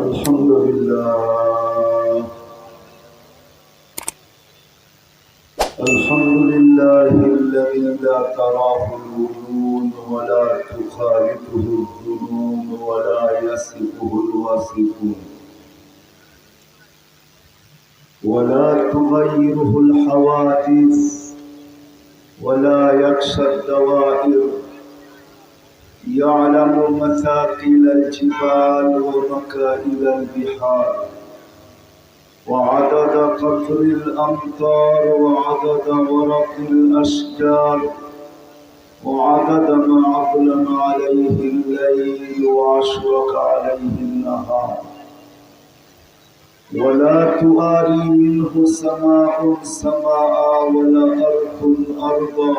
الحمد لله الذي لا تراه العيون ولا تخالطه الظنون ولا يصفه الواصفون ولا تغيره الحوادث ولا يخشى الدوائر يعلم مثاقيل الجبال ومكائل البحار وعدد قطر الأمطار وعدد ورق الأشجار وعدد ما أظلم عليه الليل وأشرق عليه النهار ولا تواري منه سماء سماء ولا أرض أرضا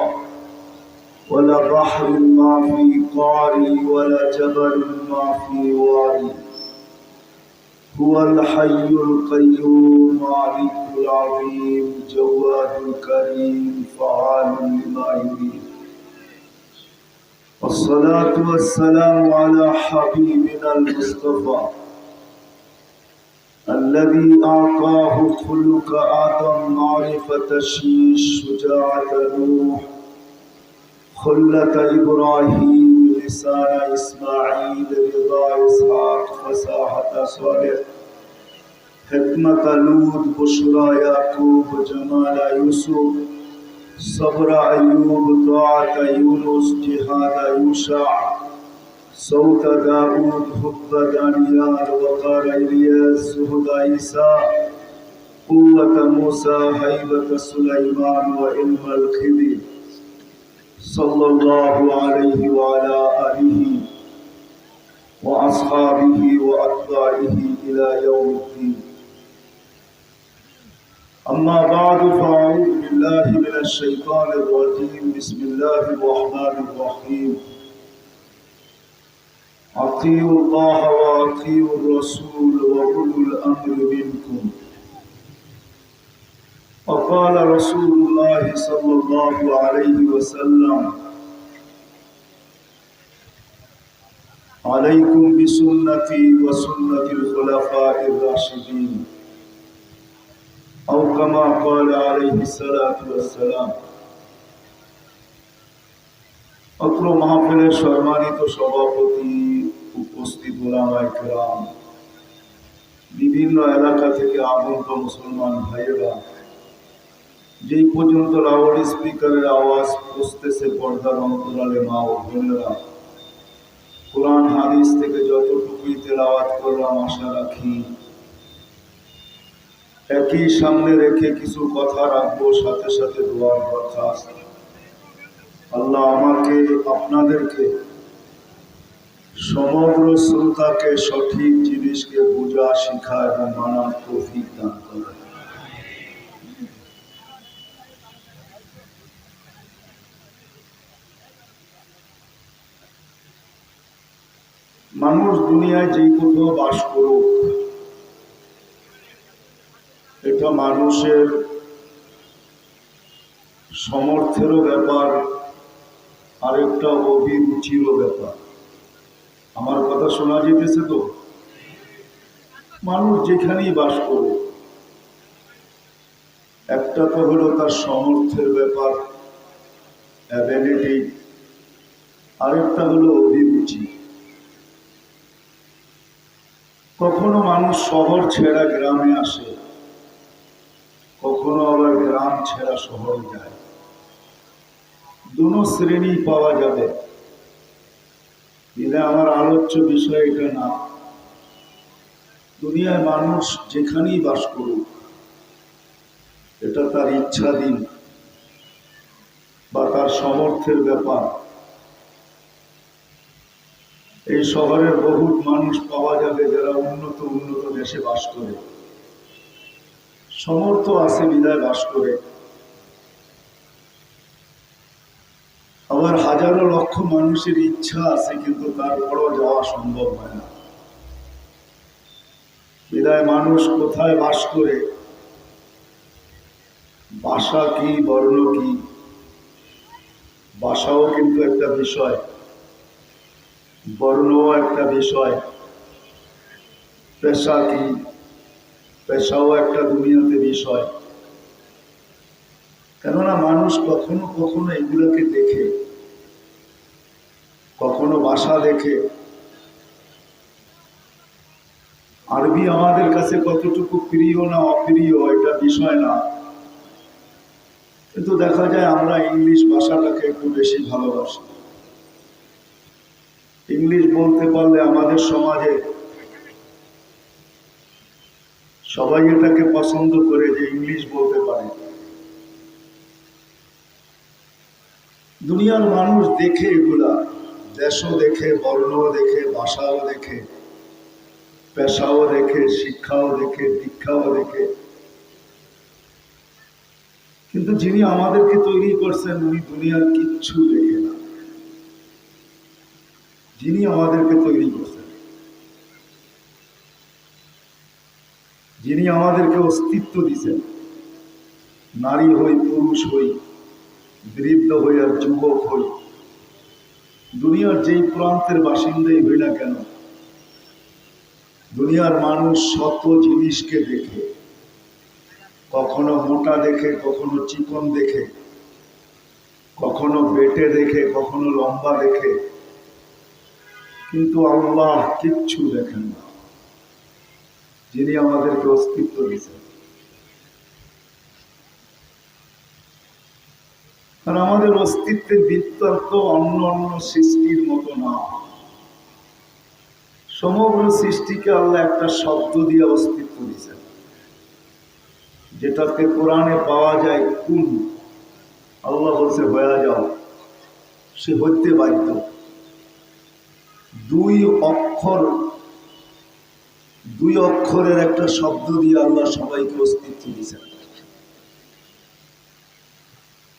ولا بحر ما في قعري ولا جبل ما في وادي هو الحي القيوم مالك العظيم جواد الكريم فعال لما يريد والصلاة والسلام على حبيبنا المصطفى الذي أعطاه خلق آدم معرفة شيش شجاعة نوح خلة إبراهيم لسان إسماعيل رضا إسحاق فصاحة صالح حكمة لوط بشرى يعقوب جمال يوسف صبر أيوب طاعة يونس جهاد يوشع صوت داود حب دانيال وقار إلياس زهد عيسى قوة موسى هيبة سليمان وعلم الخضر صلى الله عليه وعلى آله وأصحابه وأتباعه إلى يوم الدين أما بعد فأعوذ بالله من الشيطان الرجيم بسم الله الرحمن الرحيم أطيعوا الله وأطيعوا الرسول وأولو الأمر منكم وقال رسول الله صلى الله عليه وسلم عليكم بسنتي وسنة الخلفاء الراشدين أو كما قال عليه الصلاة والسلام অত্র মাহফিলের সম্মানিত সভাপতি উপস্থিত ওলামায়ে কেরাম বিভিন্ন এলাকা থেকে আগত মুসলমান ভাইয়েরা যেই পর্যন্ত লাউড স্পিকারের আওয়াজ পৌঁছতেছে পর্দার অন্তরালে মা ও বোনেরা কোরআন হাদিস থেকে যতটুকুই তেলাওয়াত করলাম আশা রাখি একই সামনে রেখে কিছু কথা রাখবো সাথে সাথে দোয়ার কথা আছে আল্লাহ আমাকে আপনাদেরকে সমগ্র শ্রোতাকে সঠিক জিনিসকে বোঝা শিখা এবং মানার তৌফিক দান করেন। মানুষ দুনিয়ায় যে কোথাও বাস করুক এটা মানুষের সমর্থেরও ব্যাপার আরেকটা অভিরুচিরও ব্যাপার। আমার কথা শোনা যেতেছে তো? মানুষ যেখানেই বাস করে একটা তো হলো তার সমর্থের ব্যাপার অ্যাবিলিটি, আরেকটা হলো অভিরুচি। কখনো মানুষ শহর ছেড়া গ্রামে আসে, কখনো আবার গ্রাম ছেড়া শহরে যায়। দুটো শ্রেণী পাওয়া যাবে। এটা আমার আলোচ্য বিষয় এটা না। দুনিয়ায় মানুষ যেখানেই বাস করুক এটা তার ইচ্ছাধীন বা তার সমর্থের ব্যাপার। এই শহরের বহুত মানুষ পাওয়া যাবে যারা উন্নত উন্নত দেশে বাস করে, সমর্থ আছে বিদায় বাস করে। আবার হাজারো লক্ষ মানুষের ইচ্ছা আছে কিন্তু তারপরও যাওয়া সম্ভব হয় না। বিদায় মানুষ কোথায় বাস করে, ভাষা কি, বর্ণ কি, ভাষাও কিন্তু একটা বিষয়, বর্ণও একটা বিষয়। পেশা কি, পেশাও একটা দুনিয়াতে বিষয়। কেননা মানুষ কখনো কখনো এগুলোকে দেখে, কখনো ভাষা দেখে। আরবি আমাদের কাছে কতটুকু প্রিয় না অপ্রিয় এটা বিষয় না, কিন্তু দেখা যায় আমরা ইংলিশ ভাষাটাকে একটু বেশি ভালোবাসি। ইংলিশ বলতে পারলে আমাদের সমাজে সবাই এটাকে পছন্দ করে যে ইংলিশ বলতে পারে। দুনিয়ার মানুষ দেখে এগুলা, দেশও দেখে, বর্ণও দেখে, ভাষাও দেখে, পেশাও দেখে, শিক্ষাও দেখে, দীক্ষাও দেখে। কিন্তু যিনি আমাদেরকে তৈরি করছেন উনি দুনিয়ার কিচ্ছু দেখে না। যিনি আমাদেরকে তৈরি করছেন, যিনি আমাদেরকে অস্তিত্ব দিচ্ছেন, নারী হই, পুরুষ হই, বৃদ্ধ হই আর যুবক হই, দুনিয়ার যেই প্রান্তের বাসিন্দাই হই না কেন, দুনিয়ার মানুষ শত জিনিসকে দেখে, কখনো মোটা দেখে, কখনো চিকন দেখে, কখনো বেটে দেখে, কখনো লম্বা দেখে, কিন্তু আল্লাহ কিচ্ছু দেখেন না, যিনি আমাদেরকে অস্তিত্ব দিচ্ছেন। কারণ আমাদের অস্তিত্বের বৃত্তান্ত অন্য অন্য সৃষ্টির মতো না। সমগ্র সৃষ্টিকে আল্লাহ একটা শব্দ দিয়ে অস্তিত্ব দিচ্ছেন, যেটাকে কোরআনে পাওয়া যায় কুন। আল্লাহ বলছে হয়ে যাও, সে হইতে বাধ্য। দুই অক্ষরের একটা শব্দ দিয়ে আল্লাহ সবাইকে অস্তিত্ব দিচ্ছেন।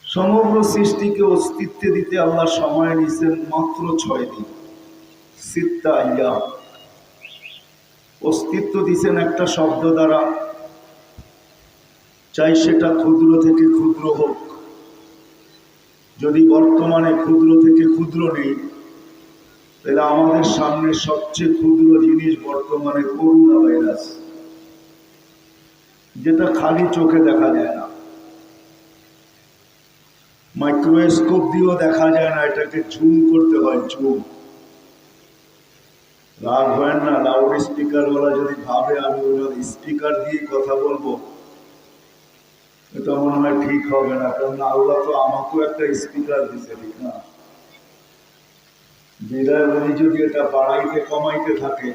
সমগ্র সৃষ্টিকে অস্তিত্ব দিতে আল্লাহ সময় নিয়েছেন মাত্র 6 দিন, সিত্তা আইয়াম। অস্তিত্ব দিচ্ছেন একটা শব্দ দ্বারা, চাই সেটা ক্ষুদ্র থেকে ক্ষুদ্র হোক। যদি বর্তমানে ক্ষুদ্র থেকে ক্ষুদ্র নেই, তাহলে আমাদের সামনে সবচেয়ে ক্ষুদ্র জিনিস বর্তমানে করোনা ভাইরাস, যেটা খালি চোখে দেখা যায় না, মাইক্রোস্কোপ দিয়েও দেখা যায় না, এটাকে জুম করতে হয়, জুম। রাগ হয় না, লাউড স্পিকার ওরা যদি ভাবে আমি ওনার স্পিকার দিয়ে কথা বলবো, এটা মনে হয় ঠিক হবে না। কারণ আল্লাহ তো আমাকেও একটা স্পিকার দিছে, ঠিক না? বিদায় উনি যদি এটা বাড়াইতে কমাইতে থাকে,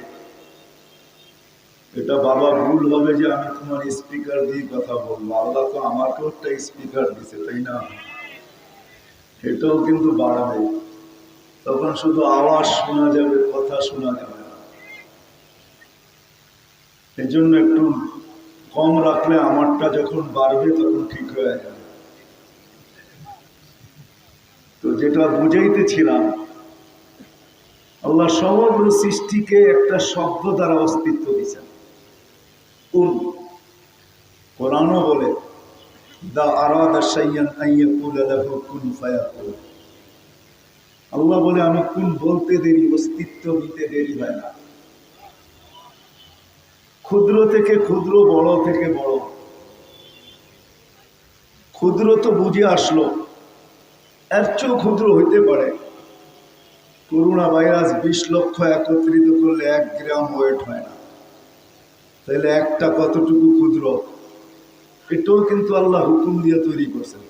এটা বাবা ভুল হবে যে আমি তোমার স্পিকার দিয়ে কথা বলবো। আল্লাহ তো আমাকেও একটা স্পিকার দিছে, তাই না? এটাও কিন্তু বাড়াবে, তখন শুধু আওয়াজ শোনা যাবে, কথা শোনা যাবে না। এই জন্য একটু কম রাখলে আমারটা যখন বাড়বে তখন ঠিক হয়ে যাবে। তো যেটা বুঝাইতেছিলাম, আল্লাহ সমগ্র সৃষ্টিকে একটা শব্দ দ্বারা অস্তিত্ব দিচ্ছেন, কুন। কোরআনও বলে আল্লাহ বলে আমি কুন বলতে দেরি, অস্তিত্ব দিতে দেরি হয় না। ক্ষুদ্র থেকে ক্ষুদ্র, বড় থেকে বড়। ক্ষুদ্র তো বুঝে আসলো, এর চেয়েও ক্ষুদ্র হইতে পারে। করোনা ভাইরাস 20 লক্ষ একত্রিত করলে 1 গ্রাম ওয়েট হয় না, তাহলে একটা কতটুকু ক্ষুদ্র, এটাও কিন্তু আল্লাহ হুকুম দিয়ে তৈরি করছেন।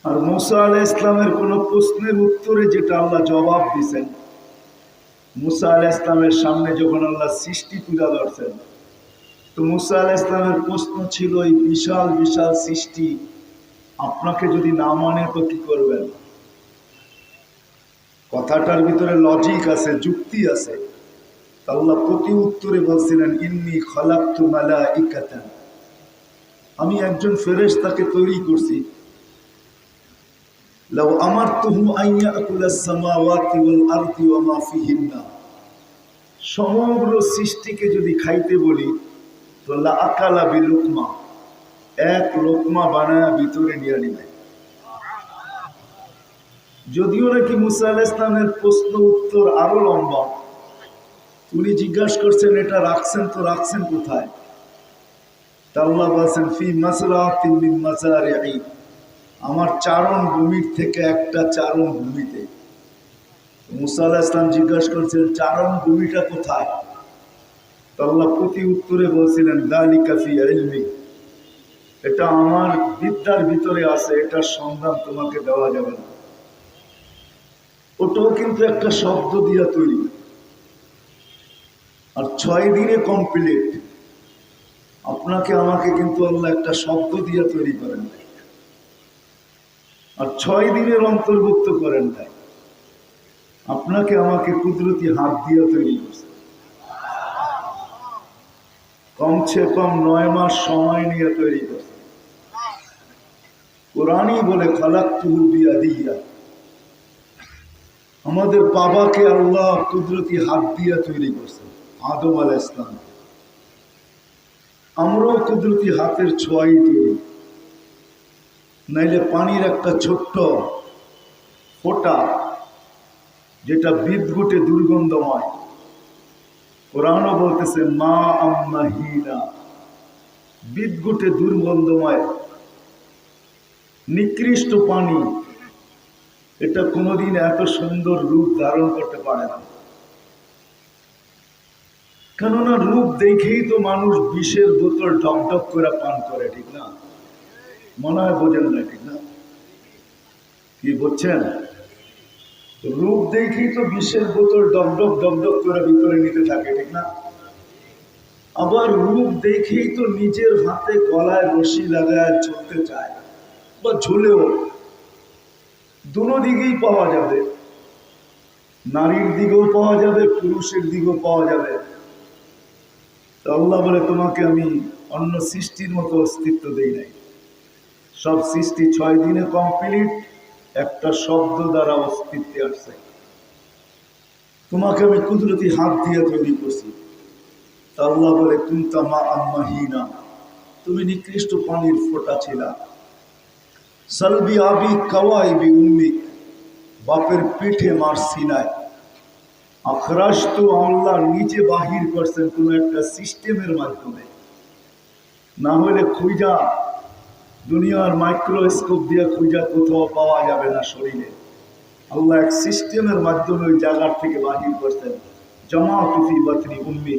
আর মুসা আলাইহিস ইসলামের কোন প্রশ্নের উত্তরে যেটা আল্লাহ জবাব দিয়েছেন, মুসা আলাইহিস ইসলামের সামনে যখন আল্লাহ সৃষ্টি তুলে ধরছেন, তো মুসা আলাইহিস ইসলামের প্রশ্ন ছিল, এই বিশাল বিশাল সৃষ্টি আপনাকে যদি না মানে তো কি করবেন? কথাটার ভিতরে লজিক আছে, যুক্তি আছে। আল্লাহ প্রতি উত্তরে বলছিলেন, ইন্নী খলাকতু মালাইকাতান, আমি একজন ফেরেশতাকে তৈরি করছি। লাউ আমারতুহু আন ইয়াকুলাস সামাওয়াতি ওয়াল আরদি ওয়া মা ফিহিন্না, সমগ্র সৃষ্টিকে যদি খাইতে বলি তো লা আকালা বিলুকমা, এক লোকমা বানায়া ভিতরে নিয়ে নিবে। যদিও নাকি মুসা আলাইহিস সালামের প্রশ্ন উত্তর আরো লম্বা, উনি জিজ্ঞাসা করছেন এটা রাখছেন তো রাখছেন কোথায়? তা আল্লাহ বলছেন ফি মাসরাতিন মিন মাসারি'i, আমার চারণ ভূমির থেকে একটা চারণ ভূমিতে। মুসা আলাইহিস সালাম জিজ্ঞাসা করছেন চারণ ভূমিটা কোথায়? তা আল্লাহ প্রতি উত্তরে বলছিলেন যালিকা ফি ইলমি, এটা আমার বিদ্যার ভিতরে আছে, এটার সন্ধান তোমাকে দেওয়া যাবে না। ওটাও কিন্তু একটা শব্দ দিয়া তৈরি, আর 6 দিনে কমপ্লিট। আপনাকে আমাকে কিন্তু আল্লাহ একটা শব্দ দিয়া তৈরি করেন নাই, আর 6 দিনের অন্তর্ভুক্ত করেন নাই। আপনাকে আমাকে কুদরতি হাত দিয়া তৈরি করছে। কমছে কম 9 মাস সময় নিয়ে তৈরি করছে। কোরআনই বলে খালাকতুহু বিয়াদিয়া, আমাদের বাবাকে আল্লাহ কুদরতি হাত দিয়া তৈরি করছে, আদম আলাইহিস সালাম। আমরাও কুদরতি হাতের ছোঁয়াই তৈরি, নাইলে পানির একটা ছোট্ট ফোঁটা যেটা বিদঘুটে দুর্গন্ধময়। কোরআনও বলতেছে মা আম্মাহিনা, বিদঘুটে দুর্গন্ধময় নিকৃষ্ট পানি, এটা কোনোদিন এত সুন্দর রূপ ধারণ করতে পারে না। কেননা রূপ দেখেই তো মানুষ বিষের বোতল ঢকঢক করে পান করে, ঠিক না? মনে হয় বোঝেন না, ঠিক না? কি বলছেন? রূপ দেখেই তো বিষের বোতল ডকডক ডকডক করে ভিতরে নিতে থাকে, ঠিক না? আবার রূপ দেখেই তো নিজের হাতে গলায় রশি লাগায় ঝুলতে চায়, বা ঝুলেও দুনো দিকেই পাওয়া যাবে, নারীর দিকেও পাওয়া যাবে, পুরুষের দিকেও পাওয়া যাবে। আল্লাহ বলে তোমাকে আমি অন্য সৃষ্টির মতো অস্তিত্ব দেই নাই। সব সৃষ্টি 6 দিনে কমপ্লিট, একটা শব্দ দ্বারা অস্তিত্বে আসছে। তোমাকে আমি কুদরতি হাত দিয়ে তৈরি করছি। আল্লাহ বলে কুনতা মা আম্মাহিনা, তুমি নিকৃষ্ট পানির ফোঁটা ছিলা। সালবি আবি কাওয়াইবি উম্মি, বাপের পিঠে মার সিনায়। আখরাজ তো আল্লাহ নিজে বাহির করছেন কোন একটা সিস্টেমের মাধ্যমে, না হলে খুঁজা দুনিয়ার মাইক্রোস্কোপ দিয়ে খুঁজা কোথাও পাওয়া যাবে না শরীরে। আল্লাহ এক সিস্টেমের মাধ্যমে ওই জায়গার থেকে বাহির করছেন। জামাতু ফি বাতনি উম্মি,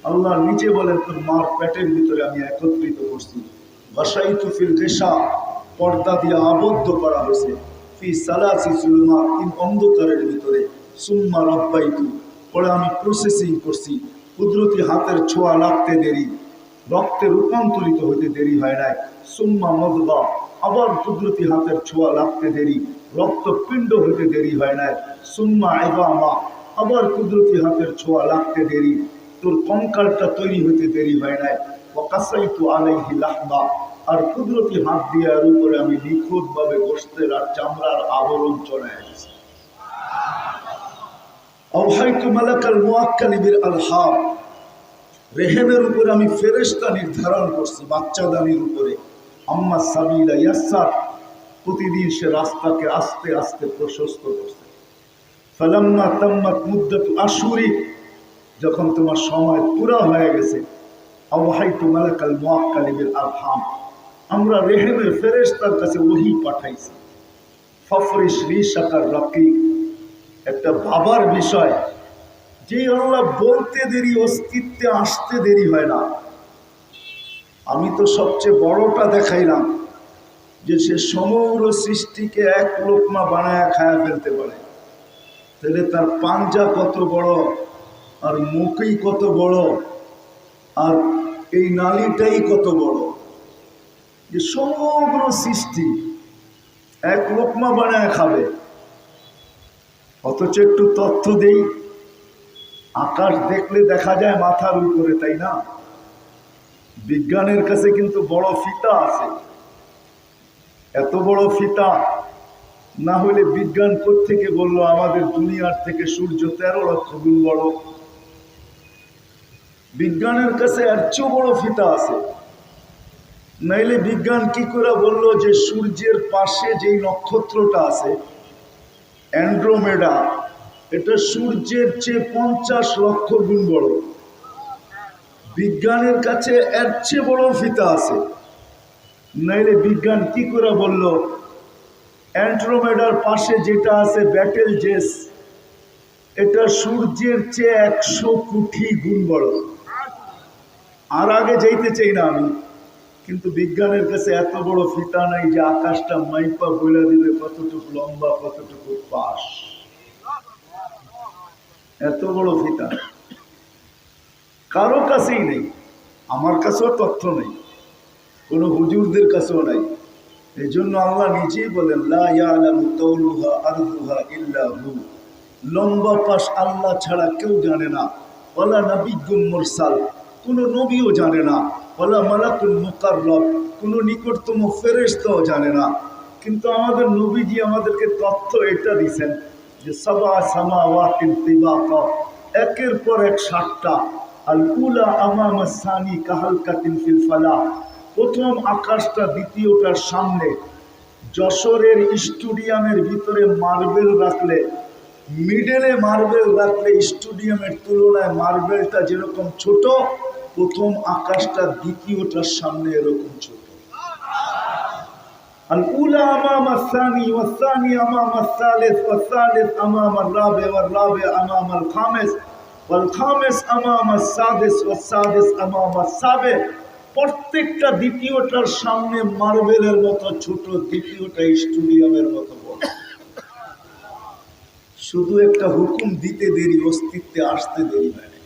আল্লাহ নিজে বলেন তোর মার পেটের ভিতরে আমি একত্রিত করছি। বাসাইতু ফিল গিশা, পর্দা দিয়ে আবদ্ধ করা হয়েছে। ফি সালাসি জুলুমাত, 3 অন্ধকারের ভিতরে। সুম্মা রাব্বাইতু, পরে আমি প্রসেসিং করছি। কুদরতি হাতের ছোঁয়া লাগতে দেরি, রক্তে রূপান্তরিত হইতে দেরি হয় নাই। সুম্মা মুদগা, আবার কুদরতি হাতের ছোঁয়া লাগতে দেরি, রক্ত পিণ্ড হইতে দেরি হয় নাই। সুম্মা ইযামা, আবার কুদরতি হাতের ছোঁয়া লাগতে দেরি, তোর কঙ্কালটা তৈরি হইতে দেরি হয় নাই। ওয়াকাসাইতু আলাইহি লাহমা, আর কুদরতি হাত দিয়ে এর উপরে আমি নিখুঁতভাবে গোশতের আর চামড়ার আবরণ চড়াই দিয়েছি। আওহাইতু মালাকাল মুআক্কালি বিল আলহাম, রেহেমের উপরে আমি ফেরেশতা নির্ধারণ করছি, বাচ্চাদানির উপরে। আম্মা সাবিলা ইয়াসসার, প্রতিদিন সে রাস্তাকে আস্তে আস্তে প্রশস্ত করছে। ফালাম্মা তাম্মাত মুদ্দাতু আশহুরি, যখন তোমার সময় পুরা হয়ে গেছে। আওহাইতু মালাকাল মুআক্কালি বিল আরহাম, আমরা রেহেমের ফেরেশতার কাছে ওহী পাঠাইছি। ফাফরিশ রিশাকার রাকিক, একটা ভাবার বিষয়, যে আল্লাহ বলতে দেরি, অস্তিত্বে আসতে দেরি হয় না। আমি তো সবচেয়ে বড়টা দেখাইলাম, যে সে সমগ্র সৃষ্টিকে এক লোকমা বানায় খায়া ফেলতে পারে। তাহলে তার পাঞ্জা কত বড়, আর মুখই কত বড়, আর এই নালীটাই কত বড়, যে সমগ্র সৃষ্টি এক লোকমা বানায় খাবে। অথচ একটু তথ্য দেই, আকাশ দেখলে দেখা যায় মাথার উপরে, তাই না? বিজ্ঞানের কাছে কিন্তু বড় ফিতা আছে। এত বড় ফিতা না হলে বিজ্ঞান কোত্থেকে বললো আমাদের দুনিয়ার থেকে সূর্য 13 লক্ষ গুণ বড়? বিজ্ঞানের কাছে এর চেয়েও বড় ফিতা আছে, নাইলে বিজ্ঞান কি করে বললো যে সূর্যের পাশে যেই নক্ষত্রটা আছে অ্যান্ড্রোমেডা, এটা সূর্যের চেয়ে 50 লক্ষ গুণ বড়। বিজ্ঞানের কাছে এর চেয়ে বড় ফিতা আছে, নাইলে বিজ্ঞান কি করে বলল অ্যান্ড্রোমেডার পাশে যেটা আছে ব্যাটেল জেস, এটা সূর্যের চেয়ে 100 কোটি গুণ বড়। আর আগে যাইতে চাই না আমি, কিন্তু বিজ্ঞানের কাছে এত বড় ফিতা নাই যে আকাশটা মাইপা বলে দিবে কতটুকু লম্বা কতটুকু পাশ। এত বড় ফিতা কারো কাছেই নেই, আমার কাছেও তথ্য নেই, কোন হুজুরদের কাছেও নাই। এই জন্য আল্লাহ নিজেই বলেন লা ইয়ালামু তাওলুহা আরদুহা ইল্লা হু, লম্বা পাশ আল্লাহ ছাড়া কেউ জানে না। ওয়ালা নাবিয়্যুম মুরসাল, কোন নবীও জানে না। ওয়ালা মালাকুল মুকাররব, কোন নিকটতম ফেরেশতাও জানে না। কিন্তু আমাদের নবীজি আমাদেরকে তথ্য এটা দিয়েছেন যে সাবা সামাওয়াতিন তিবাকা, একের পর এক 7টা। আল উলা আমামা সানি কাহালকাতিন ফিল ফালাহ, প্রথম আকাশটা দ্বিতীয়টার সামনে। যশোরের স্টেডিয়ামের ভিতরে মার্বেল রাখলে, মিডলে মার্বেল রাখলে স্টেডিয়ামের তুলনায় মার্বেলটা যেরকম ছোট, প্রথম আকাশটা দ্বিতীয়টার সামনে এরকম ছোট। আল উলা আমামা সানি ওয়াস সানি আমামা সালিস ওয়াস সালিস আমামা রাবি ওয়ার রাবি আমামা আল খামিস ওয়াল খামিস আমামা সাদিস ওয়াস সাদিস আমামা সাবে। প্রত্যেকটা দ্বিতীয়টার সামনে মার্বেলের মতো ছোট, দ্বিতীয়টা স্টেডিয়ামের মতো বড়। শুধু একটা হুকুম দিতে দেরি, অস্তিত্বে আসতে দেরি হয় না।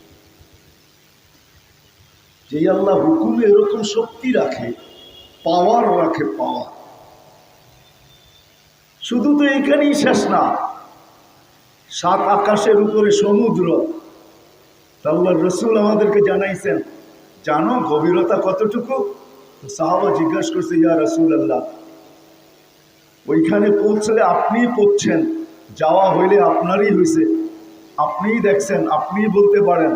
যে আল্লাহ হুকুমে এরকম শক্তি রাখে, পাওয়ার রাখে, পাওয়ার। শুধু তো এইখানেই শেষ না, 7 আকাশের উপরে সমুদ্র। আল্লাহর রাসূল আমাদেরকে জানাইছেন, জানো গভীরতা কতটুকু? সাহাবা জিজ্ঞাসা করছে, ইয়া রাসূলুল্লাহ, ওইখানে পৌঁছলে আপনিই পৌঁছছেন, যাওয়া হইলে আপনারই হয়েছে, আপনিই দেখছেন, আপনিই বলতে পারেন।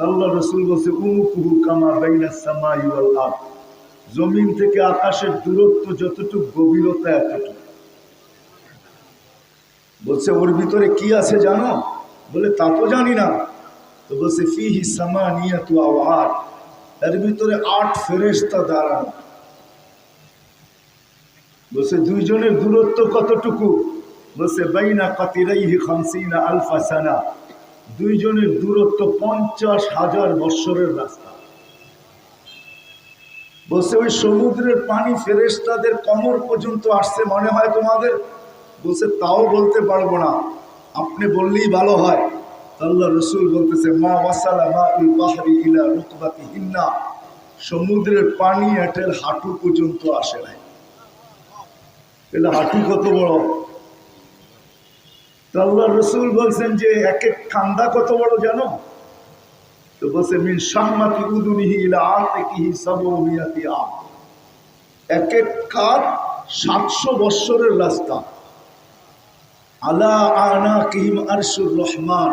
আল্লাহ রাসূল বলছে, উমুকুহু কামা বাইনাস সামাই ওয়াল আরদ, জমিন থেকে আকাশের দূরত্ব যতটুকু, গভীরতা এতটুকু। বলছে ওর ভিতরে কি আছে জানো? বলে তা তো জানি না। তো বলছে ফিহি সামানিয়াতু আওয়াদ, এর ভিতরে 8 ফেরেশতা দাঁড়ানো। বলছে 2 জনের দূরত্ব কতটুকু? বলছে বাইনা কাতিরাইহি 50 আলফা সানা, 2 জনের দূরত্ব 50,000 বৎসরের রাস্তা। বলছে ওই সমুদ্রের পানি ফেরেশতাদের কোমর পর্যন্ত আসছে মনে হয় তোমাদের? বলছে তাও বলতে পারবো না, আপনি বললেই ভালো হয়। আল্লাহ রাসূল বলতেছে মা ওয়াসালা মাউল বাহরি ইলা রুকবাতিহিন্না, সমুদ্রের পানি এটের হাঁটু পর্যন্ত আসে নাই। তাহলে হাঁটু কত বড়? আল্লাহ রাসূল বলছেন যে এক এক খান্দা কত বড় জানো? তো বলছে মিন শাহমাতি উদুনিহি ইলা আতিকিহি 700 আম, এক এক কাঁধ 700 বৎসরের রাস্তা। আলা আনাকিহিম আরশুর রহমান,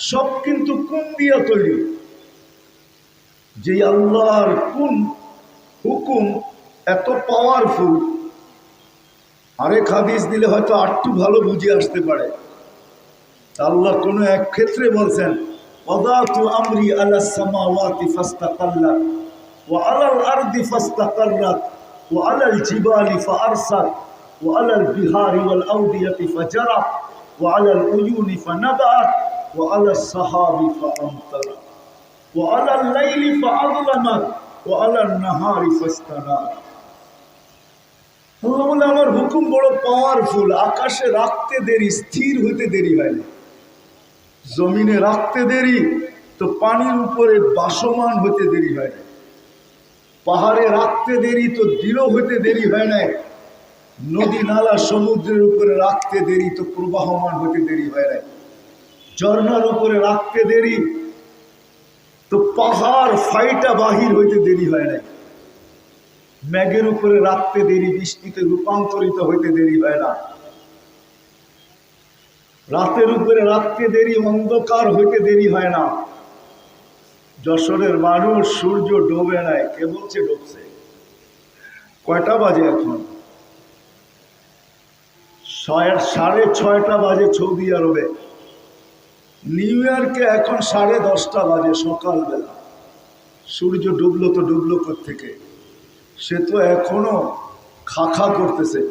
সব কিন্তু কোন দিয়া তৈরি? যে আল্লাহর কোন হুকুম এত পাওয়ারফুল। আরেক হাদিস দিলে হয়তো আরটু ভালো বুঝে আসতে পারে। আল্লাহ কোন এক ক্ষেত্রে বলছেন ওয়াদাতু আমরি আলাস সামাওয়াতি ফাস্তাকাল্লাত ওয়া আলাল আরদি ফাস্তাকাররাত ওয়া আলাল জিবালি ফাআরসাত ওয়া আলাল বিহারি ওয়াল আওদিয়াতি ফাজারাত ওয়া আলাল উয়ুনি ফানাবাত ওয়া আলাস সাহাবি ফাআমতারাত ওয়া আলাল লাইলি ফাআযলামাত ওয়া আলান নাহারি ফাস্তানাত। আল্লাহ বলে আমার হুকুম বড় পাওয়ারফুল, আকাশে রাখতে দেরি, স্থির হইতে দেরি হয় না। জমিনে রাখতে দেরি তো পানির উপরে বাসমান হইতে দেরি হয় না। পাহাড়ে রাখতে দেরি তো দৃঢ় হইতে দেরি হয় না। নদী নালা সমুদ্রের উপরে রাখতে দেরি তো প্রবাহমান হইতে দেরি হয় না। ঝর্ণার উপরে রাখতে দেরি তো পাহাড় ফাইটা বাহির হইতে দেরি হয় না। মেঘের উপরে রাখতে দেরি বৃষ্টিতে রূপান্তরিত হইতে দেরি হয় না। রাতের উপরে রাখতে দেরি অন্ধকার হইতে দেরি হয় না। যশোরের মানুষ সূর্য ডোবে নাই, কে বলছে ডুবছে? কয়টা বাজে এখন? 6:30 বাজে সৌদি আরবে। নিউ ইয়র্কে এখন 10:30 বাজে সকালবেলা। সূর্য ডুবলো তো ডুবলো থেকে, সে তো এখনো খাখা করতেছে।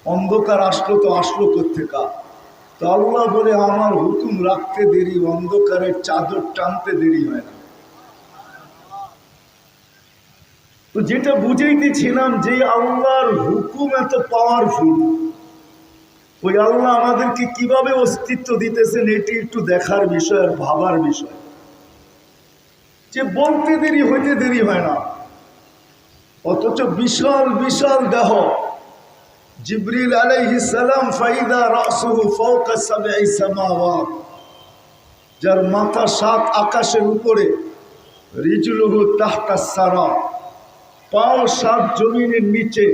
অন্ধকার আসলো তো আসলো কোত্থেকা। তো আল্লাহ বলে আমার হুকুম রাখতে দেরি, অন্ধকারের চাদর টানতে দেরি হয় না। তো যেটা বুঝাইতেছিলাম যে আল্লাহর হুকুম এত পাওয়ারফুল, ওই আল্লাহ আমাদেরকে কিভাবে অস্তিত্ব দিতেছেন এটি একটু দেখার বিষয় আর ভাবার বিষয়। যে বলতে দেরি হইতে দেরি হয় না, অথচ বিশাল বিশাল দেহ। জিবরিল আলাইহিস সালাম ফাইদা রাসুহু ফাওকা সাবঈ সামাওয়াত, যার মাথা 7 আকাশের উপরে, রিজলুহু তাহতা সারা, পাও 7 জমিনের নিচে,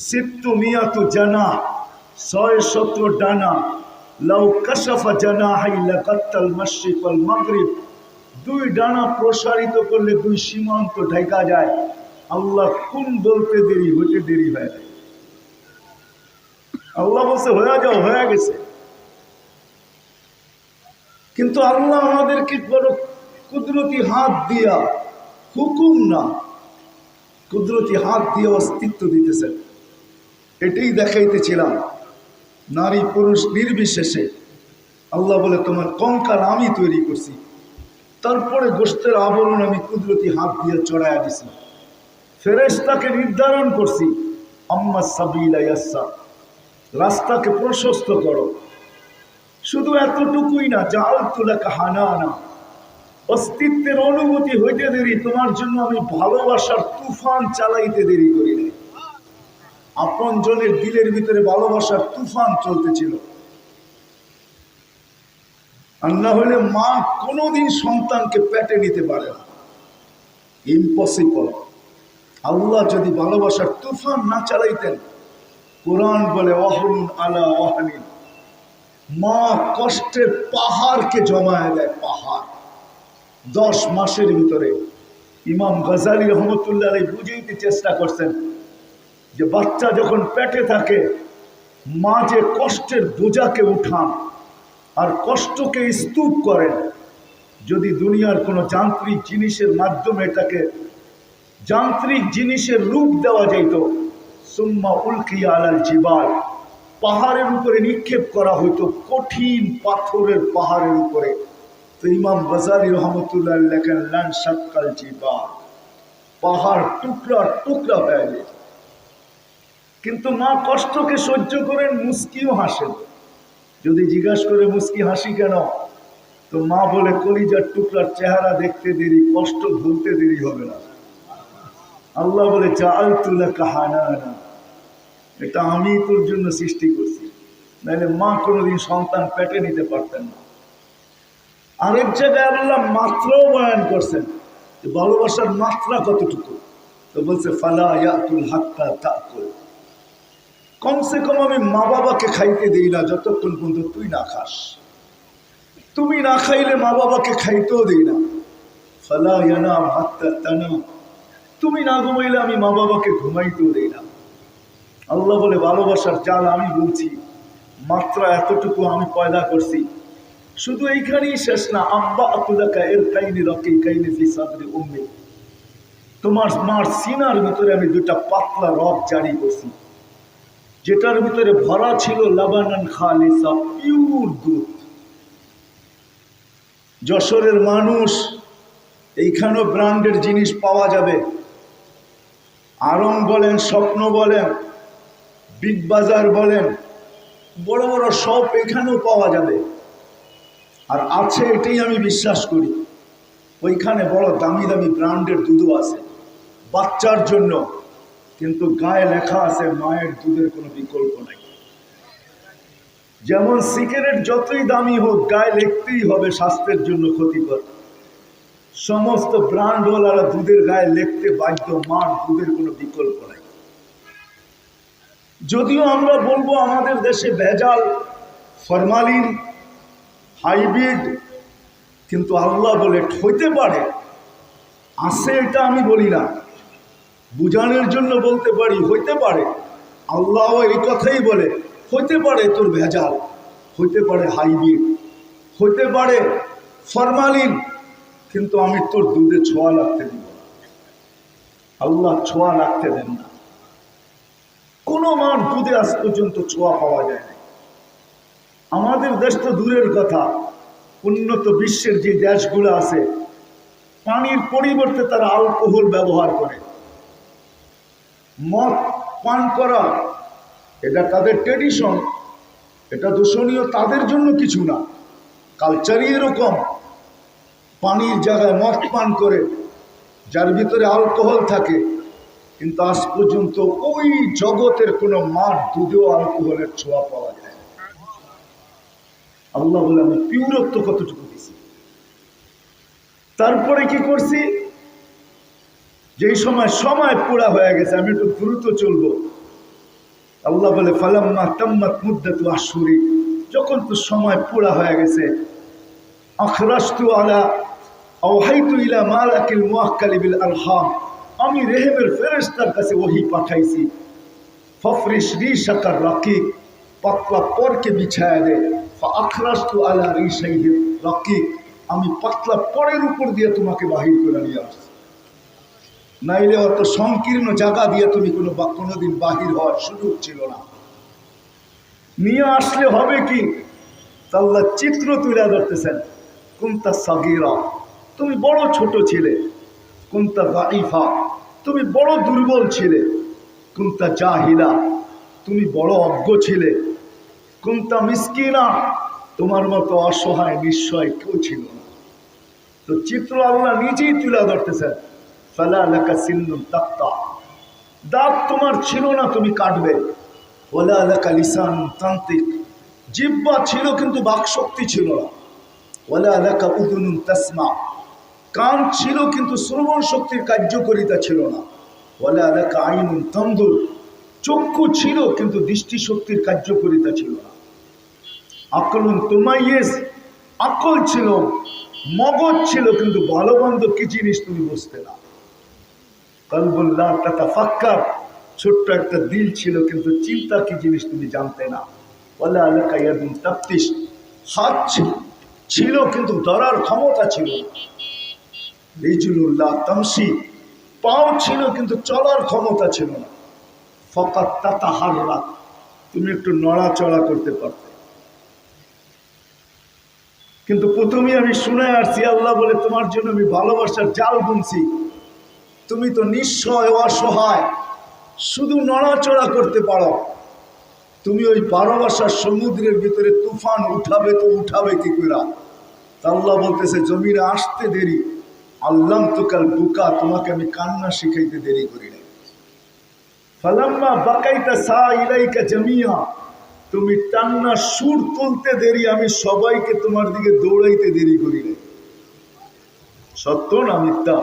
সিত্তু মিয়াতু জানাহ, 670 ডানা, লাউ কাশাফা জানাহাই লাকাত্তাল মাশরিক ওয়াল মাগরিব, 2 ডানা প্রসারিত করলে 2 সীমান্ত ঢাকা যায়। আল্লাহ কোন বলতে দেরি হইতে দেরি হয় না। আল্লাহ বলছে হয়ে যাও, হয়ে গেছে। কিন্তু আল্লাহ আমাদেরকে বড় কুদরতি হাত দিয়া, হুকুম না, কুদরতি হাত দিয়ে অস্তিত্ব দিতেছেন। এটাই দেখাইতেছিলাম। নারী পুরুষ নির্বিশেষে আল্লাহ বলে তোমার কঙ্কাল আমি তৈরি করছি, তারপরে গোশতের আবরণ আমি কুদরতি হাত দিয়ে চড়াইয়া দিছি। ফেরেশতাকে নির্ধারণ করছি, আম্মা সাবিলা ইয়াসসার, রাস্তাকে প্রশস্ত করো। শুধু এতটুকুই না, জাআলতু লাকা হানানা, অস্তিত্বের অনুভূতি হইতে দেরি, তোমার জন্য আমি ভালোবাসার তুফান চালাইতে দেরি করি নাই। আপন জনের দিলের ভিতরে ভালোবাসার তুফান চলতেছিল। আর না হলে মা কোনোদিন সন্তানকে পেটে নিতে পারে না, ইম্পসিবল। আল্লাহ যদি ভালোবাসার তুফান না চালাইতেন, কোরআন বলে ওয়াহরুন আলা ওয়াহনিন, মা কষ্টের পাহাড়কে জমায়ে দেয়, পাহাড় 10 মাসের ভিতরে। ইমাম গজালি রহমতুল্লাহ আলাইহি বুঝাইতে চেষ্টা করছেন যে বাচ্চা যখন পেটে থাকে, মা যে কষ্টের বোঝাকে উঠান আর কষ্টকে স্তূপ করেন। যদি দুনিয়ার কোনো যান্ত্রিক জিনিসের মাধ্যমে এটাকে যান্ত্রিক জিনিসের রূপ দেওয়া যাইত, সুম্মা উলকিয়া আলাল জিবাল, পাহাড়ের উপরে নিক্ষেপ করা হইতো, কঠিন পাথরের পাহাড়ের উপরে। তো ইমাম গজালি রহমতুল্লাহ লেখেন লান শাক্কাল জিবাল, পাহাড় টুকরা টুকরা হয়ে যায়। কিন্তু মা কষ্টকে সহ্য করেন, মুস্কিও হাসেন। যদি জিজ্ঞাসা করে মুস্কি হাসি কেন, তো মা বলে কলিজার টুকরার চেহারা দেখতে দেরি, কষ্ট ভুলতে দেরি হবে না। আল্লাহ বলে জাআলতু লাকা হানানা, এটা আমি তোর জন্য সৃষ্টি করছি, নাহলে মা কোনোদিন সন্তান পেটে নিতে পারতেন না। আরেক জায়গায় আল্লাহ মাত্রাও বয়ান করছেন, ভালোবাসার মাত্রা কতটুকু। তো বলছে ফালা ইয়াকুল হাত্তা তাকুল, কমসে কম আমি মা বাবাকে খাইতে দিই না যতক্ষণ পর্যন্ত তুই না খাস। তুমি না খাইলে মা বাবাকে খাইতেও দিই না। ফালা ইয়ানাম হাত্তা তানাম, তুমি না ঘুমাইলে আমি মা বাবাকে ঘুমাইতেও দিই না। আল্লাহ বলে ভালোবাসার জাল আমি বলছি, মাত্রা এতটুকু আমি পয়দা করছি। শুধু এইখানেই শেষ না, আব্বা আতুলাকা এর কাইনি রকি কাইনি ফি সাদরি উম্মি, তোমার মার সিনার ভিতরে আমি 2টা পাতলা রক জারি করছি, যেটার ভিতরে ভরা ছিল লাবানান খালিসা, পিওর দুধ। যশোরের মানুষ, এইখানেও ব্র্যান্ডের জিনিস পাওয়া যাবে। আরং বলেন, স্বপ্ন বলেন, বিগ বাজার বলেন, বড় বড় শপ এখানেও পাওয়া যাবে। আর আছে, এটাই আমি বিশ্বাস করি, ওইখানে বড় দামি দামি ব্র্যান্ডের দুধও আছে বাচ্চার জন্য, কিন্তু গায়ে লেখা আছে মায়ের দুধের কোনো বিকল্প নাই। যেমন সিগারেট যতই দামি হোক, গায়ে লিখতেই হবে স্বাস্থ্যের জন্য ক্ষতিকর। সমস্ত ব্র্যান্ডওয়ালারা দুধের গায়ে লিখতে বাধ্য, মার দুধের কোনো বিকল্প নাই। যদিও আমরা বলবো আমাদের দেশে ভেজাল, ফরমালিন, হাইব্রিড, কিন্তু আল্লাহ বলে হইতে পারে, আছে, এটা আমি বলি না, বুঝানোর জন্য বলতে পারি হইতে পারে। আল্লাহ এই কথাই বলে, হইতে পারে তোর ভেজাল, হইতে পারে হাইব্রিড, হতে পারে ফরমালিন, কিন্তু আমি তোর দুধে ছোঁয়া লাগতে দিব না। আল্লাহ ছোঁয়া লাগতে দেন না। কোনো মার দুধে আজ পর্যন্ত ছোঁয়া পাওয়া যায় না। আমাদের দেশ তো দূরের কথা, উন্নত বিশ্বের যে দেশগুলো আছে পানির পরিবর্তে তারা অ্যালকোহল ব্যবহার করে। মদ পান করা এটা তাদের ট্রেডিশন, এটা দূষণীয় তাদের জন্য কিছু না, কালচারই এরকম। পানির জায়গায় মদ পান করে, যার ভিতরে অ্যালকোহল থাকে, কিন্তু আজ পর্যন্ত ওই জগতের কোনো মার দুধেও অ্যালকোহলের ছোঁয়া পাওয়া যায় না। আল্লাহ বলে আমি পিউরত্ব কতটুকু দিছি। তারপরে কি করছি, যেই সময় পুরা হয়ে গেছে, আমি একটু দ্রুত চলবো। আল্লাহ বলে ফালাম্মা তাম্মাত মুদ্দাতু আশহুরি, যখন তো সময় পুরা হয়ে গেছে, আখরাজতু আলা আওহাইতু ইলা মালাকিল মুআক্কালি বিল আরহাম, আমি রেহেমের ফেরেশতার কাছে ওহী পাঠাইছি। ফফরিশ রিশাকার রাকিক, পাতলা পরকে বিছায়া দে। ফাআখরাজতু আলা রিশাইহি রাকিক, আমি পাতলা পরের উপর দিয়ে তোমাকে বাহির করে নিয়ে আসছি। নাইলে অত সংকীর্ণ জায়গা দিয়ে তুমি কোনোদিন বাহির হওয়ার সুযোগ ছিল না। নিয়ে আসলে হবে কি, আল্লাহ চিত্র তুলে ধরতেছেন। কুনতা সাগীরা, তুমি বড় ছোট ছিলে। কুনতা যায়ীফা, তুমি বড় দুর্বল ছিলে। কুনতা জাহিলা, তুমি বড় অজ্ঞ ছিলে। কুনতা মিসকিনা, তোমার মতো অসহায় নিঃস্বয় কেউ ছিল না। তো চিত্র আল্লাহ নিজেই তুলে ধরতেছেন। ফালা লাকা সিন্নুন তাক্তা, দাঁত তোমার ছিল না, তুমি কাটবে। ওয়ালা লাকা লিসানুন তানতিক, জিহ্বা ছিল কিন্তু বাকশক্তি ছিল না। ওয়ালা লাকা উযুনুন তাসমা, কান ছিল কিন্তু শ্রবণ শক্তির কার্যকারিতা ছিল না। ওয়ালা লাকা আইনুন তানদুর, চক্ষু ছিল কিন্তু দৃষ্টিশক্তির কার্যকারিতা ছিল না। আকলুন তুমাইয়িজ, আকল ছিল, মগজ ছিল, কিন্তু ভালো মন্দ কি জিনিস তুমি বুঝতে না। কলবুল লা তাতাফাক্কার, ছোট্ট একটা দিল ছিল, কিন্তু চিন্তা কি জিনিস তুমি জানতে না। ওয়ালা লাকা ইয়াদুন তাফতিশ, হাত ছিল কিন্তু ধরার ক্ষমতা ছিল না। রিজলুন লা তামশি, পাও ছিল কিন্তু চলার ক্ষমতা ছিল না। ফাকাত তাতাহাররাক, তুমি একটু নড়াচড়া করতে পারতে। কিন্তু প্রথমেই আমি শুনে আসছি, আল্লাহ বলে তোমার জন্য আমি ভালোবাসার জাল বুনছি। তুমি তো নিঃস্বয় অসহায়, শুধু নড়াচড়া করতে পারো। তুমি ওই ভালোবাসার সমুদ্রের ভিতরে তুফান উঠাবে তো উঠাবে কি করে? আল্লাহ বলতেছে জমিনে আসতে দেরি, আল্লাহ তুকাল বুকা, তোমাকে আমি কান্না শিখাইতে দেরি করি নাই। ফালাম্মা বাকাইতা সা ইলাইকা জামিয়া, তুমি টান্না সুর তুলতে দেরি, আমি সবাইকে তোমার দিকে দৌড়াইতে দেরি করি নাই। সত্য না মিথ্যা?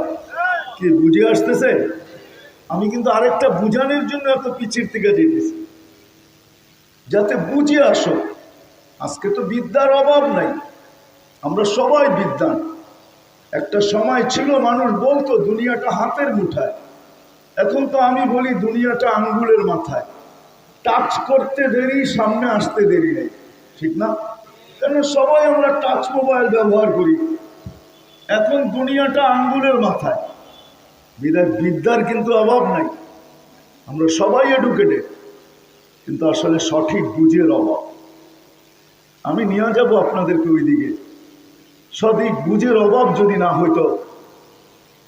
কি বুঝে আসতেছে? আমি কিন্তু আরেকটা বুঝানোর জন্য এত পিছিয়ে থেকে যেতেছি, যাতে বুঝে আসো। আজকে তো বিদ্যার অভাব নাই, আমরা সবাই বিদ্যান। একটা সময় ছিল মানুষ বলতো দুনিয়াটা হাতের মুঠায়, এখন তো আমি বলি দুনিয়াটা আঙ্গুলের মাথায়। টাচ করতে দেরি, সামনে আসতে দেরি নেই, ঠিক না? কেন সবাই আমরা টাচ মোবাইল ব্যবহার করি। এখন দুনিয়াটা আঙ্গুলের মাথায়, বিদ্যার কিন্তু অভাব নাই। আমরা সবাই এডুকেটেড, কিন্তু আসলে সঠিক বুঝের অভাব। আমি নিয়ে যাব আপনাদেরকে ওই দিকে। সঠিক বুঝের অভাব যদি না হইতো,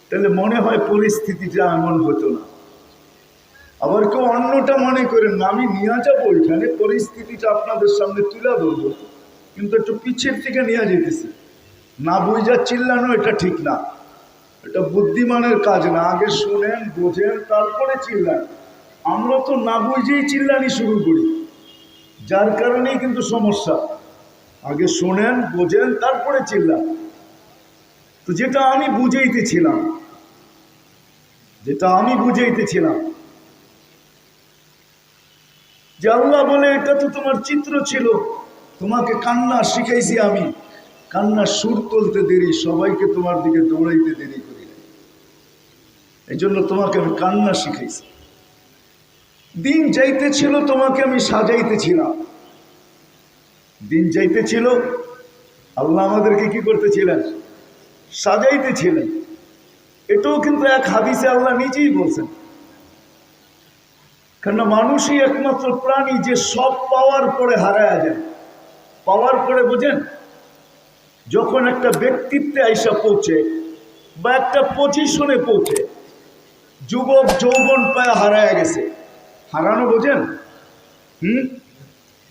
তাহলে মনে হয় পরিস্থিতিটা এমন হতো না। আবার কেউ অন্যটা মনে করেন না, আমি নিয়ে যাবো ওইখানে, পরিস্থিতিটা আপনাদের সামনে তুলে ধরবো, কিন্তু একটু পিছের থেকে নিয়ে যেতেছি। না বুঝা চিল্লানো এটা ঠিক না, এটা বুদ্ধিমানের কাজ না। আগে শোনেন, বোঝেন, তারপরে চিল্লান। আমরা তো না বুঝেই চিল্লানি শুরু করি, যার কারণেই কিন্তু সমস্যা। আগে শোনেন, বোঝেন, তারপরে চিল্লান। তো যেটা আমি বুঝাইতেছিলাম যে আল্লাহ বলে এটা তো তোমার চিত্র ছিল, তোমাকে কান্না শিখাইছি আমি। কান্নার সুর তুলতে দেরি, সবাইকে তোমার দিকে দৌড়াইতে দেরি করি না। এই জন্য তোমাকে আমি কান্না শিখাইছি। দিন যাইতেছিল, তোমাকে আমি সাজাইতেছিলাম। দিন যাইতেছিল, আল্লাহ আমাদেরকে কি করতেছিলেন? সাজাইতেছিলেন। এটাও কিন্তু এক হাদিসে আল্লাহ নিজেই বলছেন। কেননা মানুষই একমাত্র প্রাণী যে সব পাওয়ার পরে হারায় যায়। পাওয়ার পরে বোঝেন, যখন একটা ব্যক্তিত্বে আইসা পৌঁছে বা একটা পজিশনে পৌঁছে, যুবক যৌবন পায় হারায় গেছে। হারানো বোঝেন?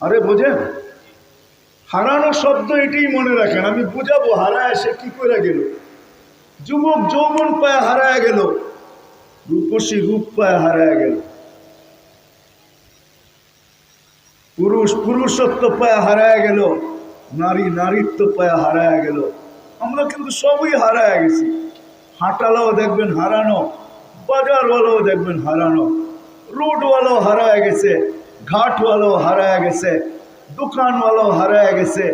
আরে বোঝেন? হারানো শব্দ এটাই মনে রাখেন, আমি বুঝাবো। হারায় সে কি করে গেল? যুবক যৌবন পায় হারায় গেল, রূপসী রূপ পায় হারায় গেল, পুরুষ পুরুষত্ব পায় হারায় গেল, নারী নারীত্ব পায় হারায় গেল। আমরা কিন্তু সবই হারায় গেছি। হাঁটালাও দেখবেন হারানো, বাজারওয়ালাও দেখবেন হারানো, রোডওয়ালাও হারায় গেছে, ঘাটওয়ালাও হারায় গেছে, দোকানওয়ালাও হারায় গেছে,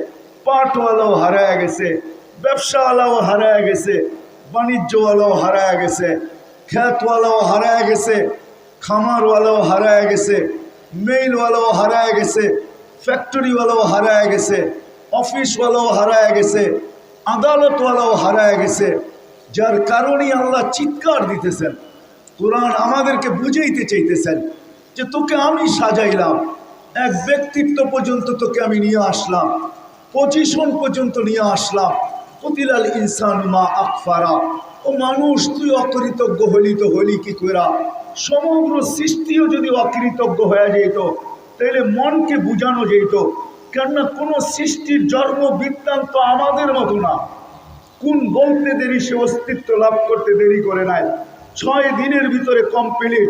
পাটওয়ালাও হারায় গেছে, ব্যবসাওয়ালাও হারায় গেছে, বাণিজ্যওয়ালাও হারায় গেছে, ক্ষেতওয়ালাও হারায় গেছে, খামারওয়ালাও হারায় গেছে, মেইলওয়ালাও হারায় গেছে, ফ্যাক্টরিওয়ালাও হারায় গেছে, অফিসওয়ালাও হারায় গেছে, আদালতওয়ালাও হারায় গেছে। যার কারণেই আল্লাহ চিৎকার দিতেছেন, কোরআন আমাদেরকে বুঝাইতে চাইতেছেন যে তোকে আমি সাজাইলাম, এক ব্যক্তিত্ব পর্যন্ত তোকে আমি নিয়ে আসলাম, পজিশন পর্যন্ত নিয়ে আসলাম। কুতিলাল ইনসানু মা আকফারা, ও মানুষ তুই অকৃতজ্ঞ হলি তো হলি কি কইরা? সমগ্র সৃষ্টিও যদি অকৃতজ্ঞ হয়ে যেত তাহলে মনকে বুঝানো যেত। কেননা কোনো সৃষ্টির জন্ম বৃত্তান্ত আমাদের মতো না। কোন বলতে দেরি সে অস্তিত্ব লাভ করতে দেরি করে নাই, 6 দিনের ভিতরে কমপ্লিট।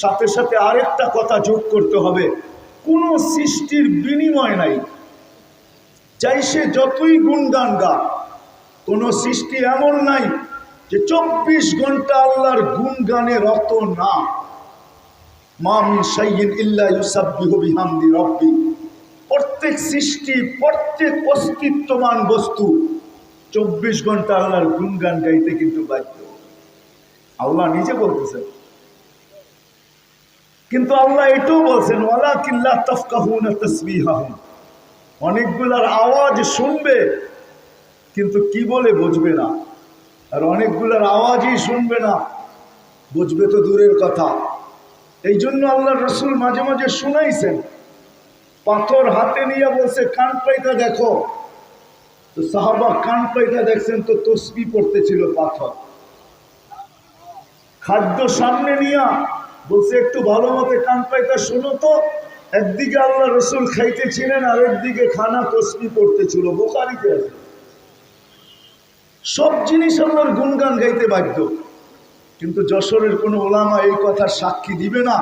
সাথে সাথে আরেকটা কথা যোগ করতে হবে, কোনো সৃষ্টির বিনিময় নাই। চাই সে যতই গুণগান গা, কোনো সৃষ্টি এমন নাই যে 24 ঘন্টা আল্লাহর গুণগানে রত না। মা মিন শাইইন ইল্লা ইউসাব্বিহু বিহামদি রাব্বি, প্রত্যেক সৃষ্টি, প্রত্যেক অস্তিত্বমান বস্তু 24 ঘন্টা আল্লাহর গুণগান গাইতে কিন্তু বাধ্য। আল্লাহ নিজে বলতেছেন। কিন্তু আল্লাহ এটাও বলছেন ওয়ালাকিন লা তাফকাহুনা তাসবিহাহুম, অনেকগুলার আওয়াজ শুনবে কিন্তু কি বলে বুঝবে না। আর অনেকগুলার আওয়াজই শুনবে না, বুঝবে তো দূরের কথা। এই জন্য আল্লাহ রসুল মাঝে মাঝে শুনাইছেন, পাথর হাতে নিয়ে বলছে কান পাইতা দেখো। তো সাহাবা কান পাইতা দেখছেন তো তসবিহ পড়তেছিল পাথর। খাদ্য সামনে নিয়া বলছে একটু ভালো মতে কান পাইতা শোনো তো। একদিকে আল্লাহ রসুল খাইতেছিলেন আর একদিকে খানা তসবিহ পড়তেছিল। বুখারীতে আছে। সব জিনিস আল্লাহর গুণগান গাইতে বাধ্য। কিন্তু যশোরের কোনো ওলামা এই কথা সাক্ষী দিবে না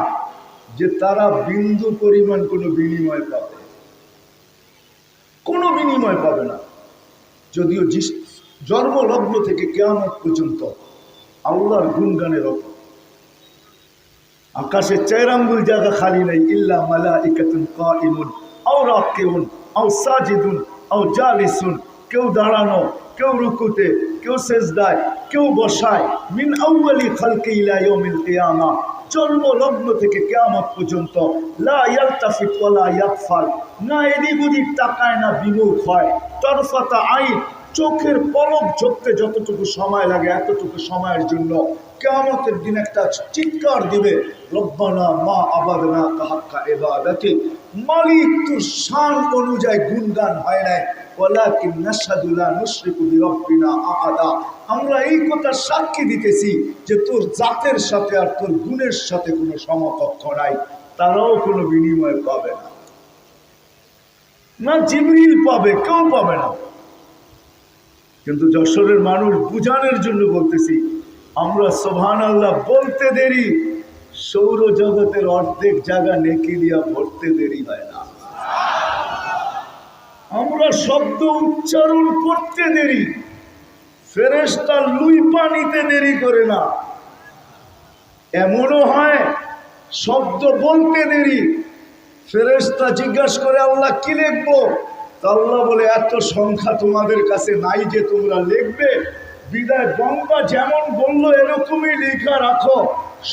যে তারা বিন্দু পরিমাণ কোনো বিনিময় পাবে, কোনো বিনিময় পাবে না। যদিও জন্মলগ্ন থেকে কিয়ামত পর্যন্ত আল্লাহর গুণগানে রত। আকাশে 4 আঙ্গুল জায়গা খালি নাই, ইল্লা মালাইকাতুন কাইমুন আও রাকিউন আও সাজিদুন আও জালিসুন, কেউ দাঁড়ানো, কেউ রুকুতে, কেউ সেজদায়, কেউ বসায়। মিন আউয়ালি খালকি ইলা ইয়াউমিল কিয়ামা, জন্ম লগ্ন থেকে কিয়ামত পর্যন্ত। লা ইয়ালতাফিত ওয়ালা ইয়াগফাল, না এদিক ওদিক তাকায় না বিমুখ হয়। তরফাতা আইন, চোখের পলক ঝরতে যতটুকু সময় লাগে এতটুকু সময়ের জন্য কিয়ামতের দিন একটা চিৎকার দিবে, রব্বানা মা আবাদনা কাহাক্কা ইবাদাতি, মালিক তোর শান অনুযায়ী গুণগান হয় নাই, ওয়ালাকিন নাশহাদু লা নুশরিকু বিরাব্বিনা আহাদা, আমরা এই কথা সাক্ষী দিতেছি যে তোর জাতের সাথে আর তোর গুণের সাথে কোনো সমকক্ষ নাই। তারাও কোনো বিনিময় পাবে না, না জিবরিল পাবে, কেউ পাবে না। কিন্তু যশোরের মানুষ বুঝানোর জন্য বলতেছি, আমরা সুবহানাল্লাহ বলতে দেরি, সৌরজগতের অর্ধেক জায়গা নেকি দিয়া ভরতে দেরি হয় না। আমরা শব্দ উচ্চারণ করতে দেরি, ফেরেশতা লুই পানিতে দেরি করে না। এমনও হয় শব্দ বলতে দেরি, ফেরেশতা জিজ্ঞাসা করে আল্লাহ কি লিখবো? আল্লাহ বলে এত সংখ্যা তোমাদের কাছে নাই যে তোমরা লিখবে, বিদায় বঙ্গা যেমন বললো এরকমই লেখা রাখো,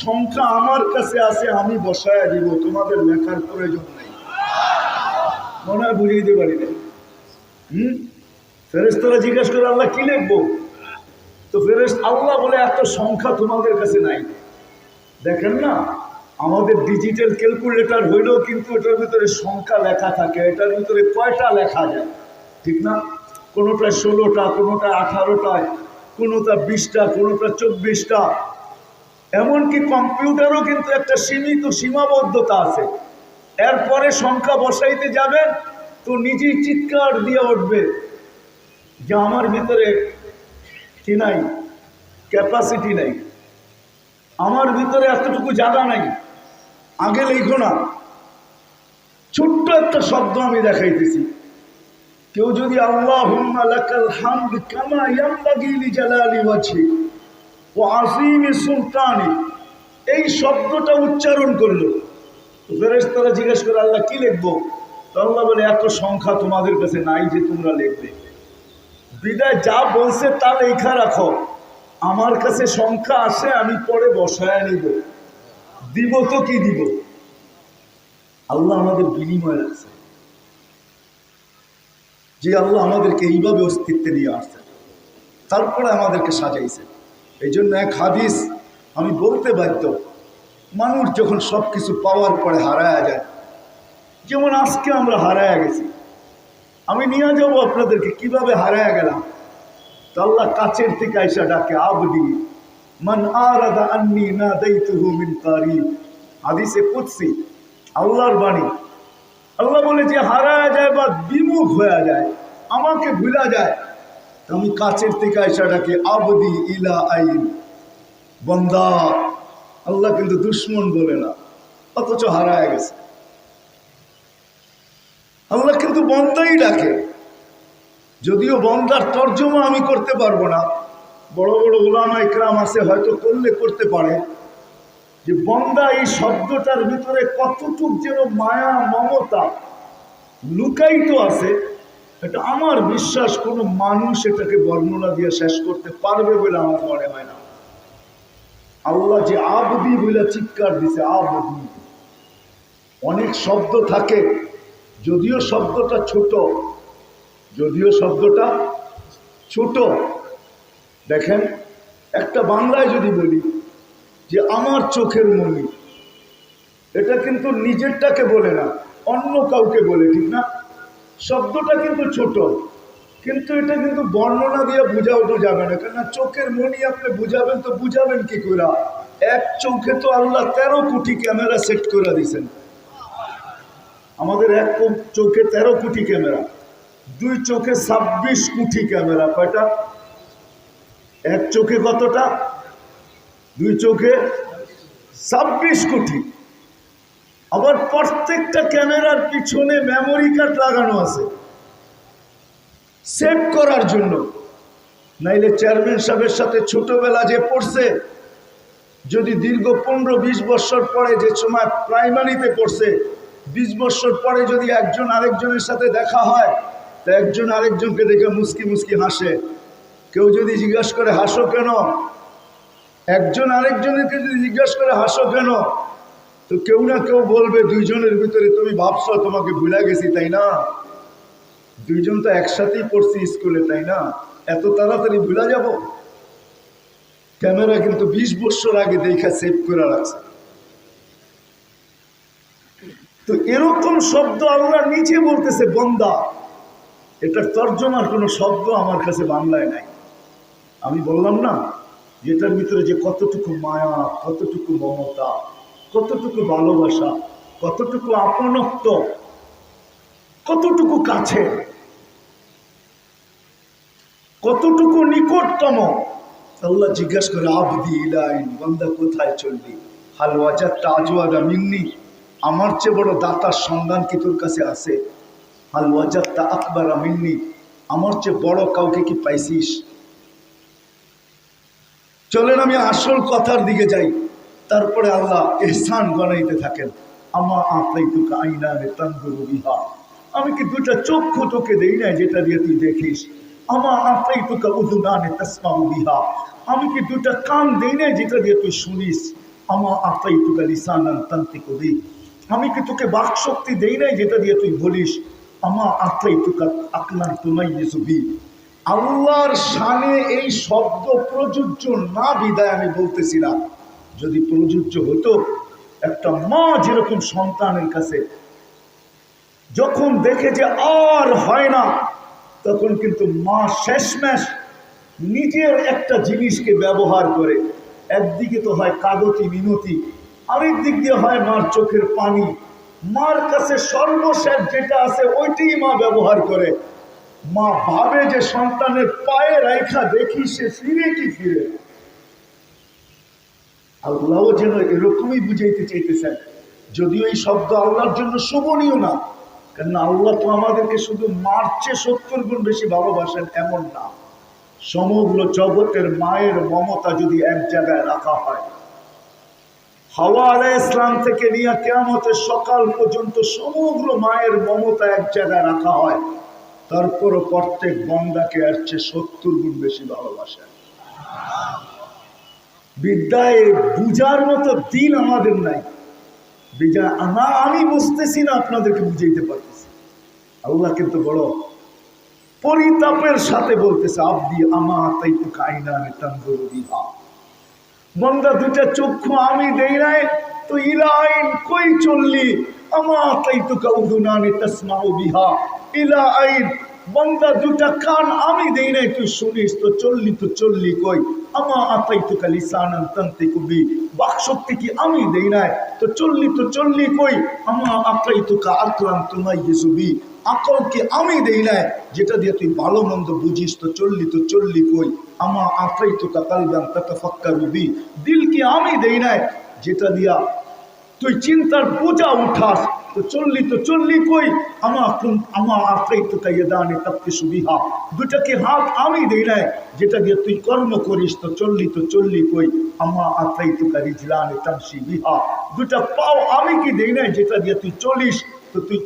সংখ্যা আমার কাছে আছে, আমি বসায় দিব, তোমাদের লেখার প্রয়োজন নেই। মনে হয় বুঝিয়ে দিতে পারি না। ফেরেশতারা জিজ্ঞাসা করে আল্লাহ কি লিখবো? তো আল্লাহ বলে এত সংখ্যা তোমাদের কাছে নাই। দেখেন না, আমাদের ডিজিটাল ক্যালকুলেটর হইলেও কিন্তু এটার ভিতরে সংখ্যা লেখা থাকে, এটার ভিতরে কয়টা লেখা যায়, ঠিক না? কোনোটায় 16টা, কোনোটায় 18টায়, কোনোটা 20টা, কোনোটা 24টা। এমনকি কম্পিউটারও কিন্তু একটা সীমিত সীমাবদ্ধতা আছে। এরপরে সংখ্যা বসাইতে যাবেন তো নিজেই চিৎকার দিয়ে উঠবে যে আমার ভিতরে কি নাই, ক্যাপাসিটি নাই, আমার ভিতরে এতটুকু জায়গা নাই, আগে লিখো না। ছোট্ট একটা শব্দ আমি দেখাইতেছি। কেউ যদি আল্লাহুম্মা লাকাল হামদ কামা ইয়ানবাগি লিজালালি ওয়াজহি ওয়া আযীমি সুলতানি, এই শব্দটা উচ্চারণ করলো, ফেরেশতারা জিজ্ঞেস করে আল্লাহ কি লিখবো? তো আল্লাহ বলে এত সংখ্যা তোমাদের কাছে নাই যে তোমরা লিখবে। বিদায় যা বলছে তা লেখা রাখো, আমার কাছে সংখ্যা আসে আমি পরে বসায় নিব, দিব তো কি দিব। আল্লাহ আমাদের বিনিময় রাখছে, যে আল্লাহ আমাদেরকে এইভাবে অস্তিত্বে নিয়ে আসছে, তারপরে আমাদেরকে সাজাইছে। এই জন্য এক হাদিস আমি বলতে বাধ্য, মানুষ যখন সব কিছু পাওয়ার পরে হারায়া যায়, যেমন আজকে আমরা হারায়া গেছি, আমি নিয়ে যাবো আপনাদেরকে কিভাবে হারায়া গেলাম। তো আল্লাহ কাছের থেকে আইসা ডাকে, আবদি মান আরাদা আন্নি নাদাইতুহু মিন কারিব। হাদিসে কুদসি, আল্লাহর বাণী। আল্লাহ বলে যে হারায়া যায় বা বিমুখ হয়ে যায়, আমাকে ভুলা যায়, তো আমি কাছের থেকে আইসা ডাকে, আবদি ইলা আইন, বন্দা। আল্লাহ কিন্তু দুশ্মন বলে না, অথচ হারায়া গেছে। আল্লাহ কিন্তু বন্দাই ডাকে, যদিও বন্দার তর্জমা আমি করতে পারবো না, বড় বড় উলামা ইকরাম আছে হয়তো করলে করতে পারে, যে বন্দা এই শব্দটার ভিতরে কতটুক যেন মায়া মমতা লুকায়িত আছে, এটা আমার বিশ্বাস কোনো মানুষ এটাকে বর্ণনা দিয়ে শেষ করতে পারবে বলে আমার মনে হয় না। আল্লাহ যে আবদি বলে চিৎকার দিছে, আবদি। অনেক শব্দ থাকে, যদিও শব্দটা ছোট, দেখেন একটা বাংলায় যদি বলি যে আমার চোখের মণি, এটা কিন্তু নিজেরটাকে বলে না, অন্য কাউকে বলে, ঠিক না? শব্দটা কিন্তু ছোট, কিন্তু এটা কিন্তু বর্ণনা দিয়ে বোঝানো যাবে না, কেননা চোখের মণি আপনি বুঝাবেন তো বুঝাবেন কি করে? এক চোখে তো আল্লাহ 13 কোটি ক্যামেরা সেট করে দিয়েছেন। আমাদের এক চোখে 13 কোটি ক্যামেরা, দুই চোখে 26 কোটি ক্যামেরা। কয়টা? এক চোখে কতটা? দুই চোখে 26 কোটি। আবার প্রত্যেকটা ক্যামেরার পিছনে মেমোরি কার্ড লাগানো আছে সেভ করার জন্য। নাইলে চেয়ারম্যান সাহেবের সাথে ছোটবেলা যে পড়ছে, যদি দীর্ঘ 15-20 বছর পরে, যে সময় প্রাইমারিতে পড়ছে, 20 বছর পরে যদি একজন আরেকজনের সাথে দেখা হয়, তো একজন আরেকজনকে দেখে মুস্কি মুস্কি হাসে। কেউ যদি জিজ্ঞাসা করে হাসো কেন, একজন আরেকজনকে যদি জিজ্ঞাসা করে হাসো কেন, তো কেউ না কেউ বলবে দুইজনের ভিতরে তুমি ভাবছো তোমাকে ভুলে গেছি, তাই না? দুইজন তো একসাথেই পড়ছি স্কুলে, তাই না? এত তাড়াতাড়ি ভুলে যাব? ক্যামেরা কিন্তু 20 বছর আগে দেখা সেভ করে রাখছে। তো এরকম শব্দ আল্লাহ নিচে বলতেছে বন্দা, এটার তর্জমার কোনো শব্দ আমার কাছে বাংলায় নাই। আমি বললাম না যেটার ভিতরে যে কতটুকু মায়া, কতটুকু মমতা, কতটুকু ভালোবাসা, কতটুকু আপনত্ব, কতটুকু কাছে, কতটুকু নিকটতম। আল্লাহ জিজ্ঞাসা করে, আবদি ইলাইন, বান্দা কোথায় চললি? হাল ওয়াজাদতা আজওয়াদা মিন্নি, আমার চেয়ে বড় দাতার সন্ধান কি তোর কাছে আছে? হাল ওয়াজাদতা আকবারা মিন্নি, আমার চেয়ে বড় কাউকে কি পাইছিস? চলেন আমি আসল কথার দিকে যাই। তারপরে আল্লাহ ইহসান গনাইতে থাকেন। আমা আতাইতুকা আইনানে তানজুরু বিহা, আমি কি দুটা চক্ষু তোকে দেই না যেটা দিয়ে তুই দেখিস? আমা আতাইতুকা উযুনানে তাসমাউ বিহা, আমি কি দুটা কান দেই না যেটা দিয়ে তুই শুনিস? আমা আতাইতুকা লিসানান তানতিকু বিহি, আমি কি তোকে বাক শক্তি দেই না যেটা দিয়ে তুই বলিস? আমা আতাইতুকা আকলান তুমাইয়িজু বিহি, আল্লাহর শানে এই শব্দ প্রযোজ্য না বিদায় আমি বলতেছি না। যদি প্রযোজ্য হতো, একটা মা যেরকম সন্তানের কাছে যখন দেখে যে আর হয় না, তখন কিন্তু মা শেষমেশ নিজের একটা জিনিসকে ব্যবহার করে। একদিকে তো হয় কাগতি মিনতি, আরেক দিক দিয়ে হয় মার চোখের পানি। মার কাছে সর্বশেষ যেটা আছে ওইটাই মা ব্যবহার করে। মা ভাবে যে সন্তানের পায়ে রাইখা দেখি সে ফিরে কি ফিরে। আল্লাহ যেন এরকমই বুঝাইতে চাইতেছেন, যদিও এই শব্দ আল্লাহর জন্য শোভনীয় না, কেন আল্লাহ তো আমাদেরকে শুধু মারছে 70 গুণ বেশি ভালোবাসেন এমন না। সমগ্র জগতের মায়ের মমতা যদি এক জায়গায় রাখা হয়, হাওয়া আলাইহিস সালাম থেকে নিয়ে কিয়ামতের সকাল পর্যন্ত সমগ্র মায়ের মমতা এক জায়গায় রাখা হয়, তারপরও প্রত্যেক বান্দাকে এর চেয়ে 70 গুণ বেশি ভালোবাসেন। বিদ্যায় বুঝার মতো দিন আমাদের নাই। আমি বুঝতেছি না, আপনাদেরকে বুঝাইতে পারতেছি। আল্লাহ কিন্তু বড় পরিতাপের সাথে বলতেছে, আব্দি আমা আতাইতুকা আইনানি তানজুরু বিহা, বান্দা দুটা চক্ষু আমি দেই নাই তো ইলাইন কই চললি, আমা আতাইতুকা উযুনানি তাসমাউ বিহা ইলা আইন, বান্দা দুটা কান আমি দেই নাই তুই শুনিস তো চললি কই, আমা আতাইতুকা লিসানান তানতিকু বি, বাকশক্তি কি আমি দেই নাই তো চললি কই, আমা আতাইতুকা আকলান তুমাইয়িজু বি, আকলকে আমি দেই নাই যেটা দিয়ে তুই ভালো মন্দ বুঝিস তো চললি কই, আমা আতাইতুকা কালবান তাতাফাক্কারু বি, দিলকে আমি দেই নাই যেটা দিয়া তুই চিন্তার বোঝা উঠাস তো চললি কই, আমা আতাইতুকা ইয়াদানি তাবতিশু বিহা, দুটাকে হাত আমি দেই নাই যেটা দিয়ে তুই কর্ম করিস তো চললি কই, আমা আতাইতুকা রিজলানি তামশি বিহা, দুটা পাও আমি কি দেই নাই যেটা দিয়ে তুই চলিস তো তুই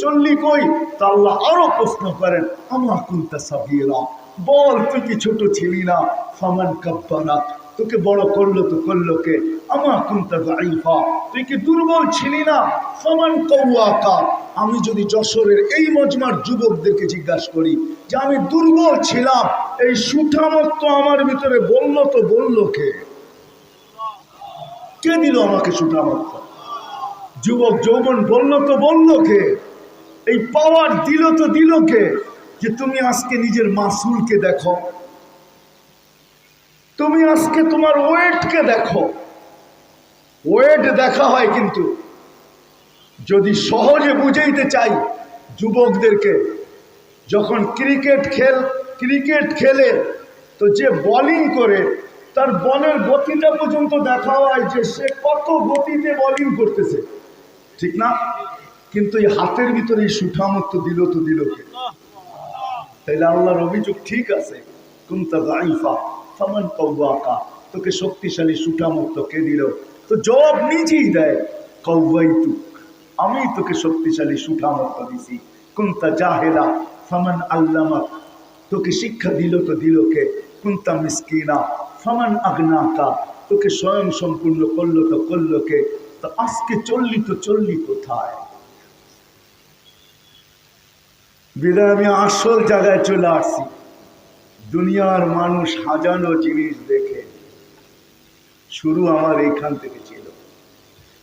চললি কই। তা আল্লাহ আরো প্রশ্ন করেন, আমা কুনতা সাগীরা, বল তুই কি ছোট ছিলি না, ফামান কাব্বারাক, তোকে বড় করলো তো করলো কে, আমা কুনতা যায়ীফা, তুই কি দুর্বল ছিলি না, ফামান কাওয়াকা, আমি যদি যশোরের এই মজমার যুবকদেরকে জিজ্ঞাসা করি যে আমি দুর্বল ছিলাম, এই সুঠামত্ব আমার ভিতরে বললো কে দিল আমাকে সুঠামত্ব, যুবক যৌবন বললো কে, এই পাওয়ার দিল কে, যে তুমি আজকে নিজের মাসুলকে দেখো, তুমি আজকে তোমার ওয়েটকে দেখো। ওয়েট দেখা হয়, কিন্তু যদি সহজে বুঝাইতে চাই যুবকদেরকে, যখন ক্রিকেট খেলে তো যে বোলিং করে তার বলের গতিটা পর্যন্ত দেখা হয় যে সে কত গতিতে বোলিং করতেছে, ঠিক না? কিন্তু এই হাতের ভিতরে এই সুঠামত্ব দিল কে? তাইলে আল্লাহর অভিযোগ ঠিক আছে, কুনতা যায়ীফা ফামান কাওয়াকা, তোকে শক্তিশালী সুঠামত্ব কে দিল? তো জবাব নিজেই দেয়, কাওয়াইতুক, আমি তোকে শক্তিশালী সুঠামত্ব দিছি। কুনতা জাহেলা ফামান আল্লামাক, তোকে শিক্ষা দিল কে? কুনতা মিসকিনা ফামান আগনাকা, তোকে স্বয়ং সম্পূর্ণ করলো কে? তো আজকে চললি কোথায়? বিদায় আমি আসল জায়গায় চলে আসছি। দুনিয়ার মানুষ হাজারো জিনিস দেখে, শুরু আমার এইখান থেকে ছিল।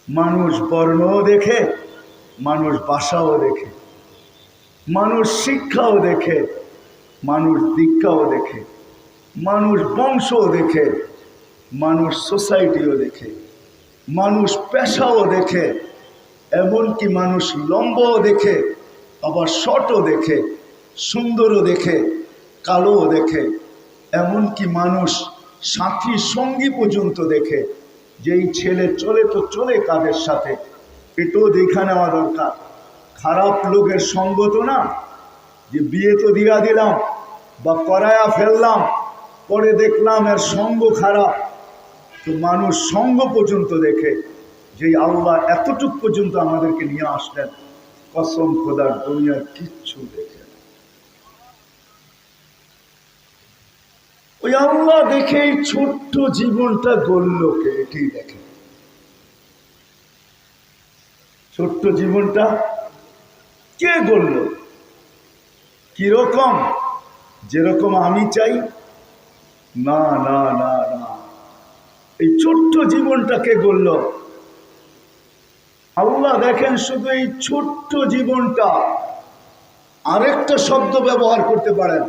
মানুষ বর্ণও দেখে, মানুষ ভাষাও দেখে, মানুষ শিক্ষাও দেখে, মানুষ দীক্ষাও দেখে, মানুষ বংশও দেখে, মানুষ সোসাইটিও দেখে, মানুষ পেশাও দেখে, এমনকি মানুষ লম্বাও দেখে, আবার শর্টও দেখে, সুন্দরও দেখে, কালোও দেখে, এমনকি মানুষ সাথী সঙ্গী পর্যন্ত দেখে, যেই ছেলে চলে কাদের সাথে, এটাও দেখা নেওয়া দরকার। খারাপ লোকের সঙ্গ তো না যে বিয়ে তো দিয়া দিলাম বা করায়া ফেললাম, পরে দেখলাম এর সঙ্গ খারাপ, তো মানুষ সঙ্গ পর্যন্ত দেখে। যেই আল্লাহ এতটুক পর্যন্ত আমাদেরকে নিয়ে আসলেন, কসম খোদার দুনিয়ার কিচ্ছু দেখে না। ওই আল্লাহ দেখে এই ছোট্ট জীবনটা গড়লকে, এটাই দেখে। ছোট্ট জীবনটা কে গড়ল, কিরকম, যেরকম আমি চাই? না না না না, এই ছোট্ট জীবনটাকে গড়ল আল্লাহ। দেখেন শুধু এই ছোট্ট জীবনটা, আরেকটা শব্দ ব্যবহার করতে পারেন,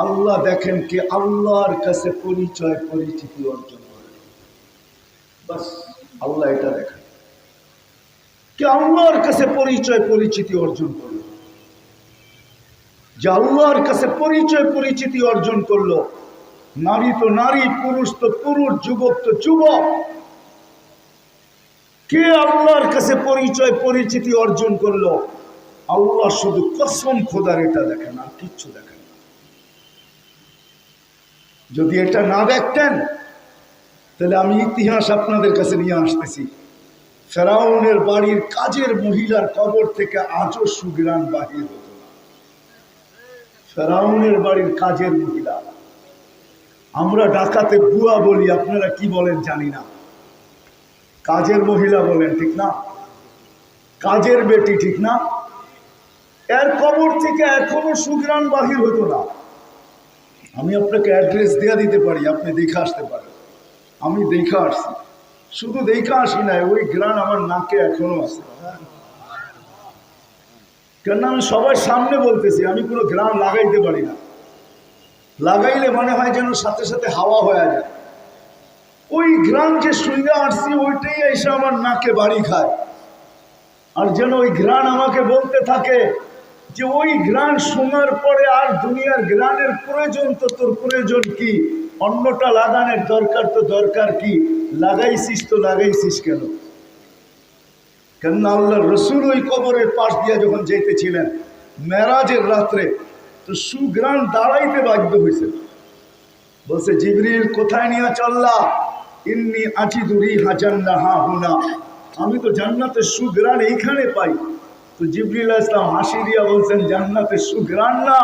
আল্লাহ দেখেন কে আল্লাহর কাছে পরিচয় পরিচিতি অর্জন করে। বাস আল্লাহ এটা দেখেন কে আল্লাহর কাছে পরিচয় পরিচিতি অর্জন করলো। যে আল্লাহর কাছে পরিচয় পরিচিতি অর্জন করলো, নারী তো নারী, পুরুষ তো পুরুষ, যুবক তো যুবক, কে আল্লাহর কাছে পরিচয় পরিচিতি অর্জন করলো? আল্লাহ শুধু কসম খোদার এটা দেখেন, আর কিচ্ছু দেখেন না। যদি এটা না দেখতেন তাহলে আমি ইতিহাস আপনাদের কাছে নিয়ে আসতেছি। ফেরাউনের বাড়ির কাজের মহিলার কবর থেকে আজও সুঘ্রাণ বাহির হতো না। ফেরাউনের বাড়ির কাজের মহিলা, আমরা ঢাকাতে বুয়া বলি, আপনারা কি বলেন জানি না, কাজের মহিলা বলেন ঠিক না, কাজের বেটি ঠিক না, এর কবর থেকে এখনো সুঘ্রাণ বাহির হতো না। আমি আপনাকে অ্যাড্রেস দেয়া দিতে পারি, আপনি দেখে আসতে পারেন। আমি দেখে আসছি, শুধু দেখে আসি না, ওই ঘ্রাণ আমার নাকে এখনো আছে। কেন আমি সবার সামনে বলতেছি, আমি কোনো ঘ্রাণ লাগাইতে পারি না, লাগাইলে মনে হয় যেন সাথে সাথে হাওয়া হয়ে যায়। ওই ঘ্রাণ যে শুনে আসছি ওইটাই এসে আমার নাকে বাড়ি খায়, আর যেন ওই ঘ্রাণ আমাকে বলতে থাকে যে ওই ঘ্রাণ শোনার পরে আর দুনিয়ার ঘ্রাণের প্রয়োজন তো তোর প্রয়োজন কি, অন্যটা লাগানোর দরকার তো দরকার কি, লাগাইছিস তো লাগাইছিস কেন? কেননা আল্লাহ রসুল ওই কবরের পাশ দিয়ে যখন যেতেছিলেন মেরাজের রাত্রে, তো সুঘ্রাণ দাঁড়াইতে বাধ্য হয়েছে। বলছে জিবরিল কোথায় নিয়ে চললা? ইন্নি আজিদু রিহা জান্নাহা হুনা, আমি তো জান্নাতের সুঘ্রাণ এইখানে পাই। তো জিবরিল আলাইহিস সালাম হাসি দিয়া বলছেন জান্নাতের সুঘ্রাণ না,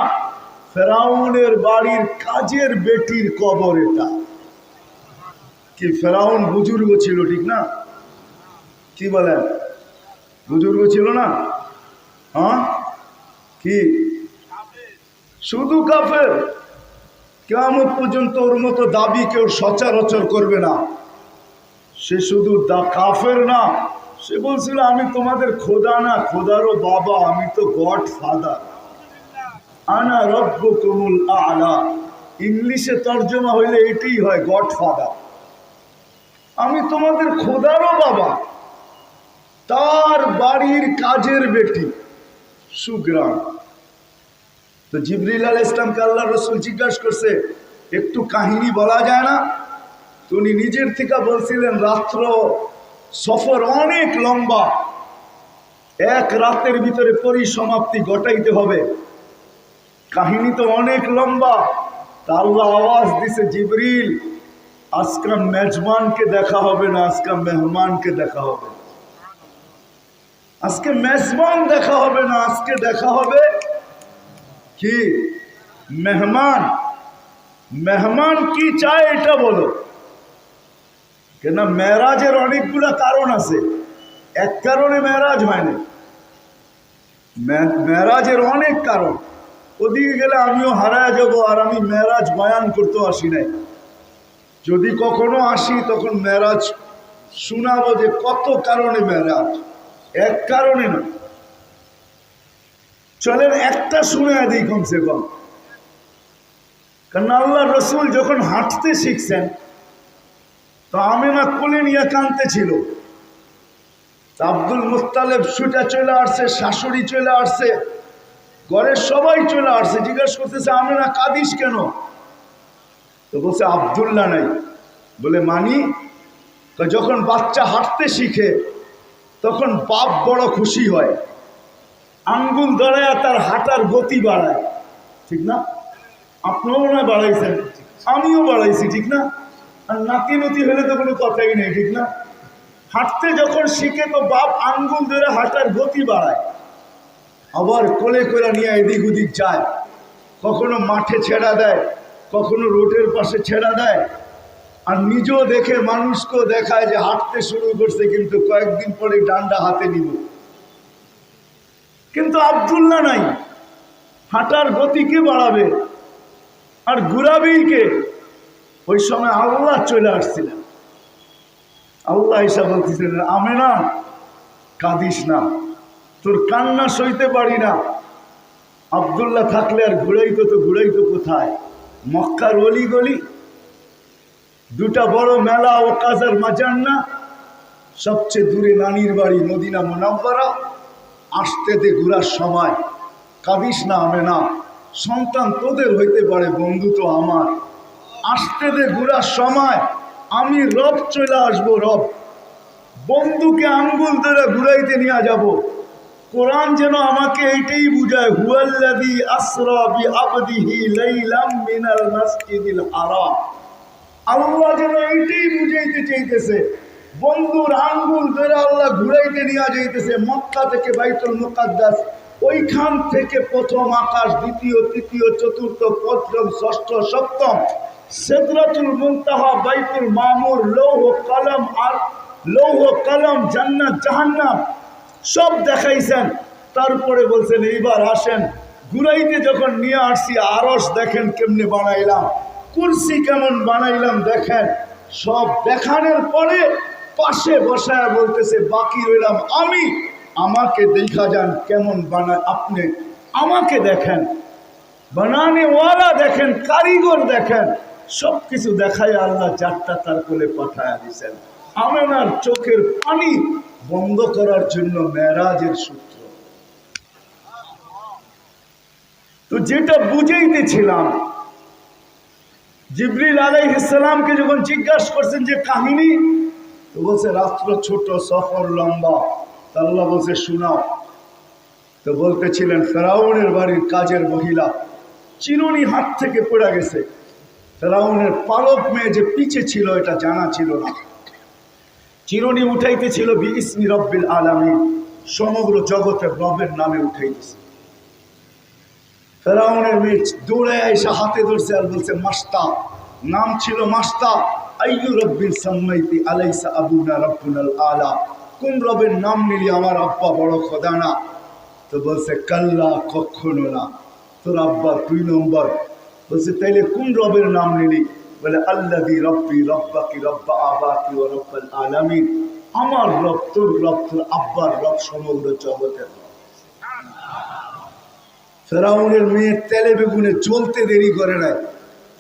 ফেরাউনের বাড়ির কাজের বেটির কবর এটা। কি ফেরাউন বুজুর্গ ছিল ঠিক না? কি বলেন, বুজুর্গ ছিল না? হ্যাঁ, কি শুধু কাফের? কিয়ামত পর্যন্ত ওর মতো দাবি কেউ সচরাচর করবে না। সে শুধু কাফের না, সে বলছিল আমি তোমাদের খোদা না, খোদারও বাবা, আমি তো গড ফাদার, আনা রব্বুকুমুল আ'লা। ইংলিশে তর্জমা হইলে এটাই হয়, গড ফাদার। আমি তোমাদের খোদারও বাবা। তার বাড়ির কাজের বেটি সুঘ্রাণ। তো জিবরিল আলাইহিস সালামকে আল্লাহ রসুল জিজ্ঞাসা করছে একটু কাহিনী বলা যায় না? তো উনি নিজের থেকে বলছিলেন রাত্র সফর অনেক লম্বা, এক রাতের ভিতরে পরিসমাপ্তি ঘটাইতে হবে, কাহিনী তো অনেক লম্বা। তা আল্লাহ আওয়াজ দিছে জিবরিল আজকে মেজবানকে দেখা হবে না, আজকে মেহমানকে দেখা হবে। আজকে মেজবান দেখা হবে না, আজকে দেখা হবে কি মেহমান। মেহমান কি চায় এটা বলো, কেন মেরাজের অনেকগুলো কারণ আছে, এক কারণে মেরাজ হয় না, মেরাজের অনেক কারণ। ওদিকে গেলে আমিও হারায় যাব, আর আমি মেরাজ বয়ান করতে আসি নাই। যদি কখনো আসি তখন মেরাজ শোনাবো যে কত কারণে মেরাজ, এক কারণে না। চলেন একটা শুনে দিই কমসে কম। কারণ আল্লাহ রসুল যখন হাঁটতে শিখছেন তো আমেনা কোলে নিয়ে কাঁদতে ছিল। আব্দুল মুত্তালিব ছুটে চলে আসছে, শাশুড়ি চলে আসছে, ঘরের সবাই চলে আসছে, জিজ্ঞাসা করতেছে আমেনা কাঁদিস কেন? তো বলছে আব্দুল্লাহ নাই। বলে মানি? যখন বাচ্চা হাঁটতে শিখে তখন বাপ বড় খুশি হয়, আঙ্গুল দাঁড়ায় তার হাঁটার গতি বাড়ায়, ঠিক না? আপনিও না বাড়াইছেন, আমিও বাড়াইছি, ঠিক না? আর নাতি নতি হলে তো কোনো কথাই নেই, ঠিক না? হাঁটতে যখন শিখে তো বাপ আঙ্গুল ধরে হাঁটার গতি বাড়ায়, আবার কোলে করে নিয়ে এদিক ওদিক যায়, কখনো মাঠে ছেড়া দেয়, কখনো রোডের পাশে ছেড়া দেয়, আর নিজেও দেখে মানুষকেও দেখায় যে হাঁটতে শুরু করছে, কিন্তু কয়েকদিন পরে ডান্ডা হাতে নিব। কিন্তু আব্দুল্লাহ নাই, হাঁটার গতি কে বাড়াবে? আর ঘুরাবেই কে? ওই সময় আল্লাহ চলে আসছিলেন। আল্লাহ এসে বলতেছিলেন, আমেনা কাঁদিস না, তোর কান্না সইতে পারি না। আব্দুল্লাহ থাকলে আর ঘুরাইতো কোথায়? মক্কার অলি গলি, দুটা বড় মেলা ওকাজ আর মাজান্না, সবচেয়ে দূরে নানির বাড়ি মদিনা মুনাওয়ারা। আসতে দে ঘুরার সময়, কাঁদিস না আমেনা, সন্তান তোদের হইতে পারে, বন্ধু তো আমার। আসতে দে ঘুরার সময়, আমি রব চলে আসবো, রব বন্ধুকে আঙ্গুল ধরে ঘুরাইতে নিয়ে যাব। কোরআন যেন আমাকে এইটাই বুঝায়, হুয়াল্লাযী আসরা বিআবদিহি লাইলাম মিনাল মাসজিদিল হারাম। আল্লাহ যেন এইটাই বুঝাইতে চাইতেছে, বন্ধুর আঙ্গুল ধরে আল্লাহ ঘুরাইতে নিয়ে যাইতেছে মক্কা থেকে বাইতুল মুকাদ্দাস। ওইখান থেকে প্রথম আকাশ, দ্বিতীয়, তৃতীয়, চতুর্থ, পঞ্চম, ষষ্ঠ, সপ্তম, সিদরাতুল মুনতাহা, বাইতুল মামুর, লৌহ কলম, জান্নাত জাহান্নাম সব দেখাইছেন। তারপরে বলছেন এইবার আসেন, ঘুরাইতে যখন নিয়ে আসছি, আরশ দেখেন কেমনে বানাইলাম, কুরসি কেমন বানাইলাম দেখেন। সব দেখানোর পরে পাশে বসায় বলতেছে, বাকি রইলাম আমি, আমাকে দেখা যান কেমন বানায়, আপনি আমাকে দেখেন, বানানে ওয়ালা দেখেন, কারিগর দেখেন। সব কিছু দেখায় আল্লাহ যারটা তার কোলে পাঠায় দিয়েছেন। আমেনার চোখের পানি বন্ধ করার জন্য মেরাজের সূত্র। তো যেটা বুঝাইতেছিলাম, জিবরিল আলাইহিস সালামকে যখন জিজ্ঞাসা করছেন যে কাহিনী, তো বলছে রাত্র ছোট, সফর লম্বা। তো আল্লাহ বলছে শোনাও। তো বলতেছিলেন ফেরাউনের বাড়ির কাজের মহিলা চিরুনি হাত থেকে পড়ে গেছে। ফেরাউনের পালক মেয়ে যে পিছে ছিল এটা জানা ছিল না। চিরুনি উঠাইতেছিল বিইসমি রব্বিল আলামিন, সমগ্র জগতের রবের নামে উঠাইতেছে। ফেরাউনের মেয়ে দৌড়ে এসে হাতে ধরছে আর বলছে মাস্তা, নাম ছিল মাস্তা। আইয়ু রব্বিল সাম্মাইতি আলাইসা আবুনা রব্বুনাল আলা, কোন রবের নাম নিলি আমার আব্বা বড় খোদা না? তো বলছে কাল্লা, কখনো না, তোর আব্বা 2 নম্বর। বলছে তাইলে কোন রবের নাম নিলি? বলে আল্লাযী রব্বি রব্বাকি রব্বা আবাকি ওয়া রব্বাল আলামিন, আমার রব তোর রব তোর আব্বার রব, সমগ্র জগতের রব। ফেরাউনের মেয়ে তেলে বেগুনে জ্বলতে দেরি করে নাই,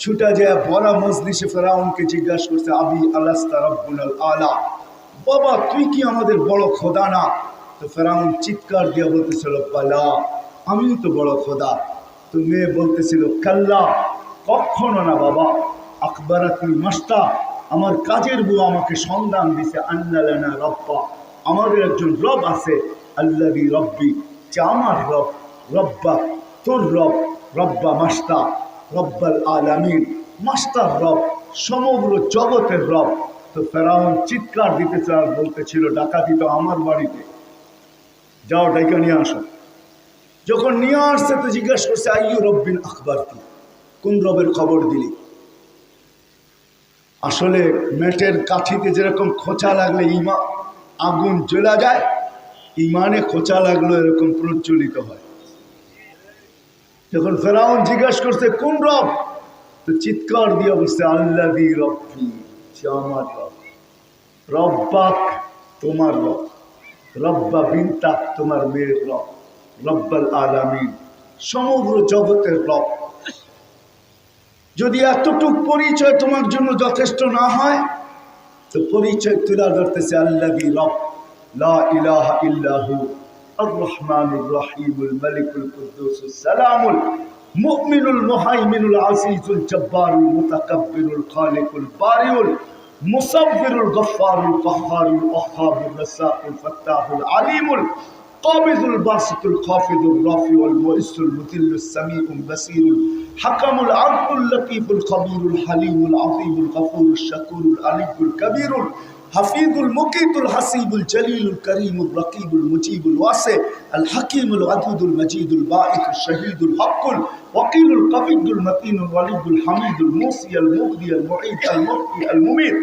ছুটা যায় বড় মজলিসে ফেরাউনকে জিজ্ঞাসা করছে, আবি আলাস্তা রব্বুনাল আলা, বাবা তুই কি আমাদের বড় খোদা না? তো ফেরাউন চিৎকার দিয়ে বলতেছিল বালা, আমিও তো বড় খোদা। তো মেয়ে বলতেছিল কাল্লা, কখনো না বাবা। আকবরাতুল মাস্তা, আমার কাজের বউ আমাকে সন্ধান দিছে, আন্না লানা রব্বা, আমাদের একজন রব আছে, আল্লাযী রব্বি, যে আমার রব, রব্বা তোর রব, রব্বা মাস্তা রব্বাল আলামিন, মাস্টার রব, সমগ্র জগতের রব। তো ফেরাউন চিৎকার দিতেছে আর বলতেছিল ডাকাতি তো আমার বাড়িতে, যাও ডাইকা নিয়ে আসো। যখন নিয়ে আসছে তো জিজ্ঞাসা করছে আইয়ু রব্বিন আখবারতি, কোন রবের খবর দিলি? আসলে মেটের কাঠিতে যেরকম খোঁচা লাগলে আগুন জ্বলা যায়, ইমানে খোঁচা লাগলো এরকম প্রজ্বলিত হয়। যখন ফেরাউন জিজ্ঞাসা করছে কোন রব, তো চিৎকার দিয়ে বলছে আল্লাযী রব্বি, যে আমার রব, রব্বাক তোমার রব, রব্বা বিনতাক তোমার মেয়ের রব, রব্বাল আলামিন সমগ্র জগতের রব। যদি এতটুক পরিচয় তোমার জন্য যথেষ্ট না হয়, তো পরিচয় তুলে ধরতেছে আল্লাযী রব, লা ইলাহা ইল্লাহু الرحمن الرحيم الملك القدوس السلام المؤمن المهيمن العزيز الجبار المتكبر الخالق البارئ المصور الغفار القهار الوهاب الرزاق الفتاح العليم القابض الباسط الخافض الرافع المؤس المذل السميع البصير الحكم العدل اللطيف الخبير الحليم العظيم الغفور الشكور العلي الكبير حفيظ المقيت الحسيب الجليل الكريم الرقيب المجيب الواسع الحكيم العدود المجيد الباعث الشهيد الحق الوكيل القوي المتين الولي الحميد الموصي المغني المعيد المحيي المميت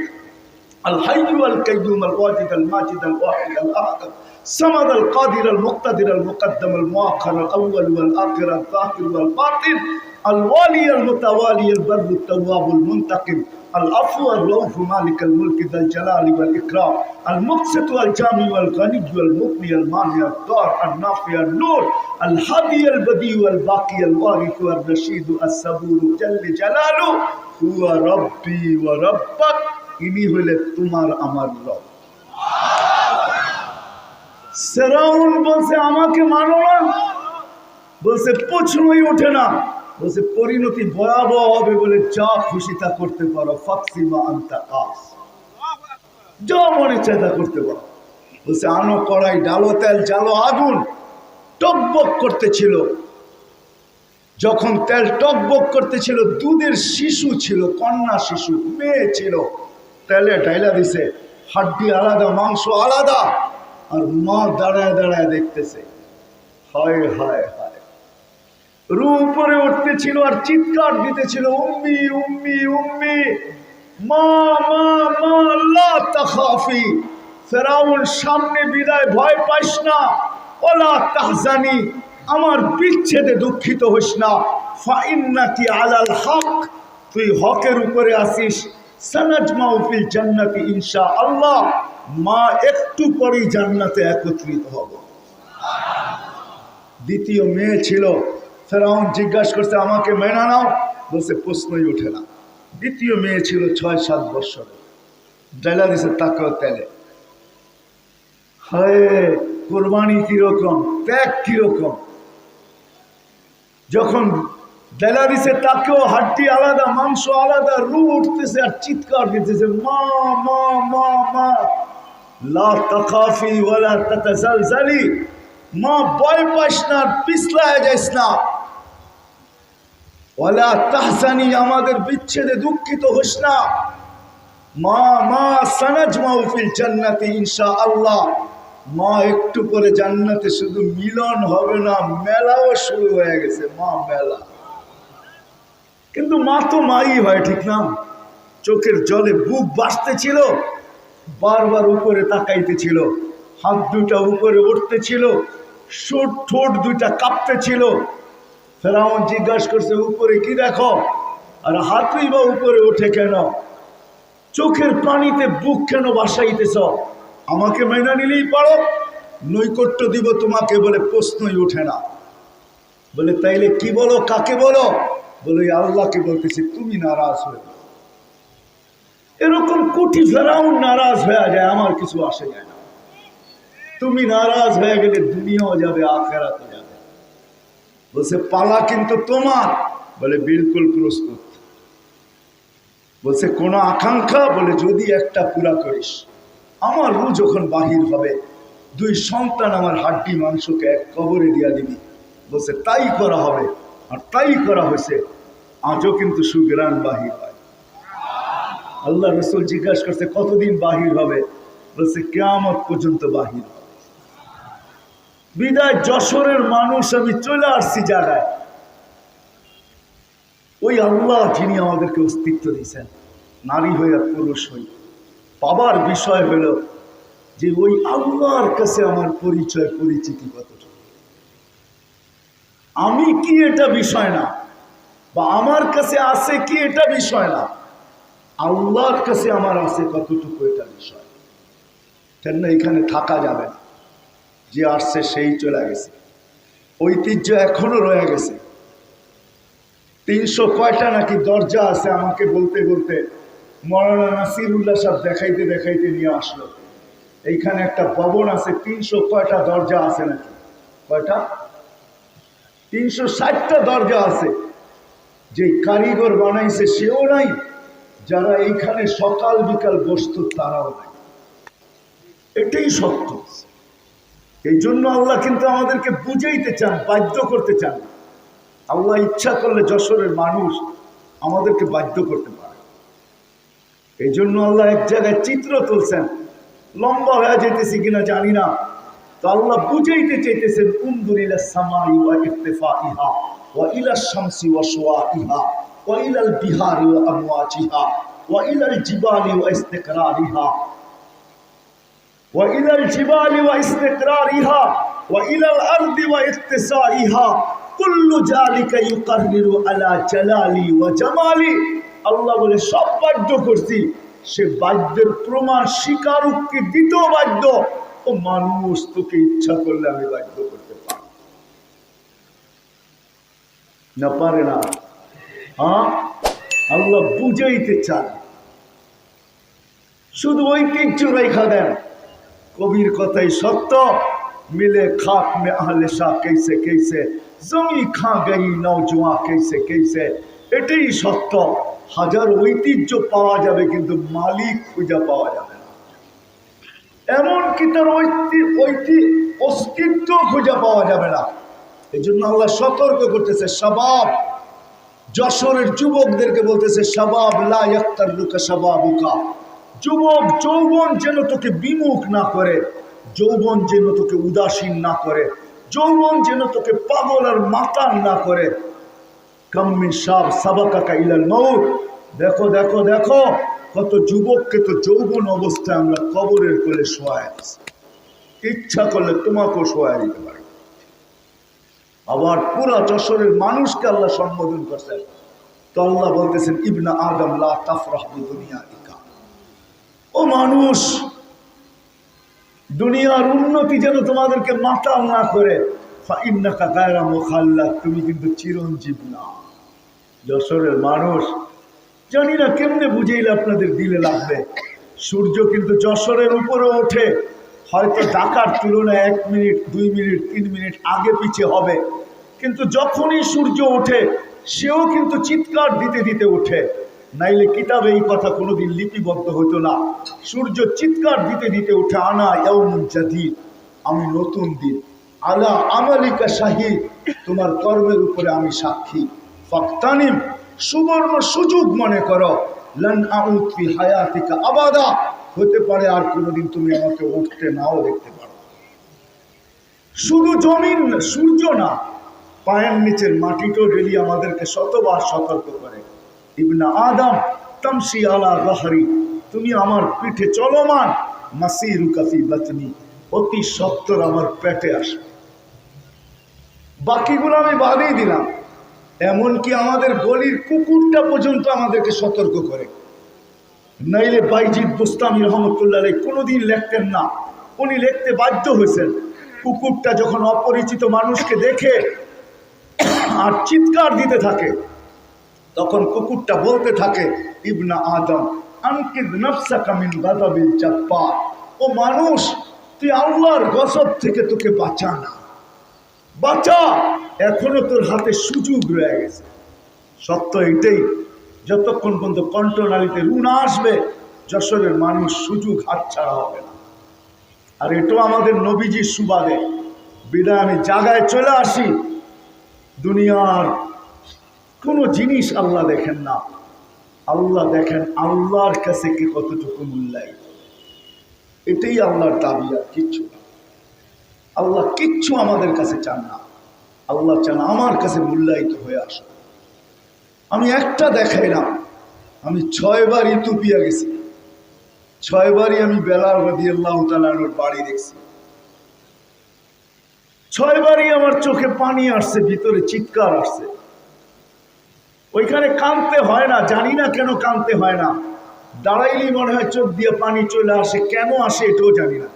الحي القيوم الواجد الماجد الواحد الاحد الصمد القادر المقتدر المقدم المؤخر الاول والاخر الظاهر والباطن আল ওয়ালি আল মুতাওয়ালি আল বাররু তাওয়াবুল মুনতাকিম العفو الرؤوف مالك الملك ذا الجلال والإكرام المقسط والجامع والغني والمغني المانع الضار النافع النور الهادي البديع والباقي الوارث والرشيد الصبور جل جلاله هو ربي وربك ইনি হলে তোমার আমার রব। ফেরাউন বলছে আমাকে মানো না, বলছে প্রশ্নই ওঠে না, বলছে পরিণতি ভয়াবহ হবে বলে যা খুশি তা করতে পারো, ফাকসিমা আনতা কাস, যা মনে চায় তা করতে পারো। বলছে আনো কড়াই, ডালো তেল, জ্বালো আগুন। টকবক করতেছিল, যখন তেল টকবক করতেছিল দুধের শিশু ছিল, কন্যা শিশু, মেয়ে ছিল, তেলে ঢাইলা দিছে, হাড্ডি আলাদা, মাংস আলাদা, আর মা দাঁড়ায় দাঁড়ায় দেখতেছে। হায় হায় হায়, রু উপরে উঠতেছিল আর চিৎকার দিতেছিল, উম্মি উম্মি উম্মি, মা মা মা, লা তাখাফি। ফেরাউন সামনে বিদায়, ভয় পাইস না, ওলা তাহজানি, আমার বিচ্ছেদে দুঃখিত হইস না, ফাইন্নাকি আলাল হক, তুই হকের উপরে আসিস, সানাজমাউ ফিল জান্নাতি ইনশাআল্লাহ, মা একটু পরেই জান্নাতে একত্রিত হব। দ্বিতীয় মেয়ে ছিল, ফেরাউন জিজ্ঞাসা করছে আমাকে মেনে নাও, বলছে প্রশ্নই ওঠে না। দ্বিতীয় মেয়ে ছিল ৬-৭ বৎসরের, ডালা দিছে তাকেও তেলে। হায়, কোরবানি কিরকম, ত্যাগ কিরকম। যখন ডালা দিছে তাকেও, হাড্ডি আলাদা, মাংস আলাদা, রু উঠতেছে আর চিৎকার দিতেছে, মা মা মা মা, লা তাখাফি ওয়ালা তাতাজালজালি, মা ভয় পাইস না, পিছলায় যাইস না, ওয়ালা তাহজানি, আমাদের বিচ্ছেদে দুঃখিত হোস না, মা মা সানাজমাউ ফিল জান্নাতি ইনশাআল্লাহ, মা একটু পরে জান্নাতে শুধু মিলন হবে না, মেলাও শুরু হয়ে গেছে, মা মেলা। কিন্তু মা তো মাই হয়, ঠিক না? চোখের জলে বুক বাসতেছিল, বারবার উপরে তাকাইতেছিল, হাত দুটা উপরে উঠতেছিল, ঠোঁট দুইটা কাঁপতেছিল। ফেরাউন জিজ্ঞাসা করছে উপরে কি দেখো, আর হাতই বা উপরে ওঠে কেন, চোখের পানিতে বুক কেন বাসাইতেছ, আমাকে মেনে নিলেই পারো, নৈকট্য দিব তোমাকে, বলে প্রশ্নই ওঠে না। বলে তাইলে কি বলো, কাকে বলো? বলে আল্লাহকে বলতেছি, তুমি নারাজ হয়ে। এরকম কোটি ফেরাউন নারাজ হয়ে যায়, আমার কিছু আসে যায় না। তুমি নারাজ হয়ে গেলে দুনিয়াও যাবে, আখিরাতও যাবে। বলছে পালা কিন্তু তোমার, বলে বিলকুল প্রস্তুত। বলছে কোনো আকাঙ্ক্ষা, বলে যদি একটা পুরা করিস, আমার রু যখন বাহির হবে, 2 সন্তান আমার হাড্ডি মাংসকে এক কবরে দিয়া দিবি। বলছে তাই করা হবে, আর তাই করা হয়েছে। আজও কিন্তু সুগ্রাণ বাহির হয়। আল্লাহ রসুল জিজ্ঞাসা করছে কতদিন বাহির হবে? বলছে কিয়ামত পর্যন্ত বাহির হবে। বিদায় যশোরের মানুষ আমি চলে আসছি জায়গায়, ওই আল্লাহ যিনি আমাদেরকে অস্তিত্ব দিয়েছেন, নারী হই আর পুরুষ হই, পাবার বিষয় হলো যে ওই আল্লাহর কাছে আমার পরিচয়, পরিচিতি কতটুকু। আমি কি এটা বিষয় না, বা আমার কাছে আছে কি এটা বিষয় না, আল্লাহর কাছে আমার আছে কতটুকু এটা বিষয়। কেন এখানে থাকা যাবে না, যে আসছে সেই চলে গেছে, ঐতিহ্য এখনো রয়ে গেছে। 300 কয়টা নাকি দরজা আছে, আমাকে বলতে বলতে মৌলানা নাসিরুল্লাহ সাহেব দেখাইতে দেখাইতে নিয়ে আসলো। এইখানে একটা ভবন আছে, 300 কয়টা দরজা আছে নাকি, কয়টা? 360টা দরজা আছে। যে কারিগর বানাইছে সেও নাই, যারা এইখানে সকাল বিকাল বসত তারাও নাই। এটাই সত্য। এই জন্য আল্লাহ কিন্তু আমাদেরকে বুঝাইতে চান, বাধ্য করতে চান। আল্লাহ ইচ্ছা করলে যশোরের মানুষ আমাদেরকে বাধ্য করতে পারে। এই জন্য আল্লাহ এক জায়গায় চিত্র তুলছেন, লম্বা হয়ে যেতেছি কিনা জানি না, তো আল্লাহ বুঝাইতে চাইতেছেন উনজুর ইলাস সামাই ওয়া ইরতিফাইহা ওয়া ইলাশ শামসি ওয়া শুওয়াইহা ওয়া ইলাল বিহারি ওয়া আমওয়াজিহা ওয়া ইলাল জিবালি ওয়া ইস্তিকরারিহা ওয়া ইলাল জিবালি ওয়া ইস্তিকরারিহা ওয়া ইলাল আরদি ওয়া ইত্তিসাইহা কুল্লু জালিকা ইউকাররিরু আলা জালালি ওয়া জামালি। আল্লাহ বলে সব বাধ্য করছি, সে বাধ্যের প্রমাণ স্বীকারোক্তি দ্বিতীয় বাধ্য। ও মানুষ, তোকে ইচ্ছা করলে আমি বাধ্য করতে পারি না, পারে না? হ্যাঁ, আল্লাহ বুঝাইতে চান, শুধু ঐতিহ্য রেখা দেন। কবির কথাই সত্য, মিলে খাক মে আহলে শাহ कैसे कैसे জমি খা গই নওজোয়ান कैसे कैसे। এটাই সত্য। হাজার ঐতিহ্য পাওয়া যাবে কিন্তু মালিক খুঁজে পাওয়া যাবে না, এমনকি তার অস্তিত্ব খুঁজে পাওয়া যাবে না। এই জন্য আল্লাহ সতর্ক করতেছে, শাবাব, যশোরের যুবকদেরকে বলতেছে, শাবাব লা ইয়াক্তারুকা শাবাবুকা। যুবক, যৌবন যেন তোকে বিমুখ না করে, যৌবন যেন তোকে উদাসীন না করে, যৌবন যেন তোকে পাগল আর মাতাল না করে। কাম্মিন শাব সাবাকাকা ইলাল মাউত। দেখো দেখো দেখো, কত যুবককে তো যৌবন অবস্থায় আমরা কবরের কোলে শোয়ায় আছি। ইচ্ছা করলে তোমাকেও শোয়ায় দিতে পারি। আবার পুরা যশোরের মানুষকে আল্লাহ সম্বোধন করছেন, তো আল্লাহ বলতেছেন, ইবনা আদম লা তাফরাহ বিদুনিয়াতিকা। ও মানুষ, দুনিয়ার উন্নতি যেন তোমাদেরকে মাতাল না করে। ফাইন্নাকা গায়রা মুখাল্লাদ, তুমি কিন্তু চিরঞ্জীব না। যশোরের মানুষ, জানি না কেমনে বুঝাইলে আপনাদের দিলে লাগবে। সূর্য কিন্তু যশোরের উপরে ওঠে, হয়তো ঢাকার তুলনায় 1 মিনিট 2 মিনিট 3 মিনিট আগে পিছিয়ে হবে, কিন্তু যখনই সূর্য ওঠে সেও কিন্তু চিৎকার দিতে দিতে ওঠে। নাইলে কিতাবে এই কথা কোনোদিন লিপিবদ্ধ হতো না। সূর্য চিৎকার দিতে দিতে ওঠে, আনা ইয়াউমুন জাদীদ, আমি নতুন দিন। আলা আমালিকা শাহিদ, তোমার কর্মের উপরে আমি সাক্ষী। ফাক্তানিম, সুবর্ণ সুযোগ মনে করো। লান আউদ ফি হায়াতিকা আবাদা, হতে পারে আর কোনোদিন তুমি আমাকে উঠতে নাও দেখতে পারো। শুধু জমিন, সূর্য না, পায়ের নিচের মাটিটাও ডেলি আমাদেরকে শতবার সতর্ক করে। ইবনা আদম তামশি আলা যাহরি, তুমি আমার পিঠে চলমান। মাসিরুকা ফি বাতনি, অতি সত্বর আমার পেটে আসবে। বাকিগুলো আমি বাদই দিলাম, এমনকি আমাদের গলির কুকুরটা পর্যন্ত আমাদেরকে সতর্ক করে। নাইলে বাইজিদ বুস্তামি রহমতুল্লাহ আলাইহি কোনোদিন লিখতেন না, উনি লিখতে বাধ্য হয়েছেন। কুকুরটা যখন অপরিচিত মানুষকে দেখে আর চিৎকার দিতে থাকে, তখন কুকুরটা বলতে থাকে, ইবনা আদম আনকিদ নাফসাকা মিন গাযাবিল জাব্বার। ও মানুষ, তুই আল্লাহর গজব থেকে তোকে বাঁচা না, বাঁচা, এখনো তোর হাতে সুযোগ রয়ে গেছে। সত্য এটাই, যতক্ষণ পর্যন্ত কণ্ঠনালীতে রু না আসবে যশোরের মানুষ সুযোগ হাতছাড়া হবে না। আর এটাও আমাদের নবীজির সুবাদে। বিদায় আমি জায়গায় চলে আসি, দুনিয়ার কোনো জিনিস আল্লাহ দেখেন না, আল্লাহ দেখেন আল্লাহর কাছে কে কতটুকু মূল্যায়িত। এটাই আল্লাহর দাবি, আর কিচ্ছু না। আল্লাহ কিচ্ছু আমাদের কাছে চান না, আল্লাহ চান আমার কাছে মূল্যায়িত হয়ে আসো। আমি একটা দেখাইলাম, আমি 6 বার ইথিওপিয়া গেছি, 6 বারই আমি বেলাল রাদিয়াল্লাহু তাআলার বাড়ি দেখছি। 6 বারই আমার চোখে পানি আসছে, ভিতরে চিৎকার আসছে। ওইখানে কাঁদতে হয় না, জানি না কেন কাঁদতে হয় না, দাঁড়াইলেই মনে হয় চোখ দিয়ে পানি চলে আসে। কেন আসে এটাও জানি না।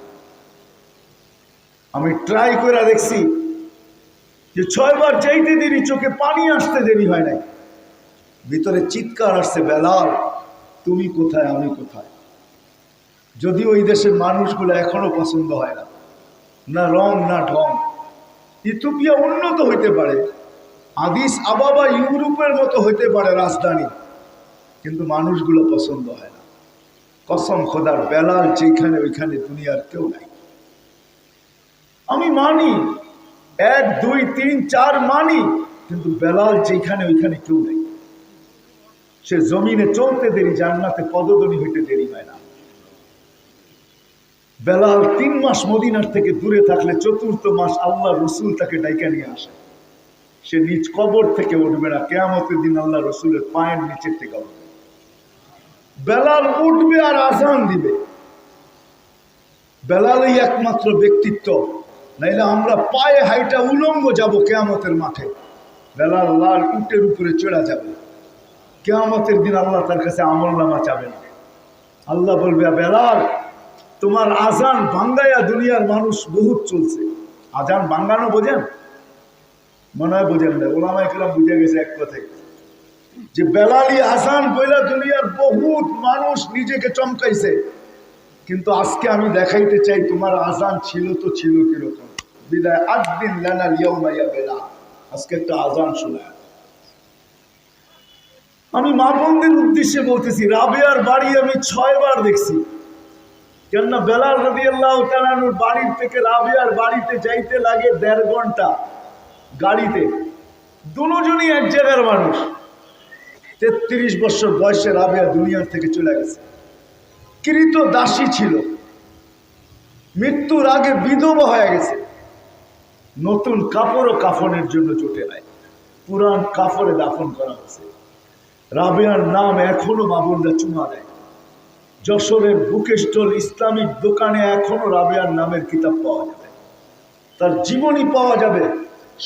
আমি ট্রাই করে দেখছি যে 6 বার যাইতে দেরি, চোখে পানি আসতে দেরি হয় নাই, ভিতরে চিৎকার আসছে, বেলাল তুমি কোথায়, আমি কোথায়। যদি ওই দেশের মানুষগুলো এখনো পছন্দ হয় না, না রং না ঢং। ইথিওপিয়া উন্নত হইতে পারে, আদিস আবাবা ইউরোপের মতো হইতে পারে রাজধানী, কিন্তু মানুষগুলো পছন্দ হয় না। কসম খোদার, বেলাল যেখানে ওইখানে দুনিয়ার কেউ নাই। আমি মানি 1 2 3 4 মানি, কিন্তু বেলাল যেখানে ওইখানে কেউ নেই। সে জমিনে চলতে দেরি, জান্নাতে পদধ্বনি হইতে দেরি হয় না। বেলাল 3 মাস মদিনার থেকে দূরে থাকলে 4th মাস আল্লাহ রসুল তাকে ডাইকা নিয়ে আসে। সে নিজ কবর থেকে উঠবে না, কিয়ামতের দিন আল্লাহ রসুলের পায়ের নিচের থেকে উঠবে। বেলাল উঠবে আর আজান দিবে। বেলালই একমাত্র ব্যক্তিত্ব, নাইলে আমরা পায়ে হাইটা উলঙ্গ যাব কিয়ামতের মাঠে। বেলাল লাল উটের উপরে চড়া যাবে, কিয়ামতের দিন আল্লাহ তার কাছে আমলনামা চাবেন। আল্লাহ বলবে, বেলাল তোমার আজান ভাঙ্গাইয়া দুনিয়ার মানুষ বহুত চলছে। আজান ভাঙ্গানো বোঝেন? মনে হয় বোঝেন না, ওলামায়ে কেরাম বুঝে গেছে এক কথায়, যে বেলালি আজান বইলা দুনিয়ার বহুত মানুষ নিজেকে চমকাইছে। কিন্তু আজকে আমি দেখাইতে চাই তোমার আজান ছিল তো ছিল কিরকম। বিদায় আদিন লানা লিয়াউমা ইয়া বেলাল, আজকে একটা আজান শোনা। আমি মা বোনদের উদ্দেশ্যে বলতেছি, রাবেয়ার বাড়ি আমি 6 বার দেখছি। কেননা বেলাল রাদিয়াল্লাহু তাআলা আনহুর বাড়ির থেকে রাবেয়ার বাড়িতে যাইতে লাগে 1.5 ঘন্টা গাড়িতে। দুজনই এক জায়গার মানুষ। 33 বছর বয়সে রাবেয়া দুনিয়ার থেকে চলে গেছে। কৃত দাসী ছিল, মৃত্যুর আগে বিধবা হয়ে গেছে। নতুন কাপড়ও কাফনের জন্য জোটে নাই, পুরান কাপড়ে দাফন করা হয়েছে। রাবেয়ার নাম এখনো মা বোনরা চুমা দেয়। যশোরের বুকেস্টল ইসলামিক দোকানে এখনো রাবেয়ার নামের কিতাব পাওয়া যাবে, তার জীবনী পাওয়া যাবে।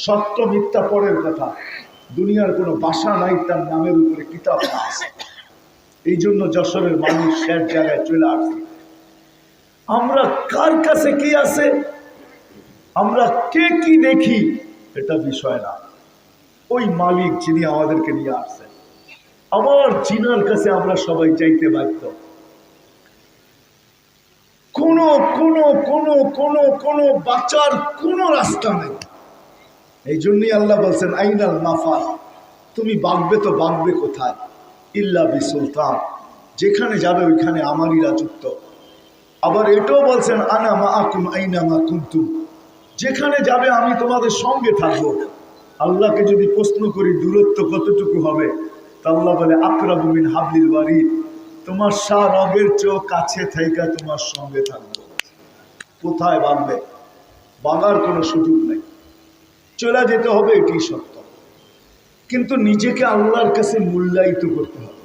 সত্য মিথ্যা পরের কথা, দুনিয়ার কোনো ভাষা নাই তার নামের উপরে কিতাব না আছে। এই জন্য যশোরের মানুষ শেষ জায়গায় চলে আসছে। আমরা কার কাছে কি আছে, আমরা কে কি দেখি, এটা বিষয় না। ওই মালিক যিনি আমাদেরকে নিয়ে আসছেন, আমার জিনার কাছে আমরা সবাই চাইতে বাধ্য। কোনো কোনো কোনো কোনো কোনো বাঁচার কোনো রাস্তা নেই। এই জন্যই আল্লাহ বলছেন, আইনাল মাফার, তুমি বাঁকবে তো বাঁকবে কোথায়? ইল্লা বি সুলতান, যেখানে যাবে ওইখানে আমারই রাজত্ব। আবার এটাও বলছেন, আনা মাআকুম আইনা মা কুনতুম, যেখানে যাবে আমি তোমাদের সঙ্গে থাকবো। আল্লাহকে যদি প্রশ্ন করি দূরত্ব কতটুকু হবে, তা আল্লাহ বলে, আকরাবু মিন হাবলিল ওয়ারিদ, তোমার রগের চেয়েও কাছে থাইকা তোমার সঙ্গে থাকবো। কোথায় বাঁধবে? বাঁধার কোনো সুযোগ নেই, চলে যেতে হবে, এটি সত্য। কিন্তু নিজেকে আল্লাহর কাছে মূল্যায়িত করতে হবে।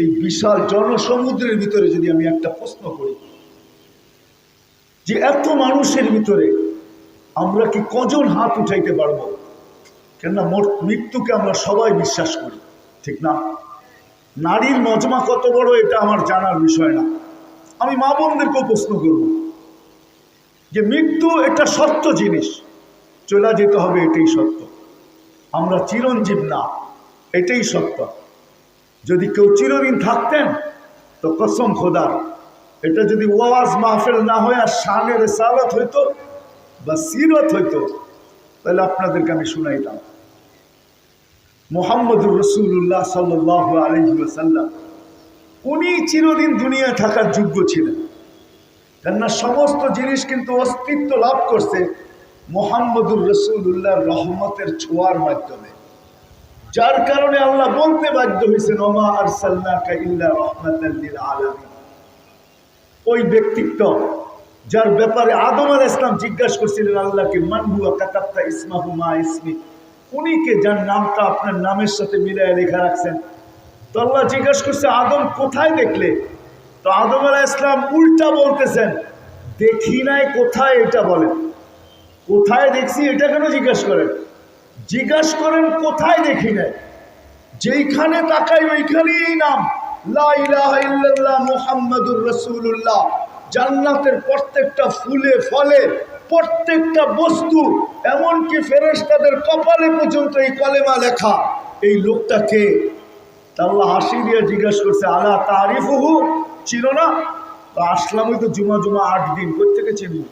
এই বিশাল জনসমুদ্রের ভিতরে যদি আমি একটা প্রশ্ন করি, যে এত মানুষের ভিতরে আমরা কি কজন হাত উঠাইতে পারবো? কেননা মৃত্যুকে আমরা সবাই বিশ্বাস করি, ঠিক না? নারীর মজমা কত বড় এটা আমার জানার বিষয় না। আমি মা বোনদেরকেও প্রশ্ন করব যে মৃত্যু একটা সত্য জিনিস, চলে যেতে হবে, এটাই সত্য। আমরা চিরঞ্জীব না, এটাই সত্য। যদি কেউ চিরদিন থাকতেন তো কসম খোদার, এটা যদি ওয়াজ মাহফিল না হয় আর শানের রিসালাত হইতো বা সিরত হইতো, তাহলে আপনাদেরকে আমি শুনাইতাম। মুহাম্মদুর রাসূলুল্লাহ সাল্লাল্লাহু আলাইহি ওয়াসাল্লাম, উনি চিরদিন দুনিয়ায় থাকার যোগ্য ছিলেন। কেননা সমস্ত জিনিস কিন্তু অস্তিত্ব লাভ করছে মুহাম্মদুর রাসূলুল্লাহর রহমতের ছোঁয়ার মাধ্যমে, যার কারণে আল্লাহ বলতে বাধ্য হয়েছেন, ওমা আরসালনাকা ইল্লা রাহমাতাল লিল আলামিন। ওই ব্যক্তিত্ব যার ব্যাপারে আদম আলাইহিস সালাম জিজ্ঞাসা করছিলেন আল্লাহকে, মান হুয়া কাতাবতা ইসমাহু মা ইসমি, উনি কে যার নামটা আপনার নামের সাথে মিলায় লেখা রাখছেন। তো আল্লাহ জিজ্ঞাসা করছে, আদম কোথায় দেখলে? তো আদম আলাইহিস সালাম উল্টা বলতেছেন, দেখি নাই কোথায়, এটা বলেন। কোথায় দেখছি এটা কেন জিজ্ঞাসা করেন? জিজ্ঞাসা করেন কোথায় দেখি নাই, যেইখানে তাকাই ওইখানেই নাম লা ইলাহা ইল্লাল্লাহ মুহাম্মাদুর রাসূলুল্লাহ। জান্নাতের প্রত্যেকটা ফুলে ফলে, প্রত্যেকটা বস্তু, এমনকি ফেরেশতাদের কপালে পর্যন্ত এই কলেমা লেখা। এই লোকটা কে? আল্লাহ হাসি দিয়ে জিজ্ঞাসা করছে, আলা তারিফুহু, চিনো না? তো আসলামই তো জুমা 8 দিন, কোত্থেকে চিনব?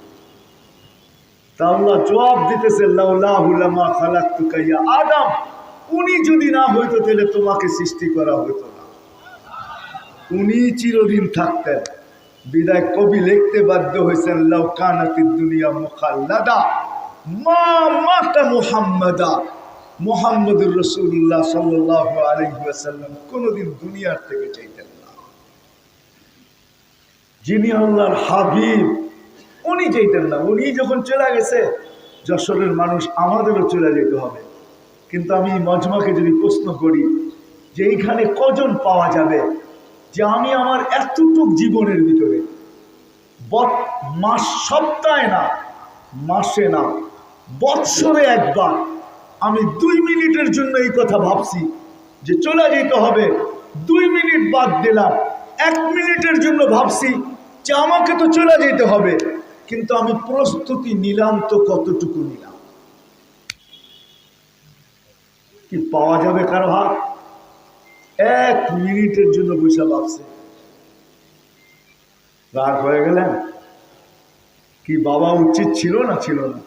তা আল্লাহ জবাব দিতেছে, লাউলাহু লামা খালাকতুকা ইয়া আদম, উনি যদি না হইতো তাহলে তোমাকে সৃষ্টি করা হইতো না। উনি চিরদিন থাকতেন, বিদায় কবি লিখতে বাধ্য হয়েছেন, লাউ কানাতিদ দুনিয়া মুখাল্লাদা মা মাতা মুহাম্মাদা। মুহাম্মদুর রাসূলুল্লাহ সাল্লাল্লাহু আলাইহি ওয়াসাল্লাম কোনদিন দুনিয়ার থেকে চাইতেন না। যিনি আল্লাহর হাবিব, উনি চাইতেন না। উনি যখন চলে গেছে, যশোরের মানুষ আমাদেরও চলে যেতে হবে। কিন্তু আমি মজমাকে যদি প্রশ্ন করি যে এইখানে কজন পাওয়া যাবে যে আমি আমার এতটুক জীবনের ভিতরে মাস, সপ্তাহে না, মাসে না, বৎসরে একবার আমি 2 মিনিটের জন্য এই কথা ভাবছি যে চলে যেতে হবে, 2 মিনিট বাদ দিলাম, 1 মিনিটের জন্য ভাবছি যে আমাকে তো চলে যেতে হবে, কিন্তু আমি প্রস্তুতি নিলাম তো কতটুকু নিলাম? কি পাওয়া যাবে কারো হাত? 1 মিনিটের জন্য বসে ভাবছে, রাগ হয়ে গেলেন? কি বাবা উচিত ছিল না ছিল না?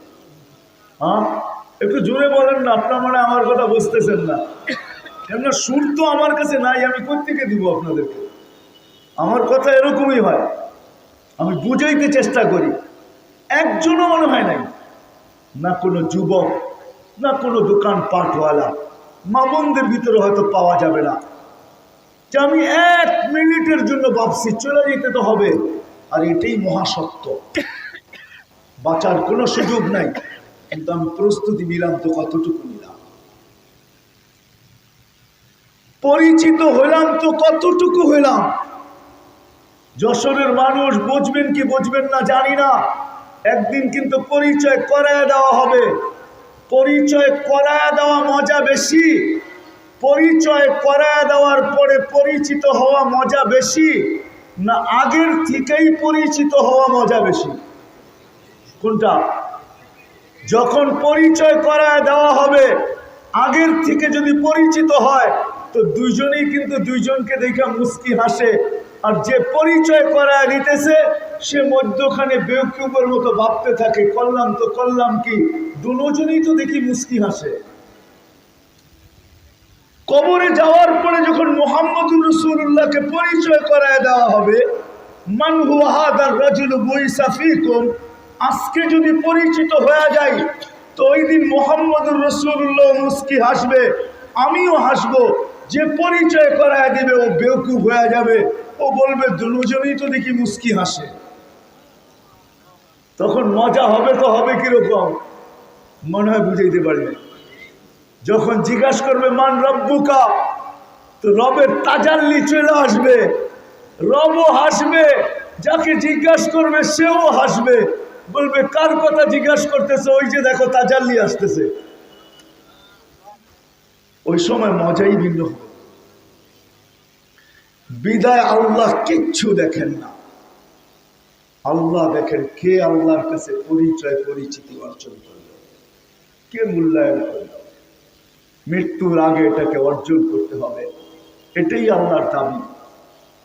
হ্যাঁ, একটু জোরে বলেন না, আপনার মানে আমার কথা বুঝতেছেন না। কেননা সুর তো আমার কাছে নাই, আমি কোত্থেকে দিব আপনাদেরকে? আমার কথা এরকমই হয়, আমি বুঝাইতে চেষ্টা করি। একজনও মনে হয় নাই, না কোনো যুবক, না কোনো দোকান পাটওয়ালা, মা বোনদের ভিতরে হয়তো পাওয়া যাবে না যে আমি 1 মিনিটের জন্য ভাবছি চলে যেতে তো হবে। আর এটাই মহাসত্য, বাঁচার কোনো সুযোগ নাই, কিন্তু আমি প্রস্তুতি নিলাম তো কতটুকু নিলাম? পরিচিত হইলাম তো কতটুকু হইলাম? যশোরের মানুষ বুঝবেন কি বুঝবেন না জানি না, একদিন কিন্তু পরিচয় করায় দেওয়া হবে। পরিচয় করায় দেওয়া মজা বেশি, পরিচয় করায় দেওয়ার পরে পরিচিত হওয়া মজা বেশি, না আগের থেকেই পরিচিত হওয়া মজা বেশি? কোনটা? যখন পরিচয় করায় দেওয়া হবে, আগের থেকে যদি পরিচিত হয় তো দুইজনেই কিন্তু দুইজনকে দেখে মুস্কি হাসে, আর যে পরিচয় করায় দিতেছে সে মধ্যখানে বেউকুবের মতো ভাবতে থাকে করলাম তো করলাম কি, দুজনেই তো দেখি মুস্কি হাসে। কবরে যাওয়ার পরে যখন মুহাম্মদুর রাসূলুল্লাহকে পরিচয় করায় দেওয়া হবে, মান হুয়া হাদার রাজুলু বুইসা ফীকুম, আজকে যদি পরিচিত হয়ে যায় তো ওই দিন মুহাম্মদুর রাসূলুল্লাহ মুস্কি হাসবে, আমিও হাসবো। যে পরিচয় করায় দিবে ও বেওকুফ হয়ে যাবে, ও বলবে দুজনেই তো দেখি মুস্কি হাসে। তখন মজা হবে তো হবে কিরকম মনে হয় বুঝাইতে পারবে। যখন জিজ্ঞাসা করবে মান রব্বুকা, তো রবের তাজাল্লি চলে আসবে, রবও হাসবে, যাকে জিজ্ঞাসা করবে সেও হাসবে, বলবে কার কথা জিজ্ঞাসা করতেছে, ওই যে দেখো তাজাল্লি আসতেছে। ওই সময় মজাই ভিন্ন হবে। বিদায় আল্লাহ কিচ্ছু দেখেন না, আল্লাহ দেখেন কে আল্লাহর কাছে পরিচয় পরিচিতি অর্জন করল, কে মূল্যায়ন করল। মৃত্যুর আগে এটাকে অর্জন করতে হবে, এটাই আল্লাহর দাবি।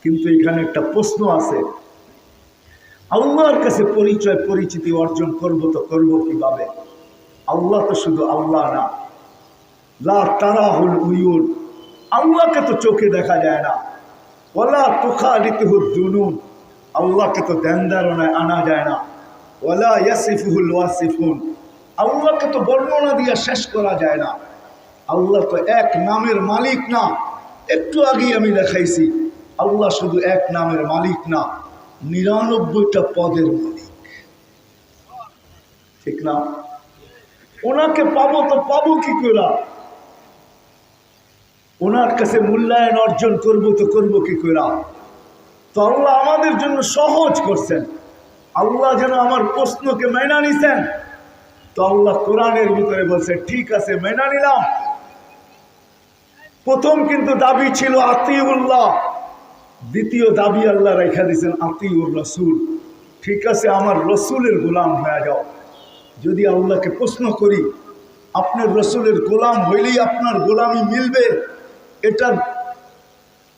কিন্তু এখানে একটা প্রশ্ন আছে, আল্লাহর কাছে পরিচয় পরিচিতি অর্জন করব তো করব কিভাবে? আল্লাহ তো শুধু আল্লাহ না, লা তারাহুল উয়ুন, আল্লাহকে তো চোখে দেখা যায় না। ওয়ালা তুখালিতুহুদ দুনুন, আল্লাহকে তো ধ্যান ধারণায় আনা যায় না। ওয়ালা ইয়াসিফুহুল ওয়াসিফুন, আল্লাহকে তো বর্ণনা দিয়ে শেষ করা যায় না। আল্লাহ তো এক নামের মালিক না, একটু আগেই আমি দেখাইছি, আল্লাহ শুধু এক নামের মালিক না, 99টা পদের মালিক, ঠিক না? ওনাকে পাবো তো পাবো কি করে? ওনার কাছে মূল্যায়ন অর্জন করবো তো করবো কি করে? তো আল্লাহ আমাদের জন্য সহজ করছেন, আল্লাহ যেন আমার প্রশ্নকে মেনে নিছেন। তো আল্লাহ কোরআনের ভিতরে বলছে ঠিক আছে মেনে নিলাম। প্রথম কিন্তু দাবি ছিল আতিউল্লাহ, দ্বিতীয় দাবি আল্লাহ রেখা দিয়েছেন আতিউর রাসূল। ঠিক আছে আমার রসুলের গোলাম হয়ে যাও। যদি আল্লাহকে প্রশ্ন করি আপনার রসুলের গোলাম হইলেই আপনার গোলামি মিলবে,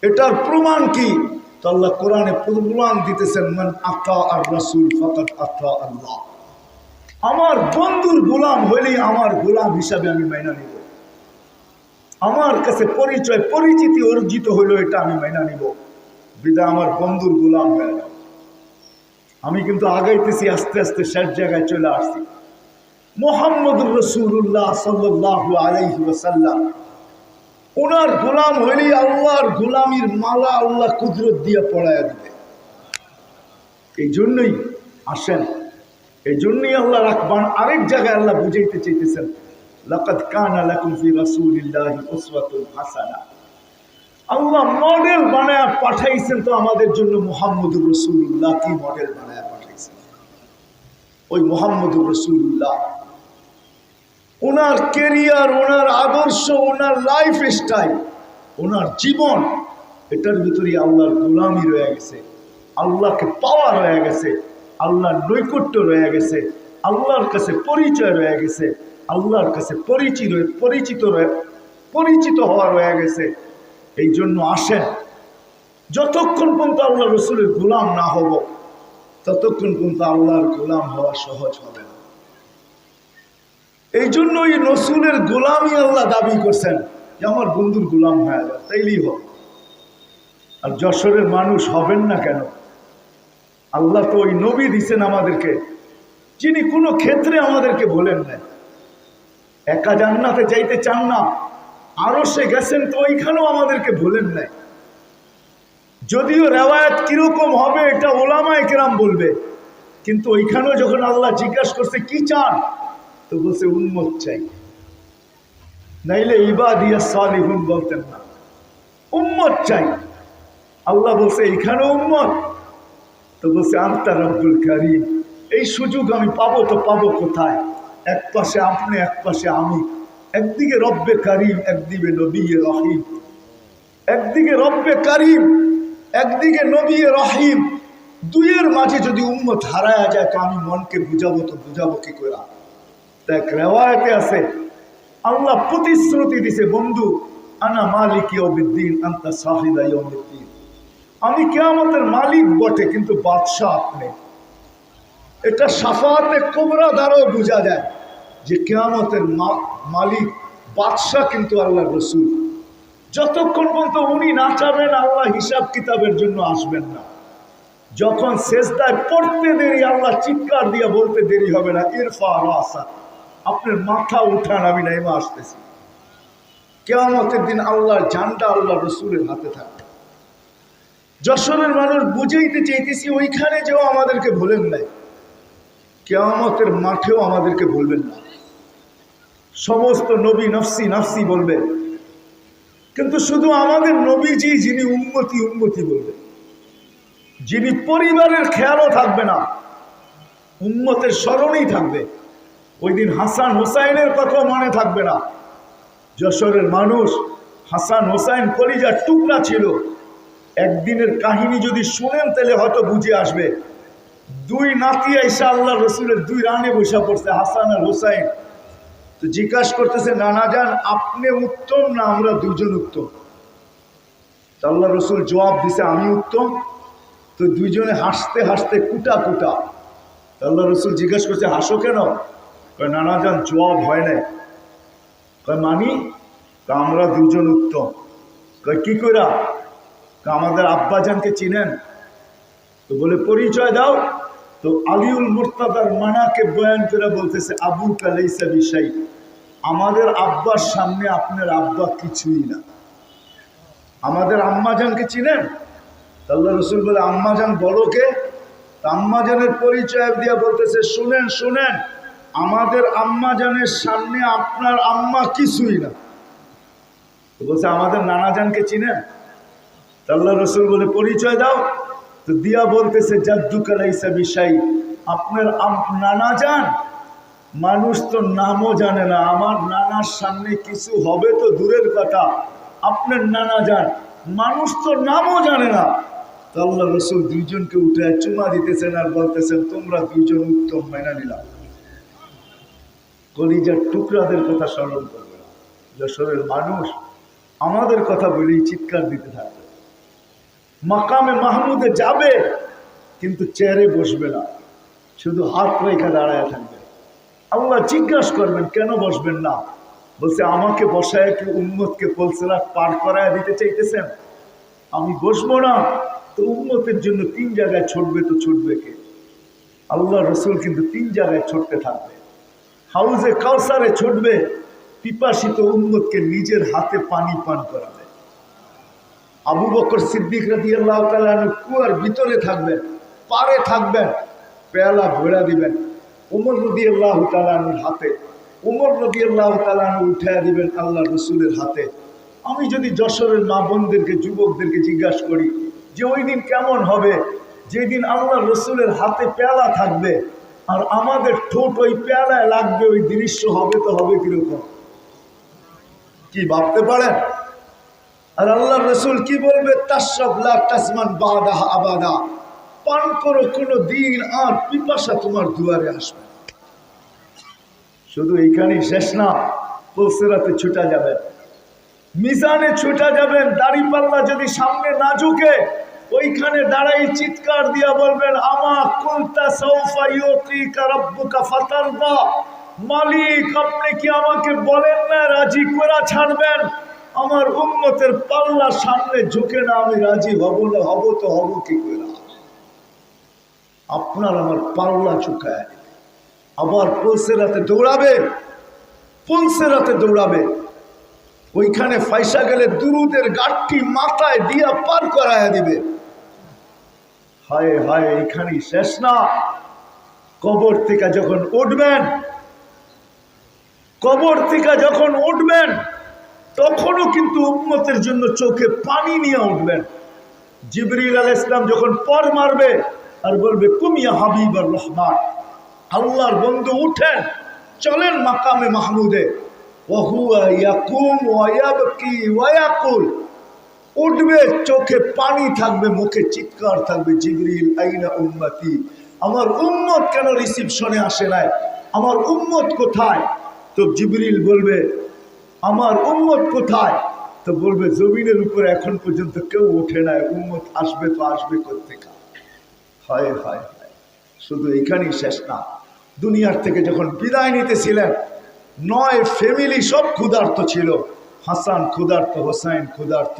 এটার প্রমাণ কি? তো আল্লাহ কোরআনে প্রমাণ দিতেছেন মান আতা আর রাসূল ফাকাদ আতা আল্লাহ, আমার বন্ধুর গোলাম হইলেই আমার গোলাম হিসাবে আমি মাইনা নিব। আমার কাছে পরিচয় পরিচিতি অর্জিত হইল, এটা আমি মাইনা নিব, বিদায় আমার বন্ধুর গোলাম হয়ে যাও। আমি কিন্তু আগাইতেছি, আস্তে আস্তে শেষ জায়গায় চলে আসছি। মুহাম্মদুর রাসূলুল্লাহ সাল্লাল্লাহু আলাইহি ওয়াসাল্লাম, ওনার গোলাম হইলেই আল্লাহর গোলামির মালা আল্লাহ কুদরত দিয়ে পড়ায়া দিবে। এই জন্যই আসেন, এই জন্যই আল্লাহ রাখবান আরেক জায়গায় আল্লাহ বুঝাইতে চাইতেছেন লাকাদ কানা লাকুম ফি রাসূলিল্লাহি উসওয়াতুন হাসানাহ। আল্লাহ মডেল বানায়া পাঠাইছেন তো আমাদের জন্য মুহাম্মদুর রাসূলুল্লাহ কি মডেল বানায়া পাঠাইছেন? ওই মুহাম্মদুর রাসূলুল্লাহ ওনার কেরিয়ার, ওনার আদর্শ, ওনার লাইফ স্টাইল, ওনার জীবন, এটার ভিতরে আল্লাহর গোলামি রয়ে গেছে, আল্লাহকে পাওয়া রয়ে গেছে, আল্লাহর নৈকট্য রয়ে গেছে, আল্লাহর কাছে পরিচয় রয়ে গেছে, আল্লাহর কাছে পরিচিত হওয়া রয়ে গেছে। এই জন্য আসেন, যতক্ষণ পর্যন্ত আল্লাহ রসুলের গোলাম না হব ততক্ষণ পর্যন্ত আল্লাহর গোলাম হওয়া সহজ হবে না। এই জন্য এই রসুলের গোলামই আল্লাহ দাবি করছেন যে আমার বন্ধুর গোলাম হয়ে যায়, তাইলেই হবে। আর যশোরের মানুষ হবেন না কেন? আল্লাহ তো ওই নবী দিছেন আমাদেরকে, যিনি কোনো ক্ষেত্রে আমাদেরকে বলেন না। একা জান্নাতে যাইতে চান না, আরো সে গেছেন তো ওইখানেও আমাদেরকে বলেন নাই। যদিও রেওয়ায়াত কিরকম হবে এটা ওলামায়ে কেরাম বলবে, কিন্তু ওইখানেও যখন আল্লাহ জিজ্ঞাসা করছে কি চান, তো বলছে উম্মত চাই, নাইলে ইবাদিয়াস সালিহুন বলতেন না, উম্মত চাই। আল্লাহ বলছে এইখানেও উম্মত, তো বলছে আনতা রব্বুল কারীম। এই সুযোগ আমি পাবো তো পাবো কোথায়? এক পাশে আপনি, এক পাশে আমি, একদিকে রব্বে কারীম, একদিকে নবী রহিম, একদিকে রব্বে কারীম, একদিকে নবী রহিম। দুইয়ের মাঝে যদি উম্মত হারায়া যায় তো আমি মনকে বুঝাবো, তো বুঝাবো কি করে? দেখ রেওয়ায়াতে আছে আল্লাহ প্রতিশ্রুতি দিছে, বন্ধু আনা মালিক ইয়াউমিদ্দিন আনতা সাহিদা ইয়াউমিদ্দিন, আমি কিয়ামতের মালিক বটে কিন্তু বাদশাহ আপনি। এটা শাফাআতে কুবরা দ্বারাও বোঝা যায় যে কিয়ামতের মালিক বাদশাহ কিন্তু আল্লাহর রাসূল। যতক্ষণ পর্যন্ত উনি না চাবেন আল্লাহ হিসাব কিতাবের জন্য আসবেন না। যখন সেজদায় পড়তে দেরি আল্লাহ চিৎকার দিয়ে বলতে দেরি হবে না, ইরফা রাসা, আপনার মাথা উঠান, আমি নাইমা আসতেছি। কিয়ামতের দিন আল্লাহর ঝান্ডা আল্লাহ রাসূলের হাতে থাকবে। যশোরের মানুষ বুঝাইতে চাইতেছি ওইখানে যেও আমাদেরকে বলেন নাই, কিয়ামতের মাঠেও আমাদেরকে বলবেন না। সমস্ত নবী নফসি নফসি বলবে, কিন্তু শুধু আমাদের নবীজি যিনি উম্মতি উম্মতি বলবে, যিনি পরিবারের খেয়ালও থাকবে না, উম্মতের স্মরণেই থাকবে। ওই দিন হাসান হোসাইনের কথাও মনে থাকবে না। যশোরের মানুষ, হাসান হোসাইন কলিজার টুকরা ছিল। একদিনের কাহিনী যদি শুনেন তাহলে হয়তো বুঝে আসবে। দুই নাতি আইসা আল্লাহ রসুলের দুই রানে বসা পড়ছে, হাসান আর হোসাইন। তো জিজ্ঞাসা করতেছে, নানা যান আপনি উত্তম না আমরা দুজন উত্তম? আল্লাহ রসুল জবাব দিছে আমি উত্তম। তো দুইজনে হাসতে হাসতে কুটা কুটা। আল্লাহ রসুল জিজ্ঞাসা করছে হাসো কেন? কয় নানা যান জবাব হয় নাই। কয় মানি? আমরা দুজন উত্তম। কয় কি কইরা? আমাদের আব্বাজানকে চিনেন? তো বলে পরিচয় দাও। তো আলিউল মুর্তাদার মানাকে বয়ান করে বলতেছে আবু কালাইসা বিশাই, আমাদের আব্বার সামনে আপনার আব্বা কিছুই না। আমাদের আম্মাজানকে চিনেন? আল্লাহ রসুল বলে আম্মাজান বড় কে? আম্মাজানের পরিচয় দিয়ে বলতেছে শুনেন শুনেন, আমাদের আম্মাজানের সামনে আপনার আম্মা কিছুই না। তো বলছে আমাদের নানাজানকে চিনেন? আল্লাহ রসুল বলে পরিচয় দাও। তো দিয়া বলতেছে জাদ্দু কালাইসা বিশাই, আপনার নানা যান মানুষ তো নামও জানে না, আমার নানার সামনে কিছু হবে তো দূরের কথা, আপনার নানা যান মানুষ তো নামও জানে না। তো আল্লাহ রসুল দুইজনকে উঠে চুমা দিতেছেন আর বলতেছেন তোমরা দুইজন উত্তম, মাইনা নিলাম। কলিজার টুকরাদের কথা স্মরণ করবে না। যশোরের মানুষ আমাদের কথা বলেই চিৎকার দিতে থাকবে। মাকামে মাহমুদে যাবে কিন্তু চেয়ারে বসবে না, শুধু হাত রেখে দাঁড়ায় থাকবে। আল্লাহ জিজ্ঞাসা করবেন কেন বসবেন না? বলছে আমাকে বসায় কি উম্মতকে পলসেরাত পার করায় দিতে চাইতেছেন? আমি বসবো না তো উম্মতের জন্য 3 জায়গায় ছুটবে, তো ছুটবে কে? আল্লাহ রসুল কিন্তু 3 জায়গায় ছুটতে থাকবে। হাউজে কাউসারে ছুটবে, পিপাসিত উম্মতকে নিজের হাতে পানি পান করাবে। আবু বকর সিদ্দিক রাদিয়াল্লাহু তাআলা কুয়ার ভিতরে থাকবেন, পারে থাকবেন, পেয়ালা ভরা দিবেন উমর রাদিয়াল্লাহু তাআলার হাতে। উমর রাদিয়াল্লাহু তাআলা উঠায় দিবেন আল্লাহ রসুলের হাতে। আমি যদি যশোরের মা বোনদেরকে, যুবকদেরকে জিজ্ঞাসা করি যে ওই দিন কেমন হবে যেদিন আল্লাহ রসুলের হাতে পেয়ালা থাকবে আর আমাদের ঠোঁট ওই পেয়ালায় লাগবে, ওই দৃশ্য হবে তো হবে কিরকম, কি ভাবতে পারেন? আর আল্লাহ রসুল কি বলবে? তাশরাব লা তাসমান বাদাহা আবাদা, পান করো, কোনো দিন আর পিপাসা তোমার দুয়ারে আসবে। শুধু এইখানেই শেষ না, পুলসিরাতে ছুটা যাবেন, মিজানে ছুটা যাবেন। দাড়িপাল্লা যদি সামনে না ঝুঁকে, ওইখানে দাঁড়াই চিৎকার দিয়া বলবেন, আমা কুনতা সাউফা ইউতিকা রাব্বুকা ফাতারদা, মালিক আপনি কি আমাকে বলেন না রাজি করে ছাড়বেন? আমার উম্মতের পাল্লা সামনে ঝুঁকে না, আমি রাজি হব না, হব তো হব কি করে? আপনার আমার পাল্লা ঝুঁকায় আবার পুলসিরাতে দৌড়াবে, পুলসিরাতে দৌড়াবে। ওইখানে ফাইসা গেলে দুরুদের গাঠটি মাথায় দিয়া পার করায়া দিবে। হায় হায়, এইখানেই শেষ না, কবর থেকে যখন উঠবেন, কবর থেকে যখন উঠবেন তখনও কিন্তু উম্মতের জন্য চোখে পানি নিয়ে উঠবেন। জিবরিল আলাইহিস সালাম যখন পর মারবে আর বলবে, কুমিয়া হাবিবার রহমান, আল্লাহর বন্ধু উঠেন, চলেন মাকামে মাহমুদে, ওহুয়া ইয়াকুম ওয়া ইয়াবকি ওয়া ইয়াকুল, উঠবে, চোখে পানি থাকবে, মুখে চিৎকার থাকবে, জিবরিল আইনা উম্মতি, আমার উম্মত কেন রিসিপশনে আসে নাই, আমার উম্মত কোথায়? তো জিবরিল বলবে, আমার উম্মত কোথায়? তো বলবে, জমিনের উপরে এখন পর্যন্ত কেউ ওঠে নাই, উম্মত আসবে তো আসবে কোত্থেকে? হায় হায় হায়, শুধু এখানেই শেষ না, দুনিয়ার থেকে যখন বিদায় নিতেছিলেন 9 ফ্যামিলি সব ক্ষুধার্ত ছিল। হাসান ক্ষুধার্ত, হোসাইন ক্ষুধার্ত,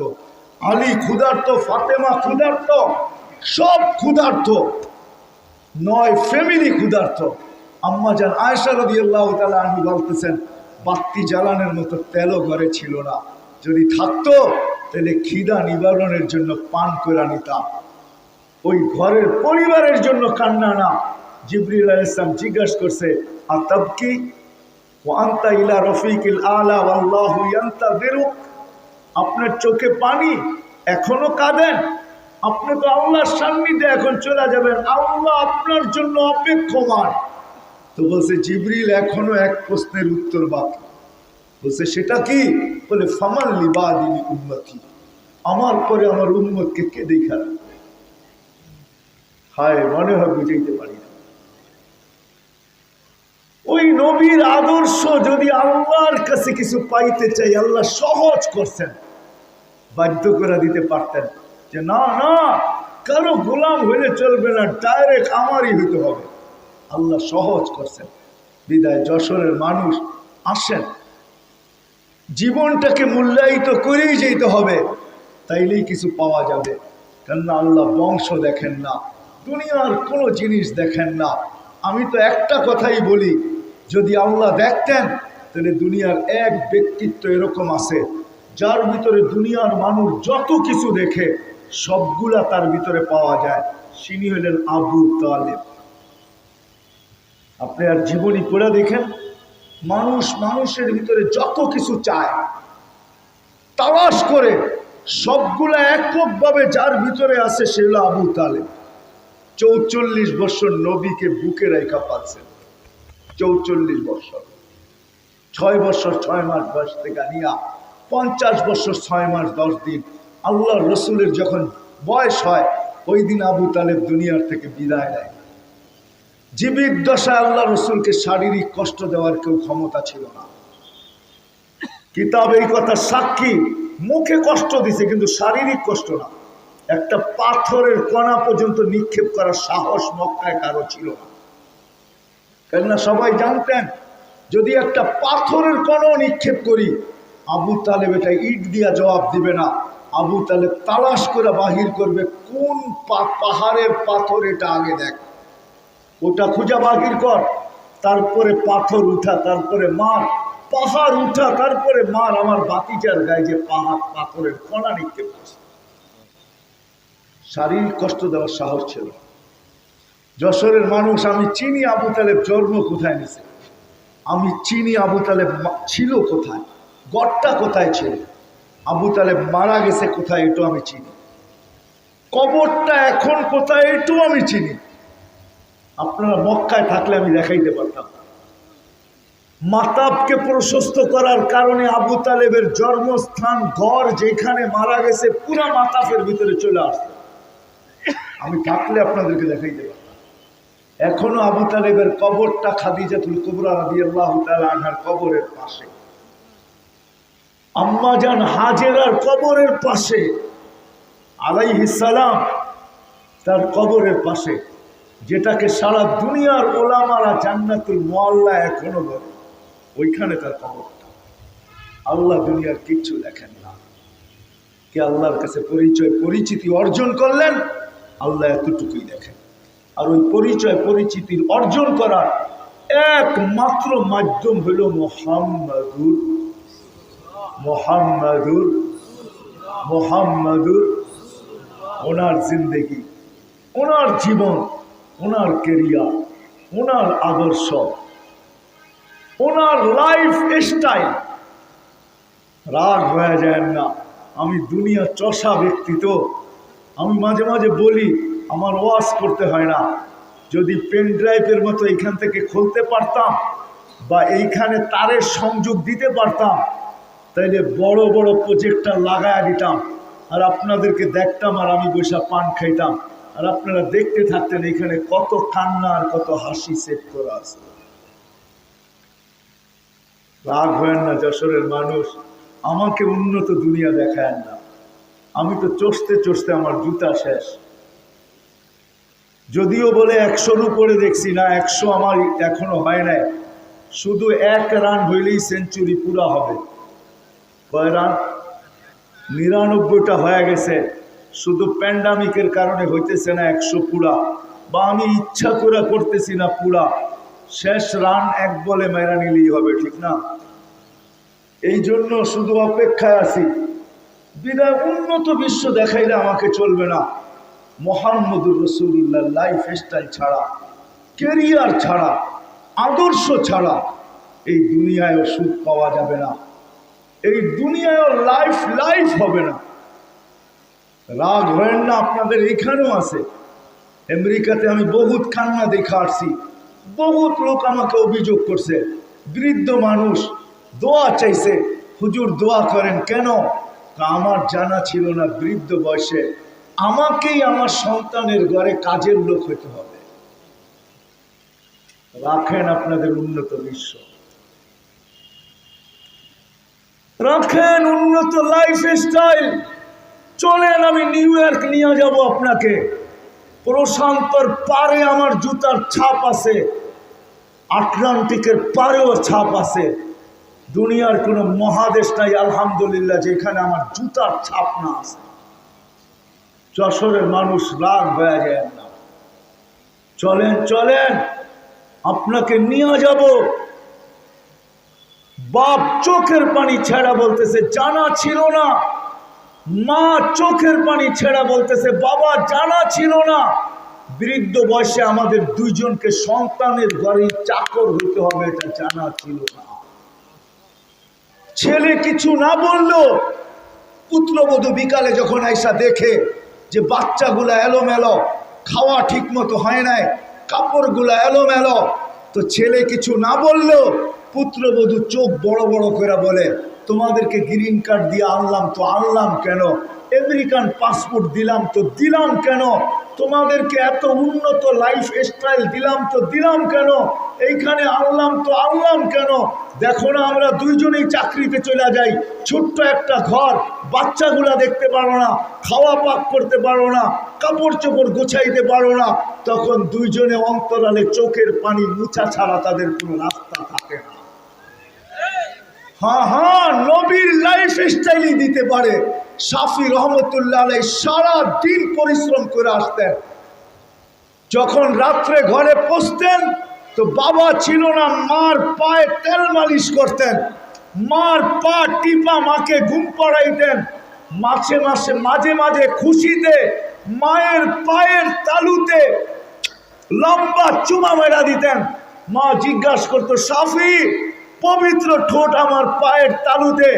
আলী ক্ষুধার্ত, ফাতেমা ক্ষুধার্ত, সব ক্ষুধার্ত, 9 ফ্যামিলি ক্ষুধার্ত। আম্মা জান আয়েশা রাদিয়াল্লাহু তাআলা আনহা বলতেছেন, বাতি জ্বালানোর মতো তেলও ঘরে ছিল না, যদি থাকতো তাহলে খিদা নিবারণের জন্য পান করে নিতাম। ওই ঘরের পরিবারের জন্য কান্না না। জিবরিল আলাইহিস সালাম জিজ্ঞাসা করছে, আতাবকি ওয়া আনতা ইলা রফিকিল আলা ওয়াল্লাহু ইয়ান্তাযিরুক, আপনার চোখে পানি, এখনো কাঁদেন? আপনি তো আল্লাহর সান্নিধ্যে এখন চলে যাবেন, আল্লাহ আপনার জন্য অপেক্ষমান। তো বলছে, জিবরিল এখনো এক প্রশ্নের উত্তর বাকি। বলছে, সেটা কি? বলে, ফামান লিবাদিনি উম্মতি, আমার পরে আমার উম্মতকে কে দেখা রাখবে? হায়, মনে হয় বুঝাইতে পারি না। ওই নবীর আদর্শ যদি আল্লাহর কাছে কিছু পাইতে চাই, আল্লাহ সহজ করছেন, বাধ্য করে দিতে পারতেন যে না না, কারো গোলাম হইলে চলবে না, ডাইরেক্ট আমারই হইতে হবে। আল্লাহ সহজ করছেন বিদায় যশোরের মানুষ আসেন, জীবনটাকে মূল্যায়িত করেই যেতে হবে, তাইলেই কিছু পাওয়া যাবে। কেননা আল্লাহ বংশ দেখেন না, দুনিয়ার কোনো জিনিস দেখেন না। আমি তো একটা কথাই বলি, যদি আল্লাহ দেখতেন তাহলে দুনিয়ার এক ব্যক্তিত্ব এরকম আছে যার ভিতরে দুনিয়ার মানুষ যত কিছু দেখে সবগুলা তার ভিতরে পাওয়া যায়। তিনি হলেন আবু তালেব। আপনি আর জীবনী পড়ে দেখেন, মানুষ মানুষের ভিতরে যত কিছু চায় তালাশ করে সবগুলা এককভাবে যার ভিতরে আছে সে হলো আবু তালেব। 44 বছর নবীকে বুকে রেখা পাচ্ছেন, 44 বছর, 6 বছর 6 মাস বয়স থেকে নিয়া 50 বছর 6 মাস 10 দিন। আল্লাহ রসুলের যখন বয়স হয় ওই দিন আবু তালেব দুনিয়ার থেকে বিদায় নেয়। জীবিত দশায় আল্লাহ রসুলকে শারীরিক কষ্ট দেওয়ার কেউ ক্ষমতা ছিল না। কিতাব এই কথা সাক্ষী, মুখে কষ্ট দিছে কিন্তু শারীরিক কষ্ট না। একটা পাথরের কণা পর্যন্ত নিক্ষেপ করার সাহস মক্কায় কারো ছিল না। কেননা সবাই জানতেন যদি একটা পাথরের কণাও নিক্ষেপ করি, আবু তালেব এটা ইট দিয়া জবাব দিবে না। আবু তালেব তালাশ করে বাহির করবে কোন পাহাড়ের পাথর, এটা আগে দেখ, ওটা খুঁজা বাহির কর, তারপরে পাথর উঠা, তারপরে মার, পাহাড় উঠা, তারপরে মার আমার বাতিজার গায়ে যে পাথরের কণা নিক্ষেপ করছে। শারীরিক কষ্ট দেওয়ার সাহস ছিল। যশোরের মানুষ আমি চিনি আবু তালেব জন্ম কোথায় নিছে, আমি চিনি আবু তালেব ছিল কোথায়, গড়টা কোথায় ছিল, আবু তালেব মারা গেছে কোথায় এটাও আমি চিনি, কবরটা এখন কোথায় এটাও আমি চিনি। আপনারা মক্কায় থাকলে আমি দেখাইতে পারতাম। মাতাবকে প্রশস্ত করার কারণে আবু তালেবের জন্মস্থান ঘর যেখানে মারা গেছে পুরা মাতাফের ভিতরে চলে আসছে। আমি থাকলে আপনাদেরকে দেখাইতে পারতাম। এখনো আবু তালেবের কবরটা খাদিজাতুল কুবরা রাদিয়াল্লাহু তাআলা আনহার কবরের পাশে, আম্মাজান হাজেরার কবরের পাশে আলাইহিস সালাম, তার কবরের পাশে, যেটাকে সারা দুনিয়ার ওলামারা জান্নাতুল মুআল্লা এখনো বলে, ওইখানে তার কবরটা। আল্লাহ দুনিয়ার কিচ্ছু দেখেন না। কে আল্লাহর কাছে পরিচিতি অর্জন করলেন, আল্লাহ এতটুকুই দেখেন। আর ওই পরিচিতির অর্জন করার একমাত্র মাধ্যম হলো মোহাম্মদুর ওনার জিন্দেগি, ওনার জীবন, ওনার কেরিয়ার, ওনার আদর্শ, ওনার লাইফ স্টাইল। রাগ হয়ে যায় না, আমি দুনিয়া চষা ব্যক্তি, তো আমি মাঝে মাঝে বলি আমার ওয়াজ করতে হয় না। যদি পেন ড্রাইভের মতো এইখান থেকে খুলতে পারতাম বা এইখানে তারের সংযোগ দিতে পারতাম, তাইলে বড় বড় প্রজেক্টর লাগায়া দিতাম আর আপনাদেরকে দেখতাম আর আমি বসে পান খাইতাম আর আপনারা দেখতে থাকতেন এখানে কত কান্না আর কত হাসি সেট করা আছে। রাগ হয়েন না যশোরের মানুষ, আমাকে উন্নত দুনিয়া দেখায় না। আমি তো চষতে চষতে আমার জুতা শেষ। যদিও বলে 100-র উপরে দেখছি না, 100 আমার এখনো হয় নাই। শুধু 1 রান হইলেই সেঞ্চুরি পুরা হবে। কয় রান? 99টা হয়ে গেছে। শুধু প্যান্ডামিকের কারণে হইতেছে না 100 পুরা, বা আমি ইচ্ছা করে করতেছি না পুরা। শেষ রান 1 বলে মেরা নিলেই হবে, ঠিক না? এই জন্য শুধু অপেক্ষায় আছি। বিদায় উন্নত বিশ্ব দেখাইলে আমাকে চলবে না। মুহাম্মদুর রাসূলুল্লাহ লাইফ স্টাইল ছাড়া, কেরিয়ার ছাড়া, আদর্শ ছাড়া এই দুনিয়ায় সুখ পাওয়া যাবে না। এই দুনিয়ায় লাইফ হবে না। রাগ হয়েন না, আপনাদের এখানেও আছে। আমেরিকাতে আমি বহুত কান্না দেখা আসছি। বহুত লোক আমাকে অভিযোগ করছে, বৃদ্ধ মানুষ দোয়া চাইছে, হুজুর দোয়া করেন। কেন? আমার জানা ছিল না বৃদ্ধ বয়সে আমাকেই আমার সন্তানের ঘরে কাজের লোক হতে হবে। রাখেন আপনাদের উন্নত বিশ্ব, রাখেন উন্নত লাইফ স্টাইল। চলেন আমি নিউ ইয়র্ক নিয়ে যাব আপনাকে। প্রশান্তর পারে আমার জুতার ছাপ আছে, আটলান্টিকের পারেও ছাপ আছে। দুনিয়ার কোনো মহাদেশ নাই আলহামদুলিল্লাহ যেখানে আমার জুতার ছাপ না আছে। যশোরের মানুষ রাগ হয়ে যায় না। চলেন চলেন, আপনাকে নিয়ে যাব। বাপ চোখের পানি ছেড়া বলতেছে জানা ছিল না। মা চোখের পানি ছেড়া বলতেছে বাবা জানা ছিল না। বৃদ্ধ বয়সে আমাদের দুইজনকে সন্তানের ঘরে চাকর হইতে হবে, এটা জানা ছিল না। ছেলে কিছু না বললো, পুত্রবধূ বিকালে যখন আইসা দেখে যে বাচ্চাগুলা এলোমেলো, খাওয়া ঠিক মতো হয় নাই, কাপড়গুলা এলোমেলো, তো ছেলে কিছু না বললো, পুত্রবধূ চোখ বড় বড় করে বলে তোমাদেরকে গ্রিন কার্ড দিয়ে আনলাম তো আনলাম কেন, আমেরিকান পাসপোর্ট দিলাম তো দিলাম কেন, তোমাদেরকে এত উন্নত লাইফ স্টাইল দিলাম তো দিলাম কেন, এইখানে আনলাম তো আনলাম কেন। দেখো না আমরা দুইজনেই চাকরিতে চলে যাই, ছোট্ট একটা ঘর, বাচ্চাগুলা দেখতে পারো না, খাওয়া পাক করতে পারো না, কাপড় চোপড় গোছাইতে পারো না। তখন দুইজনে অন্তরালে চোখের পানি মুছা ছাড়া তাদের কোনো রাস্তা থাকে না। হ্যাঁ, নবীর লাইফ স্টাইলই দিতে পারে। শাফি রহমতুল্লাহ আলাইহি সারা দিন পরিশ্রম করে আসতেন। যখন রাত্রে ঘরে পৌঁছতেন তো বাবা ছিল না, মার পায়ে তেল মালিশ করতেন, মার পা টিপা মাকে ঘুম পাড়াইতেন। মাঝে মাঝে খুশিতে মায়ের পায়ের তালুতে লম্বা চুমা মেরা দিতেন। মা জিজ্ঞাসা করতো শাফি পবিত্র ঠোঁট আমার পায়ের তালুতে,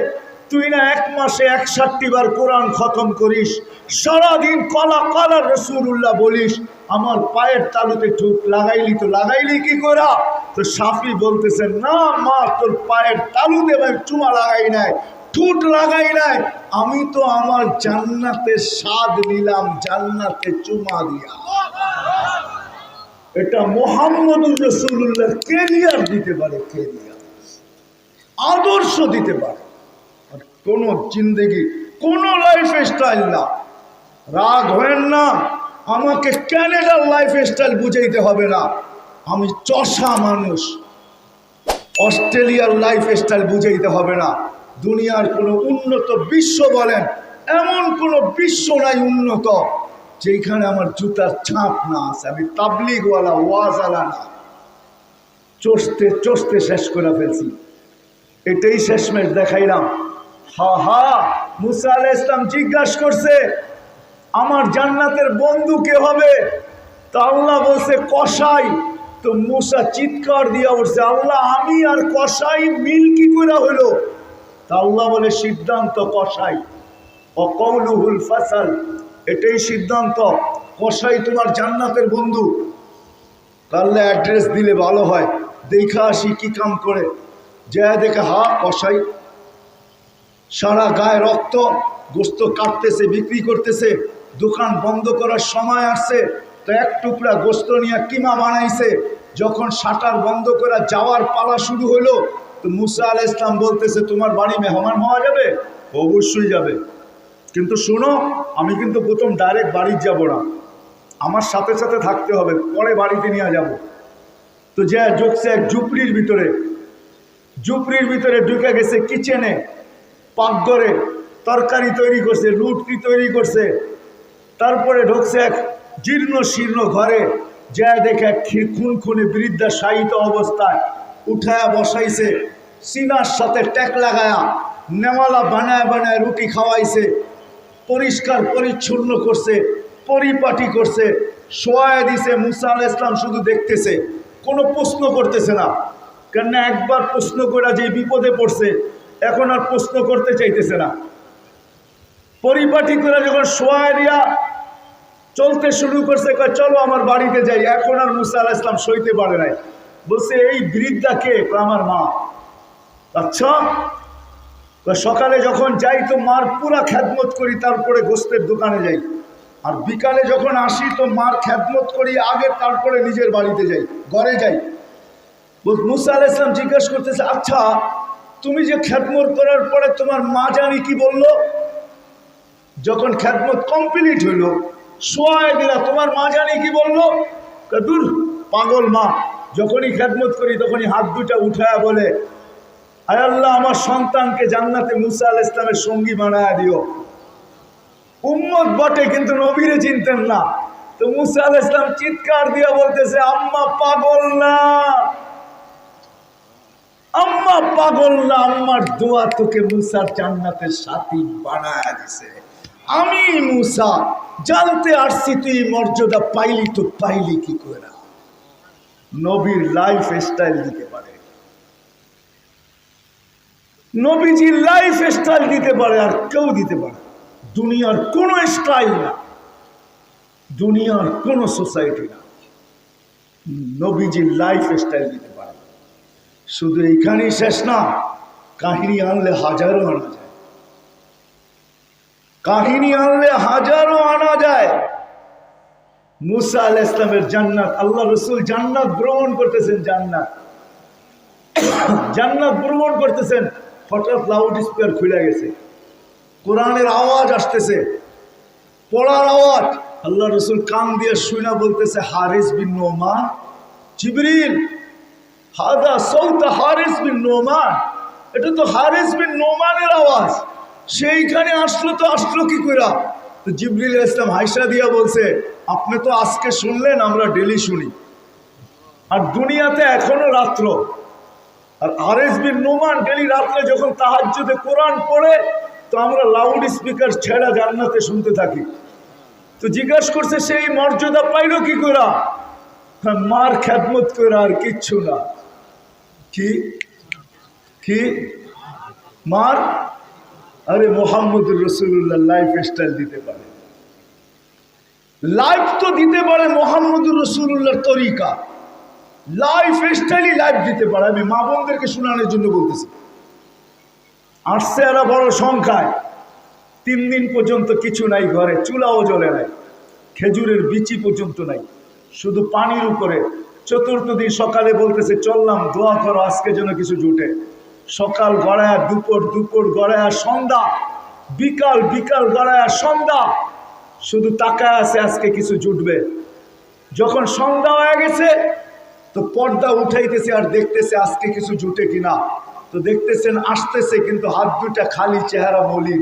তুই না এক মাসে 61 বার কোরআন খতম করিস, সারাদিন কলা কলা রাসূলুল্লাহ বলিস, আমার পায়ের তালুতে ঠোঁট লাগাইলি, তো লাগাইলি কি করা? তো শাফি বলতেছেন, না মা, তোর পায়ের তালুতে আমি চুমা লাগাই নাই, ঠোঁট লাগাই নাই, আমি তো আমার জান্নাতের স্বাদ নিলাম জান্নাতে চুমা দিয়া। এটা মুহাম্মদুর রাসূলুল্লাহ কেরিয়ার দিতে পারে, কেরিয়ার আদর্শ দিতে পারে। আর কোন জিন্দেগি, কোন লাইফ স্টাইল না। রাগ হয়েন না, আমাকে ক্যানাডার লাইফ স্টাইল বুঝাইতে হবে না, আমি চষা মানুষ। অস্ট্রেলিয়ার লাইফ স্টাইল বুঝাইতে হবে না। দুনিয়ার কোনো উন্নত বিশ্ব বলেন, এমন কোনো বিশ্ব নাই উন্নত যেখানে আমার জুতার ছাপ না আছে। আমি তাবলিগওয়ালা, ওয়াজওয়ালা না। চষতে চষতে শেষ করে ফেলছি, এটাই শেষমেশ দেখাইলাম। হা হা, মুসা আলাইহিস সালাম জিজ্ঞাসা করছে আমার জান্নাতের বন্ধু কে হবে? তো আল্লাহ বলছে কসাই। তো মুসা চিৎকার দিয়া উঠছে, আল্লাহ আমি আর কসাই মিল কি করে হইল? তা আল্লাহ বলে সিদ্ধান্ত কসাই, অকৌলুহুল ফাসাল, এটাই সিদ্ধান্ত, কসাই তোমার জান্নাতের বন্ধু। তাহলে অ্যাড্রেস দিলে ভালো হয়, দেখা আসি কি কাম করে। যা দেখে, হা কসাই, সারা গায়ে রক্ত, গোস্ত কাটতেছে, বিক্রি করতেছে, দোকান বন্ধ করার সময় আসছে, তো এক টুকরা গোস্ত নিয়ে কিমা বানাইছে। যখন শাটার বন্ধ করা যাওয়ার পালা শুরু হলো, তো মুসা আলাইহিস সালাম বলতেছে তোমার বাড়ি মেহমান হওয়া যাবে? অবশ্যই যাবে, কিন্তু শোনো, আমি কিন্তু প্রথম ডাইরেক্ট বাড়ি যাব না, আমার সাথে সাথে থাকতে হবে, পরে বাড়িতে নিয়ে যাব। তো যা ঢুকছে এক ঝুপড়ির ভিতরে, ঝুপড়ির ভিতরে ঢুকে গেছে কিচেনে, পাকঘরে তরকারি তৈরি করছে, রুটি তৈরি করছে। তারপরে ঢুকছে এক জীর্ণ শীর্ণ ঘরে, যা দেখে খুনখুনি বৃদ্ধা শায়িত অবস্থায় উঠায়া বসাইছে, সিনার সাথে ট্যাক লাগায়া নেওয়ালা বানায় বানায় রুটি খাওয়াইছে, পরিষ্কার পরিচ্ছন্ন করছে, পরিপাটি করছে, শোয়ায় দিছে। মুসা আলাইহিস সালাম শুধু দেখতেছে, কোনো প্রশ্ন করতেছে না, কেননা একবার প্রশ্ন করে যে বিপদে পড়ছে, এখন আর প্রশ্ন করতে চাইতেছে না। পরিপাটি করে যখন শোয়ায় দিয়া চলতে শুরু করছে, চলো আমার বাড়িতে যাই, এখন আর মুসা আলাইহিস সালাম সইতে পারে নাই, বলছে এই বৃদ্ধা কে? আমার মা। আচ্ছা, সকালে যখন যাই তো মার পুরা খেদমত করি, তারপরে গোস্তের দোকানে যাই, আর বিকালে যখন আসি তো মার খেদমত করি আগে, তারপরে নিজের বাড়িতে যাই, ঘরে যাই। মুসা আলাইহিস সালাম জিজ্ঞাসা করতেছে, আচ্ছা তুমি যে খেদমত করার পরে তোমার মা জানি কি বলল? যখন খেদমত কমপ্লিট হইল, শোয়ায় দিলা, তোমার মা জানি কি বললো? দূর পাগল মা, যখনই খেদমত করি তখনই হাত দুটা উঠায়া বলে, আয় আল্লাহ আমার সন্তানকে জান্নাতে মুসা আলাইহিস সালামের সঙ্গী বানায়া দিও। উম্মত বটে কিন্তু নবীরে চিনতেন না। তো মুসা আলাইহিস সালাম চিৎকার দিয়া বলতেছে, আম্মা পাগল না, আম্মা পাগল না, আম্মার দোয়া তোকে মুসার জান্নাতের সাথী বানায়া দিছে। আমি মুসা জানতে আসছি তুই মর্যাদা পাইলি, তো পাইলি কি করে? নবীর লাইফ স্টাইল দিতে পারে, নবীজির লাইফ স্টাইল দিতে পারে, আর কেউ দিতে পারে। দুনিয়ার কোনো স্টাইল না, দুনিয়ার কোনো সোসাইটি না, নবীজির লাইফ স্টাইল দিতে পারে। শুধু এইখানেই শেষ না, কাহিনী আনলে হাজারো আনা যায়, কাহিনী আনলে হাজারো আনা যায়। মুসা আলাইহিস সালামের জান্নাত, আল্লাহ রসুল জান্নাত ভ্রমণ করতেছেন, জান্নাত ভ্রমণ করতেছেন, হঠাৎ লাউড স্পিকার খুলে গেছে, কোরআনের আওয়াজ আসতেছে, পড়ার আওয়াজ। আল্লাহ রসুল কান দিয়ে শুনা বলতেছে, হারিস বিন নোমান, জিবরিল হাদা সৌতা হারিস বিন নোমান, এটা তো হারিস বিন নোমানের আওয়াজ, সেইখানে আসলো, তো আসলো কি কইরা? তো জিবরিল আলাইহিস সালাম হাইসা দিয়া বলছে, আপনি তো আজকে শুনলেন, আমরা ডেলি শুনি, আর দুনিয়াতে এখনো রাত্র। আর হারিস বিন নোমান ডেলি রাত্রে যখন তাহাজ্জুদে কোরআন পড়ে, তো আমরা লাউড স্পিকার ছেড়া জান্নাতে শুনতে থাকি। তো জিজ্ঞাসা করছে, সেই মর্যাদা পাইল কি কইরা? মার খেদমত কইরা, আর কিচ্ছু না। কি কি মার আরে মুহাম্মদুর রাসূলুল্লাহ লাইফস্টাইল দিতে পারে, লাইফ তো দিতে পারে মুহাম্মদুর রাসূলুল্লাহর তরিকা, লাইফস্টাইলই লাইফ দিতে পারে। আমি মা বোনদেরকে শোনানোর জন্য বলতেছি। আসছে এরা বড় সংখ্যায়, 3 দিন পর্যন্ত কিছু নাই ঘরে, চুলাও জ্বলে নাই, খেজুরের বিচি পর্যন্ত নাই, শুধু পানির উপরে। চতুর্থ দিন সকালে বলতেছে চললাম, দোয়া করো আজকে যেন কিছু জুটে। সকাল গড়ায়, দুপুর দুপুর গড়ায়, সন্ধ্যা, বিকাল বিকাল গড়ায়, সন্ধ্যা, শুধু তাকায় আছে আজকে কিছু জুটবে। যখন সন্ধ্যা হয়ে গেছে তো পর্দা উঠাইতেছে আর দেখতেছে আজকে কিছু জুটে কিনা। তো দেখতেছেন আসতেছে, কিন্তু হাত দুটা খালি, চেহারা মলিন।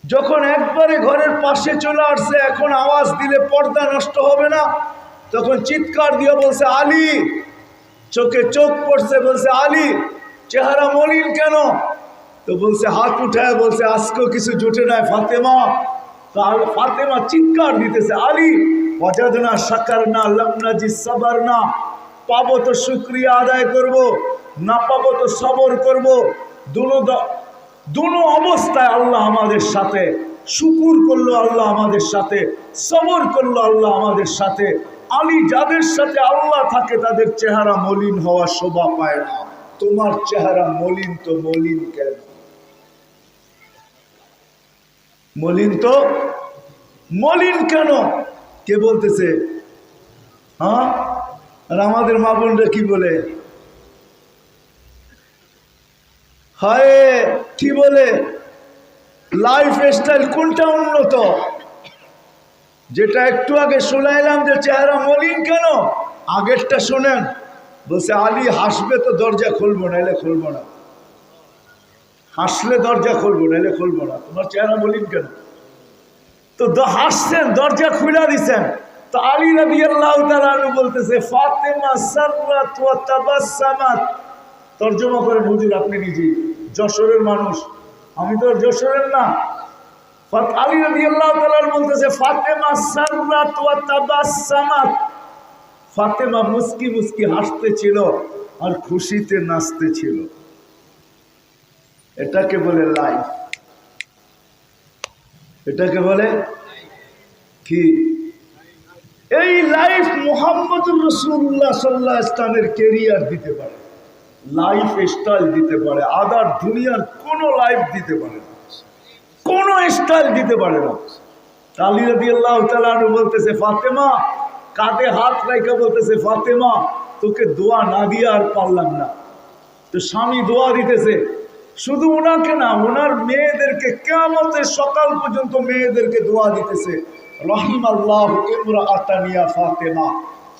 যখন একবারে ঘরের পাশে চলে আসছে, এখন আওয়াজ দিলে পর্দা নষ্ট হবে না, তখন চিৎকার দিয়ে বলছে আলী, চোখে চোখ পড়ছে, বলছে আলী চেহারা মলিন কেন? তো বলছে হাত উঠায় বলছে আজকেও কিছু জুটে নাই ফাতেমা। তাহলে ফাতেমা চিৎকার দিতেছে আলী ওয়াজাদনা শাকারনা লাম নাজি সাবারনা, পাবো তো শুকরিয়া আদায় করব, না পাবো তো সবর করব। দুনো অবস্থায় আল্লাহ আমাদের সাথে, শুকুর করলো আল্লাহ আমাদের সাথে, সবর করলো আল্লাহ আমাদের সাথে। আলী যাদের সাথে আল্লাহ থাকে তাদের চেহারা মলিন হওয়া শোভা পায় না। তোমার চেহারা মলিন তো মলিন কেন? মলিন তো মলিন কেন? কে বলতেছে? হ্যাঁ, আর আমাদের মা বোনরা কি বলে? হায় কি বলে? লাইফ স্টাইল কোনটা উন্নত? যেটা একটু আগে শোনাইলাম যে চেহারা মলিন কেন, আগেরটা শোনেন। বলছে আলী হাসবে তো দরজা খুলবো, নাইলে খুলবো না। হাসলে দরজা খুলবো, নাইলে খুলবো না। তোমার চেহারা মলিন কেন? তো হাসছেন, দরজা খুলে দিছেন। তো আলী রাদিয়াল্লাহু তাআলা আনহু বলতেছে ফাতেমা সাররাত ওয়া তাবাসসামাত। তরজমা করে হুজুর আপনি নিজেই, যশোরের মানুষ, আমি তো যশোরের না। আলী রাদিয়াল্লাহু তাআলা বলতেছে ফাতেমা সাররাত ওয়া তাবাসসামাত, ফাতেমা মুস্কি মুস্কি হাসতেছিল আর খুশিতে নাচতেছিল। এটাকে বলে লাইফ। এটাকে বলে কি? এই লাইফ মুহাম্মদুর রাসূলুল্লাহ সাল্লাল্লাহু আলাইহি ওয়াসাল্লামের ক্যারিয়ার দিতে পারে, লাইফ স্টাইল দিতে পারে। আদার দুনিয়ার কোনো লাইফ দিতে পারে না, কোনো স্টাইল দিতে পারে না। আলী রাদিয়াল্লাহু তাআলা আনহু বলতেছে ফাতেমা, কাঁধে হাত রাখা বলতেছে ফাতেমা তোকে দোয়া না দিয়ে আর পারলাম না। তো স্বামী দোয়া দিতেছে, শুধু ওনাকে না, ওনার মেয়েদেরকে, কিয়ামতের সকাল পর্যন্ত মেয়েদেরকে দোয়া দিতেছে রাহিমাল্লাহু ইমরাআতান ইয়া ফাতেমা,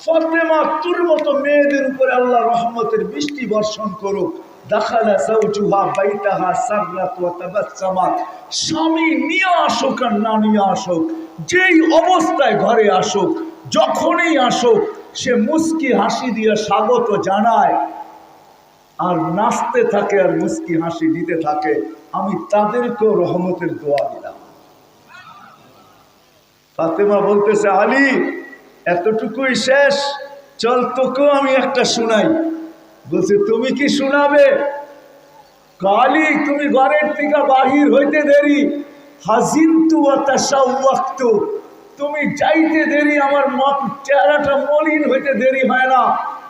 ফাতেমা তোর মতো মেয়েদের উপরে আল্লাহ রহমতের বৃষ্টি বর্ষণ করুক। দাখালা যাওজুহা বাইতাহা সাররাত ওয়া তাবাসসামাত, স্বামী নিয়ে আসুক আর না নিয়ে আসুক, যেই অবস্থায় ঘরে আসুক, যখনই আসুক, সে মুস্কি হাসি দিয়ে স্বাগত জানায় আর নাচতে থাকে আর মুস্কি হাসি দিতে থাকে। আমি তাদেরকেও রহমতের দোয়া দিলাম। ফাতেমা বলতেছে আলী এতটুকুই শেষ, চল তোকেও আমি একটা শোনাই। বলছে তুমি কি শোনাবে? আলী তুমি ঘরের থেকে বাহির হইতে দেরি, হাজিনতু ওয়া তাশাওয়াক্তু, তুমি যাইতে দেরি, আমার চেহারাটা মলিন হইতে দেরি হয় না,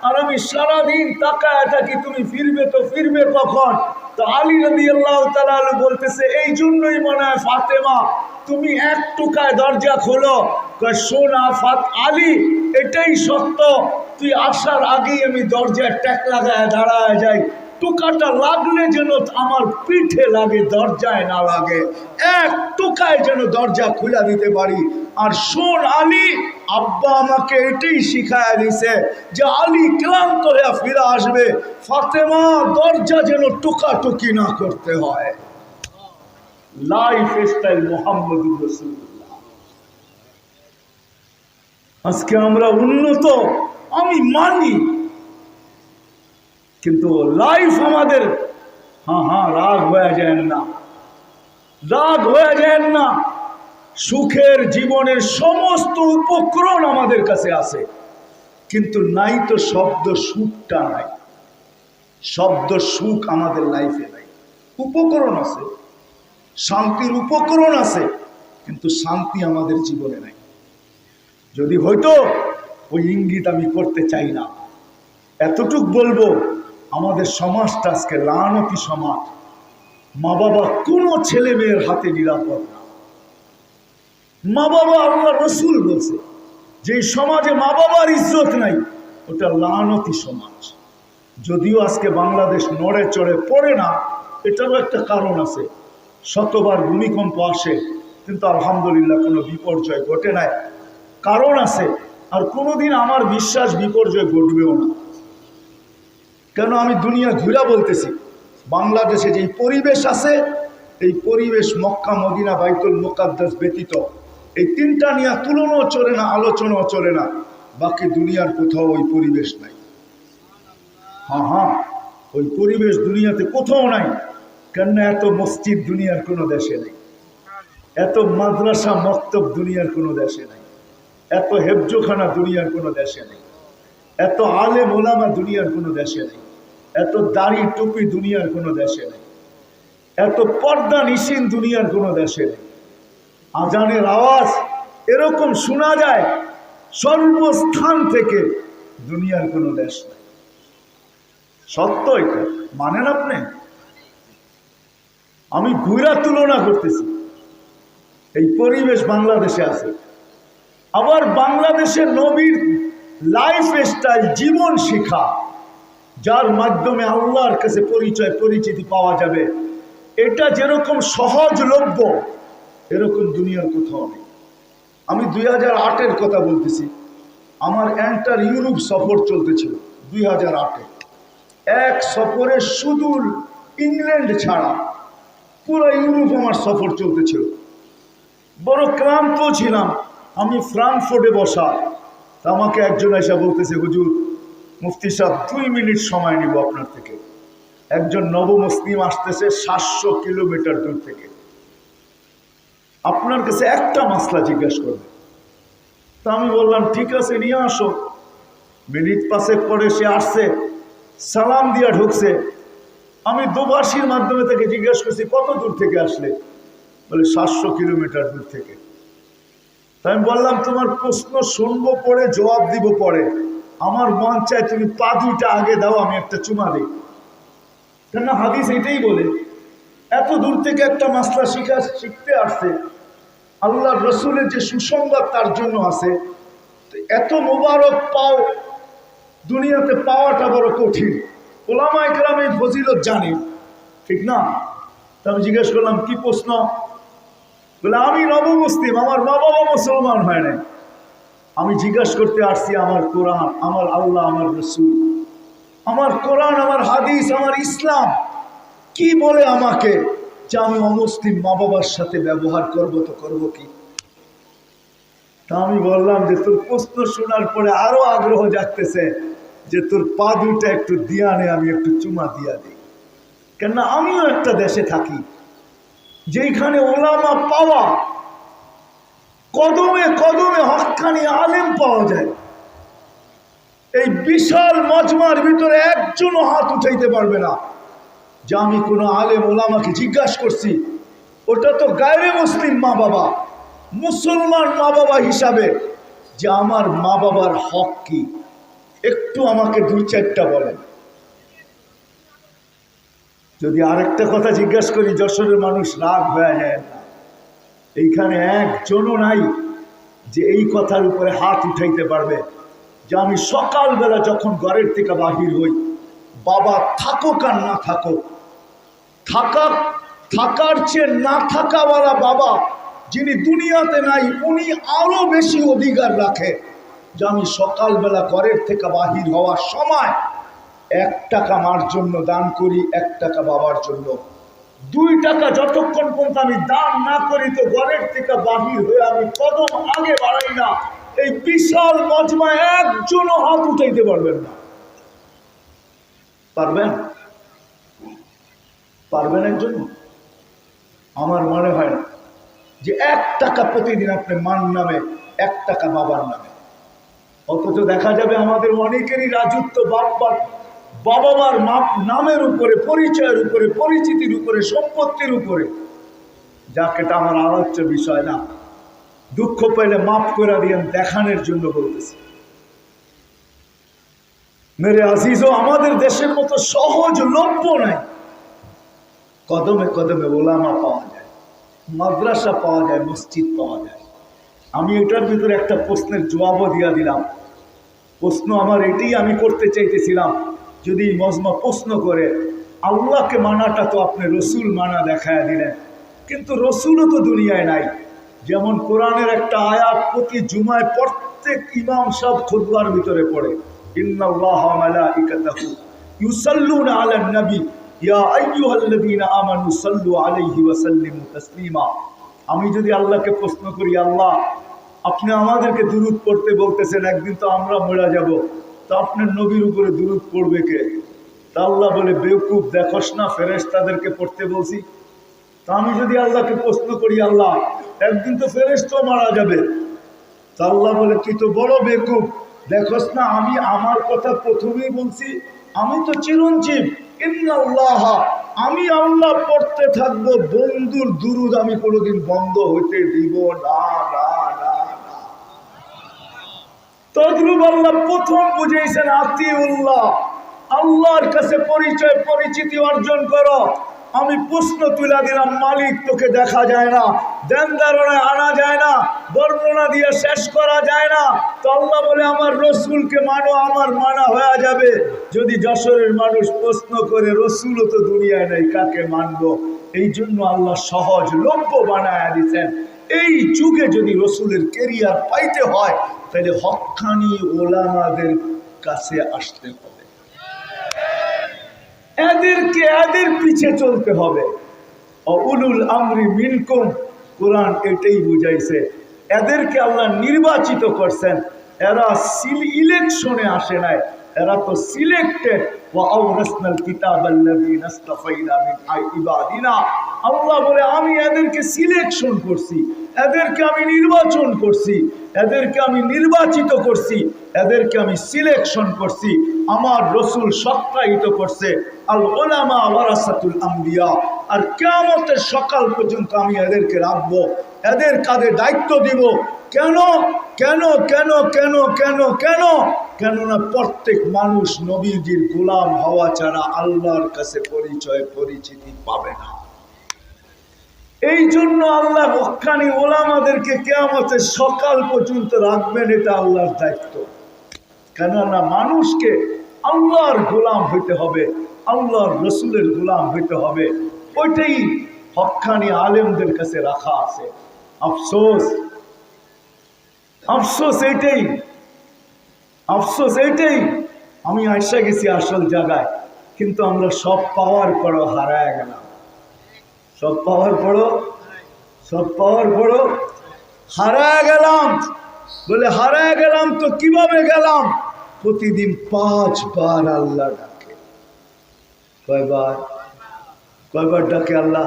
আর আমি সারাদিন তাকায় থাকি তুমি ফিরবে তো ফিরবে কখন। তো আলী রাদিয়াল্লাহু তাআলা বলতেছে এই জন্যই মনে হয় ফাতেমা তুমি এক টুকায় দরজা খোলো। শোনা আলী এটাই সত্য, তুই আসার আগেই আমি দরজায় ট্যাক লাগায় দাঁড়ায় যাই, টোকাটা লাগলে যেন আমার পিঠে লাগে, দরজায় না লাগে, এক টোকায় যেন দরজা খুলে দিতে পারি। আর শোন আলী, আব্বা আমাকে এটাই শিখায় দিছে যে আলী ক্লান্ত হয়ে ফিরে আসবে, ফাতেমা দরজা যেন টোকাটুকি না করতে হয়। লাইফ স্টাইল মুহাম্মদুর রাসূলুল্লাহ। আজকে আমরা উন্নত, আমি মানি, কিন্তু লাইফ আমাদের, রাগ হয়ে যায় না, রাগ হয়ে যায় না। সুখের জীবনের সমস্ত উপকরণ আমাদের কাছে আছে, কিন্তু নাই তো শব্দ সুখটা নাই। শব্দ সুখ আমাদের লাইফে নাই, উপকরণ আছে শান্তির উপকরণ আছে, কিন্তু শান্তি আমাদের জীবনে নাই। যদি হয়তো ওই ইঙ্গিত আমি করতে চাই না। এতটুক বলবো, আমাদের সমাজটা আজকে লানতি সমাজ। মা বাবা কোনো ছেলে মেয়ের হাতে নিরাপদ না। মা বাবা, আল্লাহ রসুল বলছে যে সমাজে মা বাবার ইজ্জত নাই, ওটা লানতি সমাজ। যদিও আজকে বাংলাদেশ নড়ে চড়ে পড়ে না, এটারও একটা কারণ আছে। শতবার ভূমিকম্প আসে, কিন্তু আলহামদুলিল্লাহ কোনো বিপর্যয় ঘটে নাই। কারণ আছে, আর কোনোদিন আমার বিশ্বাস বিপর্যয় ঘটবেও না। কেন? আমি দুনিয়া ঘুরা বলতেছি, বাংলাদেশে যে পরিবেশ আছে, এই পরিবেশ মক্কা মদিনা বাইতুল মুকাদ্দাস ব্যতীত এই তিনটা নিয়ে তুলনাও চলে না, আলোচনাও চলে না। বাকি দুনিয়ার কোথাও ওই পরিবেশ নাই। হ্যাঁ, ওই পরিবেশ দুনিয়াতে কোথাও নাই। কেন? এত মসজিদ দুনিয়ার কোনো দেশে নেই, এত মাদ্রাসা মক্তব দুনিয়ার কোনো দেশে নেই, এত হেফজোখানা দুনিয়ার কোনো দেশে নেই, এত আলেম ওলামা দুনিয়ার কোনো দেশে নেই, এত দাড়ি টুপি দুনিয়ার কোনো দেশে নেই, এত পর্দা নিশিন দুনিয়ার কোনো দেশে নেই। আজানের আওয়াজ এরকম শোনা যায় সর্বস্থান থেকে, দুনিয়ার কোনো দেশ নেই। সত্য এটা, মানেন আপনি? আমি ঘুরা তুলনা করতেছি। এই পরিবেশ বাংলাদেশে আছে। আবার বাংলাদেশের নবীর লাইফ স্টাইল, জীবন শিক্ষা, যার মাধ্যমে আল্লাহর কাছে পরিচয় পরিচিতি পাওয়া যাবে, এটা যেরকম সহজলভ্য, এরকম দুনিয়ার কোথাও নেই। আমি 2008-এর কথা বলতেছি। আমার এন্টার ইউরোপ সফর চলতেছিল 2008-এ। এক সফরে সুদূর ইংল্যান্ড ছাড়া পুরো ইউরোপ আমার সফর চলতেছিল। বড় ক্লান্ত ছিলাম। আমি ফ্রাঙ্কফুর্টে বসা, তা আমাকে একজন এসে বলতেছে, হুজুর মুফতি সাহেব 2 মিনিট সময় নিব আপনার থেকে। একজন নবমুসলিম আসতেছে 700 কিলোমিটার দূর থেকে, আপনার কাছে একটা মাসলা জিজ্ঞেস করবে। তা আমি বললাম ঠিক আছে, নিয়ে আসো। মিনিট 5 পরে সে আসছে, সালাম দিয়া ঢুকছে। আমি দোভাষীর মাধ্যমে তাকে জিজ্ঞেস করছি কত দূর থেকে আসলে? বলে 700 কিলোমিটার দূর থেকে। তাই আমি বললাম তোমার প্রশ্ন শুনবো পরে, জবাব দিব পরে। আমার মন চায় তুমি পা দুইটা আগে দাও, আমি একটা চুমা দিই। কেন? হাদিস এটাই বলে। এত দূর থেকে একটা মাসলা শিখতে আসছে, আল্লাহ রসুলের যে সুসংবাদ তার জন্য আছে। এত মোবারক পাও দুনিয়াতে পাওয়াটা বড় কঠিন। ওলামায়ে কেরাম এই ফজিলত জানে, ঠিক না? তা আমি জিজ্ঞেস করলাম কি প্রশ্ন? বলে আমি নবমুসলিম, আমার মা বাবা মুসলমান হয় নাই। আমি জিজ্ঞাসা করতে আসছি আমার কোরআন, আমার আল্লাহ, আমার রসুল, আমার কোরআন, আমার হাদিস, আমার ইসলাম কি বলে আমাকে যে আমি অমুসলিম মা বাবার সাথে ব্যবহার করব, তো করব কি? তা আমি বললাম যে তোর প্রশ্ন শোনার পরে আরো আগ্রহ জাগতেছে যে তোর পা দুইটা একটু দিয়া নে, আমি একটু চুমা দিয়া দিই। কেননা আমিও একটা দেশে থাকি যেখানে ওলামা পাওয়া, কদমে কদমে হক্কানি আলেম পাওয়া যায়। এই বিশাল মজমার ভিতরে একজনও হাত উঠাইতে পারবে না যে আমি কোনো আলেম ওলামাকে জিজ্ঞাসা করছি। ওটা তো গায়রে মুসলিম মা বাবা, মুসলমান মা বাবা হিসাবে যে আমার মা বাবার হক কি, একটু আমাকে 2-4টা বলেন। যদি আরেকটা কথা জিজ্ঞাসা করি, যশোরের মানুষ রাগ হয়ে যায় না। এইখানে একজনও নাই যে এই কথার উপরে হাত উঠাইতে পারবে যে আমি সকালবেলা যখন ঘরের থেকে বাহির হই, বাবা থাকুক আর না থাকুক, থাকার চেয়ে না থাকাওয়ালা বাবা যিনি দুনিয়াতে নাই, উনি আরো বেশি অধিকার রাখে যে আমি সকালবেলা ঘরের থেকে বাহির হওয়ার সময় 1 টাকা মার জন্য দান করি, 1 টাকা বাবার জন্য, 2 টাকা যতক্ষণ পর্যন্ত আমি দান না করি তো ঘরের থেকে বাহির হয়ে আমি কদম আগে বাড়াই না। এই বিশাল মজমায় একজনও হাত উঠাইতে পারবেন না। পারবেন? পারবেন একজন? আমার মনে হয় না যে 1 টাকা প্রতিদিন আপনি মান নামে, 1 টাকা বাবার নামে। অথচ দেখা যাবে আমাদের অনেকেরই রাজত্ব বাবা মার নামের উপরে, পরিচয়ের উপরে, পরিচিতির উপরে, সম্পত্তির উপরে। যাক, এটা আমার আলোচ্য বিষয় না। দুঃখ পেলে মাফ করে দিয়েন, দেখানোর জন্য বলতেছি। মেরে আজিজও, আমাদের দেশের মতো সহজলভ্য নাই। কদমে কদমে ওলামা পাওয়া যায়, মাদ্রাসা পাওয়া যায়, মসজিদ পাওয়া যায়। আমি এটার ভিতরে একটা প্রশ্নের জবাবও দিয়া দিলাম। প্রশ্ন আমার এটাই আমি করতে চাইতেছিলাম, যদি মজমা প্রশ্ন করে আল্লাহকে মানাটা তো আপনি রসুল মানা দেখায় দিলেন, কিন্তু রসুলও তো দুনিয়ায় নাই। যেমন কোরআনের একটা আয়াত প্রতি জুমায় প্রত্যেক ইমাম সাহেব খুতবার ভিতরে পড়ে, ইন্নাল্লাহা ওয়া মালাইকাতাহু ইউসাল্লুনা আলান নবী ইয়া আইয়ুহাল্লাযীনা আমানু সাল্লু আলাইহি ওয়া সাল্লিমু তাসলিমা। আমি যদি আল্লাহকে প্রশ্ন করি, আল্লাহ আপনি আমাদেরকে দুরূদ পড়তে বলতেছেন, একদিন তো আমরা মরে যাব, তো আপনার নবীর উপরে দুরূদ পড়বে কে? তা আল্লাহ বলে, বেওকুফ, দেখোস না ফেরেশতাদেরকে পড়তে বলছি। তা আমি যদি আল্লাহকে প্রশ্ন করি, আল্লাহ একদিন তো ফেরেশতা মারা যাবে, তা আল্লাহ বলে, তুই তো বড় বেওকুফ, দেখোস না আমি আমার কথা প্রথমেই বলছি, আমি তো চিরঞ্জীব। ইন্নাল্লাহ, আমি আল্লাহ পড়তে থাকবো, বন্ধুর দুরূদ আমি কোনোদিন বন্ধ হইতে দিব না, না, না, না। তদ্রুপ আল্লাহ প্রথম বুঝেছেন আতিউল্লাহ, আল্লাহর কাছে পরিচয় পরিচিতি অর্জন করো। আমি প্রশ্ন তুলে দিলাম, মালিক তোকে দেখা যায় না, ধ্যান ধারণায় আনা যায় না, বর্ণনা দিয়ে শেষ করা যায় না, তো আল্লাহ বলে আমার রসুলকে মানো, আমার মানা হয়ে যাবে। যদি যশোরের মানুষ প্রশ্ন করে, রসুলও তো দুনিয়ায় নেই, কাকে মানবো? এই জন্য আল্লাহ সহজলভ্য বানায় দিচ্ছেন। এই যুগে যদি রসুলের কেরিয়ার পাইতে হয়, তাহলে হক্কানি ওলামাদের কাছে আসতে হবে, এদের পিছে চলতে হবে। উলুল আমরি মিনকুম, কোরআন এটাই বুঝাইছে। এদেরকে আল্লাহ নির্বাচিত করছেন, এরা ইলেকশনে আসে নাই, এরা তো সিলেক্টেড। আল্লাহ বলে, আমি এদেরকে সিলেকশন করছি, এদেরকে আমি নির্বাচন করছি, এদেরকে আমি নির্বাচিত করছি, এদেরকে আমি সিলেকশন করছি। আমার রসুল সত্যায়িত করছে, আল উলামা ওয়ারাসাতুল আম্বিয়া। আর কিয়ামতের সকাল পর্যন্ত আমি এদেরকে রাখবো, এদের কাঁধে দায়িত্ব দিব। কেন কেন কেন কেন কেন কেন কেননা প্রত্যেক মানুষ নবীজির গোলাম হওয়া ছাড়া আল্লাহর কাছে পরিচয় পরিচিতি পাবে না। এই জন্য আল্লাহ হক্কানি ওলামাদেরকে কিয়ামতের সকাল পর্যন্ত রাখবেন, এটা আল্লাহর দায়িত্ব। কেননা মানুষকে আল্লাহর গোলাম হইতে হবে, আল্লাহর রসুলের গোলাম হইতে হবে। ওইটাই হক্কানি আলেমদের কাছে রাখা আছে। আফসোস, আফসোস এইটাই, আফসোস এইটাই, আমি আইসা গেছি আসল জায়গায়, কিন্তু আমরা সব পাওয়ার পরও হারায় গেলাম। সব পাওয়ার পরও হারায় গেলাম। বলে হারায় গেলাম তো কিভাবে গেলাম? প্রতিদিন 5 বার আল্লাহ ডাকে। কয়বার ডাকে আল্লাহ?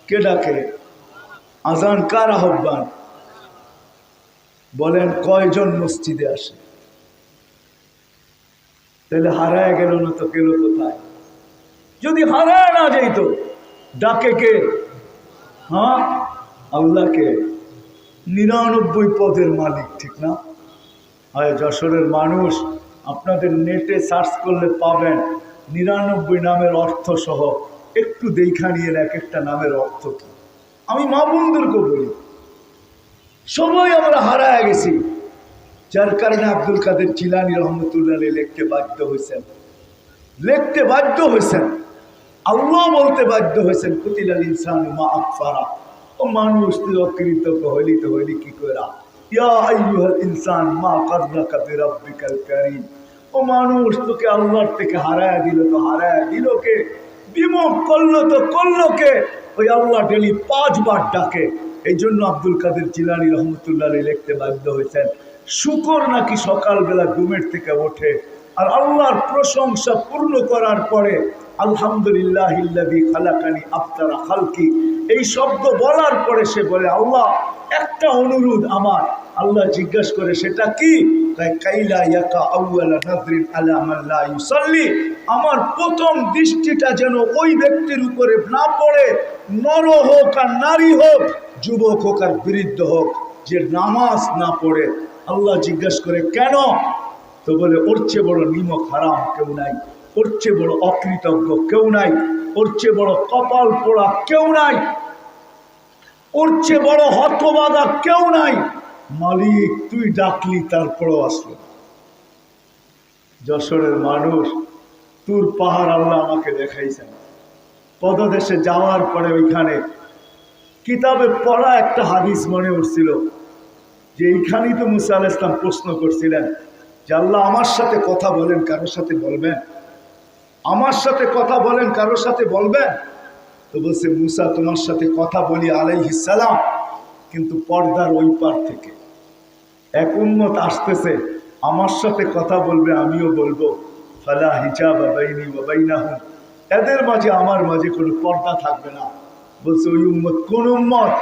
কে ডাকে? আজান কার আহ্বান? বলেন কয়জন মসজিদে আসে? তাহলে হারায় গেল না তো গেল কোথায়? যদি হারায় না যাইত, ডাকে কে? হ্যাঁ, আল্লাহকে। 99 পদের মালিক, ঠিক না? হয় যশোরের মানুষ, আপনাদের নেটে সার্চ করলে পাবেন 99 নামের অর্থ সহ। একটু দেখা নিয়ে এক একটা নামের অর্থ কি। আমি মা বন্ধুরকে বলি, সবাই আমরা হারায় গেছি, যার কারণে আব্দুল কাদের জিলানী রহমতুল্লাহ লিখতে বাধ্য হয়েছেন, আল্লাহ বলতে বাধ্য হয়েছেন, কুতিলাল ইনসানু মা আকফারা। ও মানুষ, তুই অকৃতজ্ঞ হইলি তো হইলি কি কইরা? ইয়া আইয়ুহাল ইনসান মা গাররাকা বিরাব্বিকাল কারীম। ও মানুষ, তোকে আল্লাহর থেকে হারায় দিল তো হারায় দিল কে? বিমুখ করলো তো করলো কে? ওই আল্লাহ ডেলি 5 বার ডাকে। এই জন্য আব্দুল কাদের জিলানী রহমতুল্লাহ লিখতে বাধ্য হয়েছেন, শুকর নাকি সকালবেলা ঘুমের থেকে ওঠে, আর আল্লাহর প্রশংসা পূর্ণ করার পরে আলহামদুলিল্লাহিল্লাযী খালাকানি আফতারা খালকি এই শব্দ বলার পরে সে বলে, আল্লাহ একটা অনুরোধ আমার। আল্লাহ জিজ্ঞাসা করে, সেটা কি? কাইলা ইয়াকা আউয়ালা নাযরিন আলা মান লা ইউসাল্লি, আমার প্রথম দৃষ্টিটা যেন ওই ব্যক্তির উপরে না পড়ে, নর হোক আর নারী হোক, যুবক হোক আর বৃদ্ধ হোক, যে নামাজ না পড়ে। আল্লাহ জিজ্ঞাসা করে, কেন? তো বলে, ওর চেয়ে বড় নিমক হারাম কেউ নাই, ওর চেয়ে বড় অকৃতজ্ঞ কেউ নাই, ওর চেয়ে বড় কপাল পোড়া কেউ নাই, ওর চেয়ে বড় হতবাদা কেউ নাই। মালিক তুই ডাকলি তারপরও আসলো। যশোরের মানুষ, তুর পাহাড় আল্লাহ আমাকে দেখাইছেন। পদদেশে যাওয়ার পরে ওইখানে কিতাবে পড়া একটা হাদিস মনে উঠছিল যে এইখানেই তো মুসা আলাইহিস সালাম প্রশ্ন করছিলেন যে আল্লাহ আমার সাথে কথা বলেন, কারোর সাথে বলবেন? আমার সাথে কথা বলেন, কারোর সাথে বলবেন? তো বলছে, মুসা তোমার সাথে কথা বলি আলাইহিস সালাম, কিন্তু পর্দার ওই পার থেকে এক উম্মত আসতেছে, আমার সাথে কথা বলবে, আমিও বলবো। ফালা হিজাবা বাইনি ওয়া বাইনাহুম, এদের মাঝে আমার মাঝে কোনো পর্দা থাকবে না। বলছে, ওই উম্মত কোন উম্মত?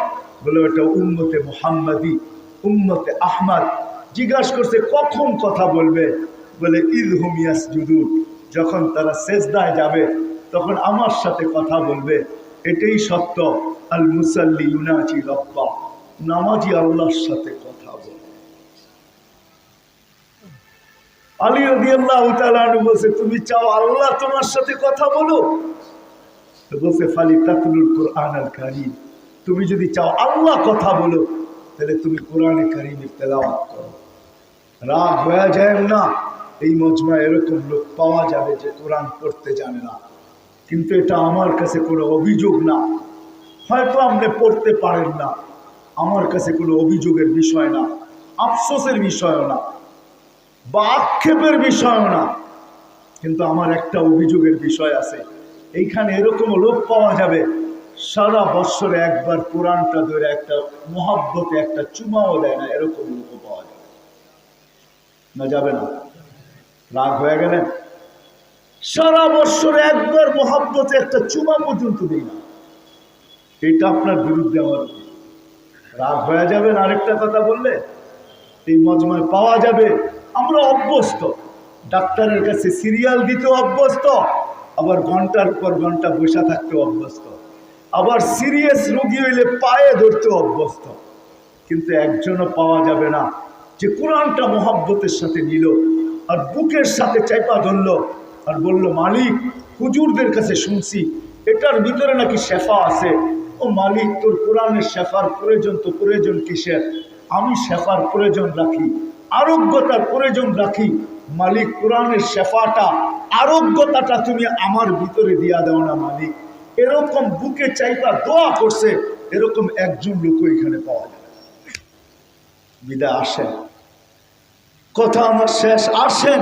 বলে, ওটা উম্মতে মুহাম্মাদি, উম্মতে আহমদ। জিজ্ঞাসা করছে, কখন কথা বলবে? বলে, ইযহুম ইয়াসজুদুন, যখন তারা সেজদায় যাবে তখন আমার সাথে কথা বলবে। এটাই সত্য। আল মুসাল্লি ইউনাজি রাব্বা, নামাজি আল্লাহর সাথে কথা বলে। আলী রাদিয়াল্লাহু তাআলা আনহু বলছে, তুমি চাও আল্লাহ তোমার সাথে কথা বলো? তো বলছে, ফালি তাতলুল কুরআন আল কারীম, তুমি যদি চাও আল্লাহ কথা বলো তাহলে তুমি কোরআনে কারীমের তেলাওয়াত করো। রাগ হয়ে যায় না? এই মজমায় এরকম লোক পাওয়া যাবে যে কোরআন পড়তে জানে না, কিন্তু এটা আমার কাছে কোনো অভিযোগ না। হয়তো আপনি পড়তে পারেন না, আমার কাছে কোনো অভিযোগের বিষয় না, আফসোসের বিষয়ও না, বা আক্ষেপের বিষয়ও না। কিন্তু আমার একটা অভিযোগের বিষয় আছে। এইখানে এরকম লোক পাওয়া যাবে সারা বৎসরে একবার কোরআনটা ধরে একটা মহব্বতে একটা চুমাও দেয় না, এরকম লোক পাওয়া যাবে না? যাবে না? রাগ হয়ে গেলেন? সারা বৎসরে একবার মহব্বতে একটা চুমা পর্যন্ত দিই না, এটা আপনার বিরুদ্ধে আমার রাগ হয়ে যাবেন। আরেকটা কথা বললে এই মজমায় পাওয়া যাবে, আমরা অভ্যস্ত, ডাক্তারের কাছে সিরিয়াল দিতে অভ্যস্ত, আবার ঘন্টার পর ঘন্টা বসে থাকতে অভ্যস্ত, আবার সিরিয়াস রোগী হইলে পায়ে ধরতে অভ্যস্ত। কিন্তু একজনও পাওয়া যাবে না যে কোরআনটা মহব্বতের সাথে নিল আর বুকের সাথে চাইপা ধরল আর বলল, মালিক হুজুরদের কাছে শুনছি এটার ভিতরে নাকি শেফা আছে। ও মালিক, তোর কোরআনের শেফার প্রয়োজন তো প্রয়োজন কিসের? আমি শেফার প্রয়োজন রাখি, আরোগ্যতার প্রয়োজন রাখি। মালিক, কোরআনের শেফাটা, আরোগ্যতাটা তুমি আমার ভিতরে দিয়া দাও না মালিক। এরকম বুকে চাইপা দোয়া করছে, এরকম একজন লোক এখানে পাওয়া যায়। বিদায় আসেন, কথা আমার শেষ। আসেন,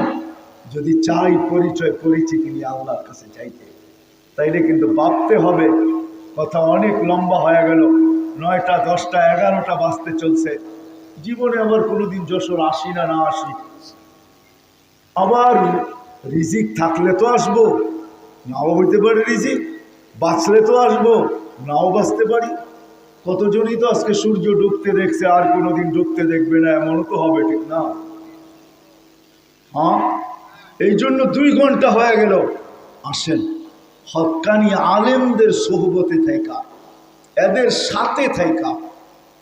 যদি চাই পরিচয় পরিচিতি নিয়ে আল্লাহর কাছে চাইতে, তাইলে কিন্তু ভাবতে হবে। কথা অনেক লম্বা হয়ে গেল, 9টা 10টা 11টা বাজতে চলছে। জীবনে আবার কোনোদিন যশোর আসি না, না আসি। আবার রিজিক থাকলে তো আসবো, নাও হইতে পারে রিজিক, বাঁচলে তো আসবো, নাও বাঁচতে পারি। কতজনই তো আজকে সূর্য ডুবতে দেখছে, আর কোনোদিন ডুবতে দেখবে না, এমনও তো হবে, ঠিক না? হ্যাঁ, এই জন্য 2 ঘন্টা হয়ে গেল। আসেন, হক্কানি আলেমদের সোহবতে থাকা, এদের সাথে থাকা,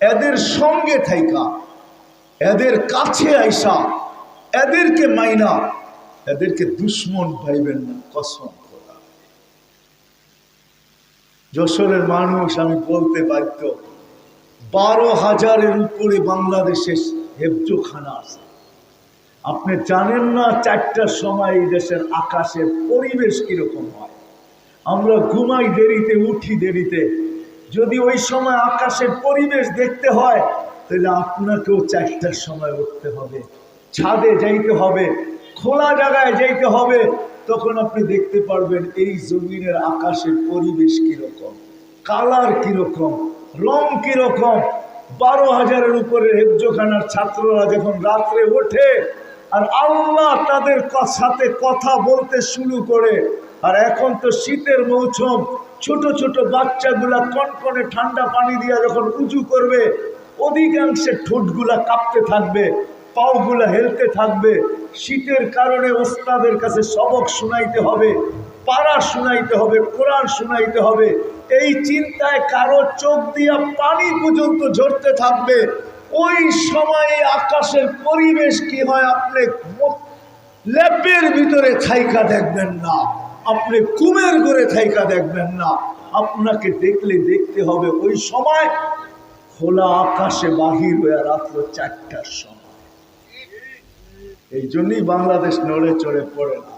এদের সঙ্গে থাকা, এদের কাছে আইসা, এদেরকে মাইনা, এদেরকে দুশ্মন ভাইবেন না, কসম খোদা। যশোরের মানুষ, আমি বলতে বাধ্য, 12,000-এর উপরে বাংলাদেশে হেফজোখানা আছে। আপনি জানেন না 4টার সময় এই দেশের আকাশের পরিবেশ কিরকম হয়। আমরা ঘুমাই দেরিতে, উঠি দেরিতে। যদি ওই সময় আকাশের পরিবেশ দেখতে হয় তাহলে আপনাকেও 4টার সময় উঠতে হবে, ছাদে যাইতে হবে, খোলা জায়গায় যাইতে হবে। তখন আপনি দেখতে পারবেন এই জমিনের আকাশের পরিবেশ কিরকম, কালার কিরকম, রং কিরকম। 12,000-এর উপরে হেফজোখানার ছাত্ররা যখন রাত্রে ওঠে, আর আল্লাহ তাদের সাথে কথা বলতে শুরু করে। আর এখন তো শীতের মৌসুম, ছোট ছোট বাচ্চাগুলা কনকনে ঠান্ডা পানি দিয়ে যখন উঁচু করবে, অধিকাংশে ঠোঁটগুলা কাঁপতে থাকবে, পাওগুলা হেলতে থাকবে। শীতের কারণে ওস্তাদের কাছে সবক শুনাইতে হবে, পারা শুনাইতে হবে, কোরআন শুনাইতে হবে। এই চিন্তায় কারো চোখ দিয়া পানি পর্যন্ত ঝরতে থাকবে। ওই সময়ে আকাশের পরিবেশ কি হয় আপনি ল্যাপের ভিতরে থাইকা দেখবেন না, আপনি কুমের ঘরে থাইকা দেখবেন না। আপনাকে দেখলে দেখতে হবে ওই সময় খোলা আকাশে বাহির হয়ে রাত্র 4টার সময়। এই জন্যই বাংলাদেশ নড়ে চড়ে পড়ে না।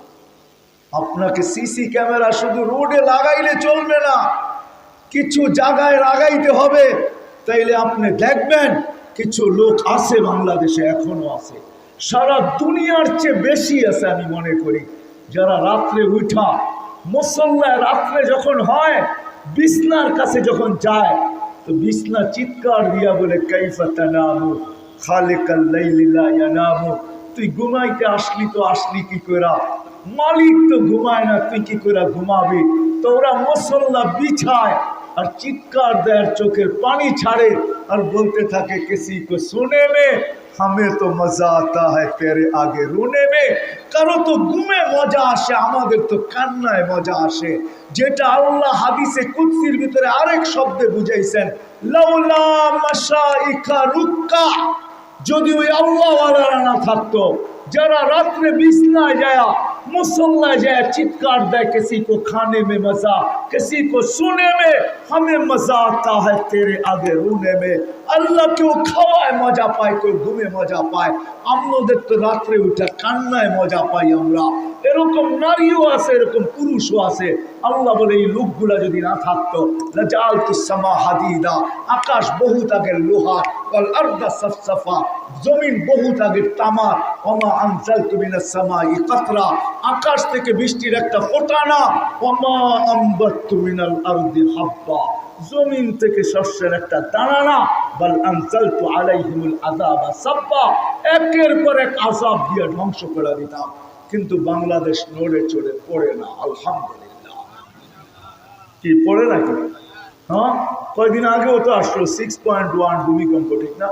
আপনাকে সিসি ক্যামেরা শুধু রোডে লাগাইলে চলবে না, কিছু জায়গায় লাগাইতে হবে। তাইলে আপনি দেখবেন কিছু লোক আছে বাংলাদেশে, এখনো আছে, সারা দুনিয়ার চেয়ে বেশি আছে আমি মনে করি, যারা রাত্রে উঠা মুসল্লায় রাত্রে যখন হয় বিছনার কাছে যখন যায় তো বিছনা চিৎকার দিয়া বলে কাইফা তানামু খালিকাল লাইলি লা ইয়ানামু, তুই ঘুমাইতে আসলি তো আসলি কি কইরা, মালিক তো ঘুমায় না, তুই কি করে ঘুমাবি। তো ওরা মুসল্লা বিছায় আর চিৎকার দেয়, চোখের পানি ছাড়ে আর বলতে থাকে কিসি কো সুনে মে हमें तो मजा आता है तेरे आगे रोने में। কারো তো ঘুমে মজা আসে, আমাদের তো কান্নায় মজা আসে। যেটা আল্লাহ হাদিসে কুদসির ভিতরে আরেক শব্দে বুঝাইছেন, লাউলা মাশাইখা রুক্কা, যদি ওই আল্লাহওয়ালারা না থাকতো যারা রাত্রে বিছনায় যায় मुसल्ला जाए चित्कार दे, किसी को खाने में मजा, किसी को सोने में, हमें मजा आता है तेरे आगे रोने में। अल्लाह क्यों खावाय मजा पाए, क्यों घुमे मजा पाए, আমাদের তো রাত্রে উঠে কান্নায় মজা পাই আমরা। এরকম নারীও আছে, এরকম পুরুষও আছে। আল্লাহ বলে এই লোকগুলা যদি না থাকতো, লাজালতুস সামা হাদিদা, আকাশ বহুত আগের লোহা, ওয়াল আরদা সাফসাফা, জমিন বহুত আগের তামা, ওমা আনজালতু মিনাস সামাই কাতরা, আকাশ থেকে বৃষ্টির একটা ফোঁটা না, ওমা আমবাতু মিনাল আরদি হাব্বা, জমিন থেকে শস্যের একটা দানা না, বাল আনজালতু আলাইহিমুল আযাবা সাব্বা, একের পর এক আযাব দিয়ে ধ্বংস করে দিতাম। কিন্তু বাংলাদেশ নড়ে চড়ে পড়ে না, আলহামদুলিল্লাহ। কি পড়ে নাকি? হ্যাঁ, কয়েকদিন আগেও তো আসলো 6.1 ভূমিকম্প, ঠিক না?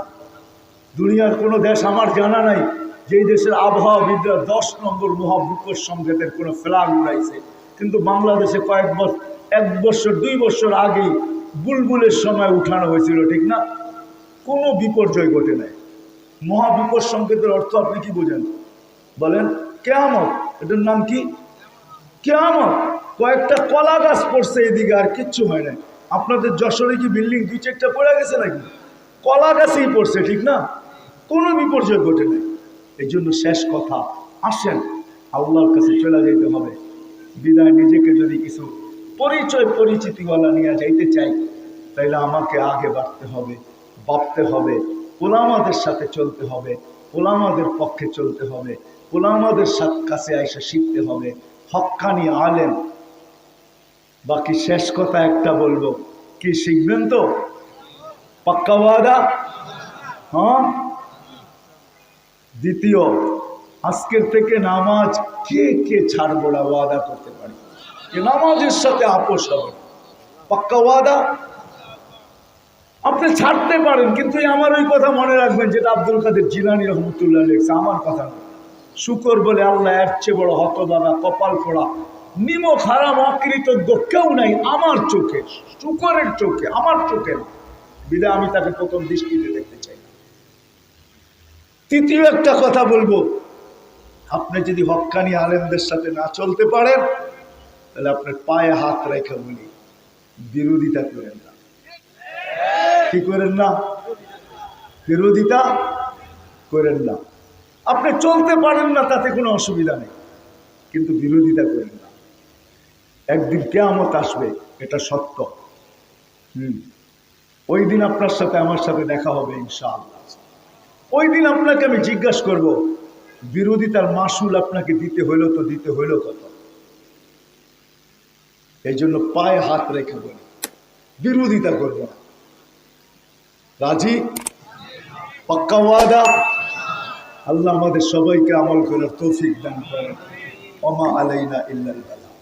দুনিয়ার কোনো দেশ আমার জানা নাই যেই দেশের আবহাওয়াবিদরা 10 নম্বর মহাবিপদ সংকেতের কোনো ফ্ল্যাগ উড়াইছে। কিন্তু বাংলাদেশে এক বছর 2 বছর আগেই বুলবুলের সময় উঠানো হয়েছিল, ঠিক না? কোনো বিপর্যয় ঘটে নাই। মহাবিপদ সংকেতের অর্থ আপনি কি বোঝেন বলেন? কিয়ামত, এটার নাম কি? কিয়ামত। কয়েকটা কলা গাছ পড়ছে এদিকে, আর কিচ্ছু হয় না। আপনাদের যশোরে কি বিল্ডিং 2-4টা পড়ে গেছে নাকি? কলা গাছেই পড়ছে, ঠিক না? কোনো বিপর্যয় ঘটে নাই। এই জন্য শেষ কথা, আসেন আল্লাহর কাছে চলে যেতে হবে। বিদায় নিজেকে যদি কিছু পরিচিতিওয়ালা নিয়ে যাইতে চাই, তাইলে আমাকে আগে বাড়তে হবে, ভাবতে হবে, ওলামাদের সাথে চলতে হবে, ওলামাদের পক্ষে চলতে হবে, ওলামাদের কাছে এসে শিখতে হবে, হক্কানি আলেম। বাকি শেষ কথা একটা বলবো, কি শিখবেন তো? পাক্কা ওয়াদা? হ্যাঁ। দ্বিতীয়, আজকের থেকে নামাজ কে কে ছাড়বো না ওয়াদা করতে পারি যে নামাজের সাথে আপোষ হবে? পাক্কা ওয়াদা? আপনি ছাড়তে পারেন, কিন্তু আমার ওই কথা মনে রাখবেন যেটা আব্দুল কাদের জিলানী রহমতুল্লাহ লিখছে, আমার কথা নয়। শুকর বলে আল্লাহ এর চেয়ে বড় হতভাগা, কপাল পোড়া, নিমক হারাম, অকৃতজ্ঞ কেউ নাই আমার চোখে, শুকরের চোখে, আমার চোখে না। বিদায় আমি তাকে প্রথম দৃষ্টিতে দেখতে চাই। তৃতীয় একটা কথা বলবো, আপনি যদি হক্কানি আলেমদের সাথে না চলতে পারেন, তাহলে আপনার পায়ে হাত রেখে বলি, বিরোধিতা করেন না। কি করেন না? বিরোধিতা করেন না। আপনি চলতে পারেন না, তাতে কোনো অসুবিধা নেই, কিন্তু বিরোধিতা করেন না। একদিন কিয়ামত আসবে, এটা সত্য। ওই দিন আপনার সাথে আমার সাথে দেখা হবে ইনশাআল্লাহ। ওই দিন আপনাকে আমি জিজ্ঞাসা করব, বিরোধিতার মাসুল আপনাকে দিতে হইল তো দিতে হইল কত? এই জন্য পায়ে হাত রেখে বলি, বিরোধিতা করব না। রাজি? পাক্কা ওয়াদা? আল্লাহ আমাদের সবাইকে আমল করার তৌফিক দান করেন। ওমা আলাইনা ইল্লাল বালাগ।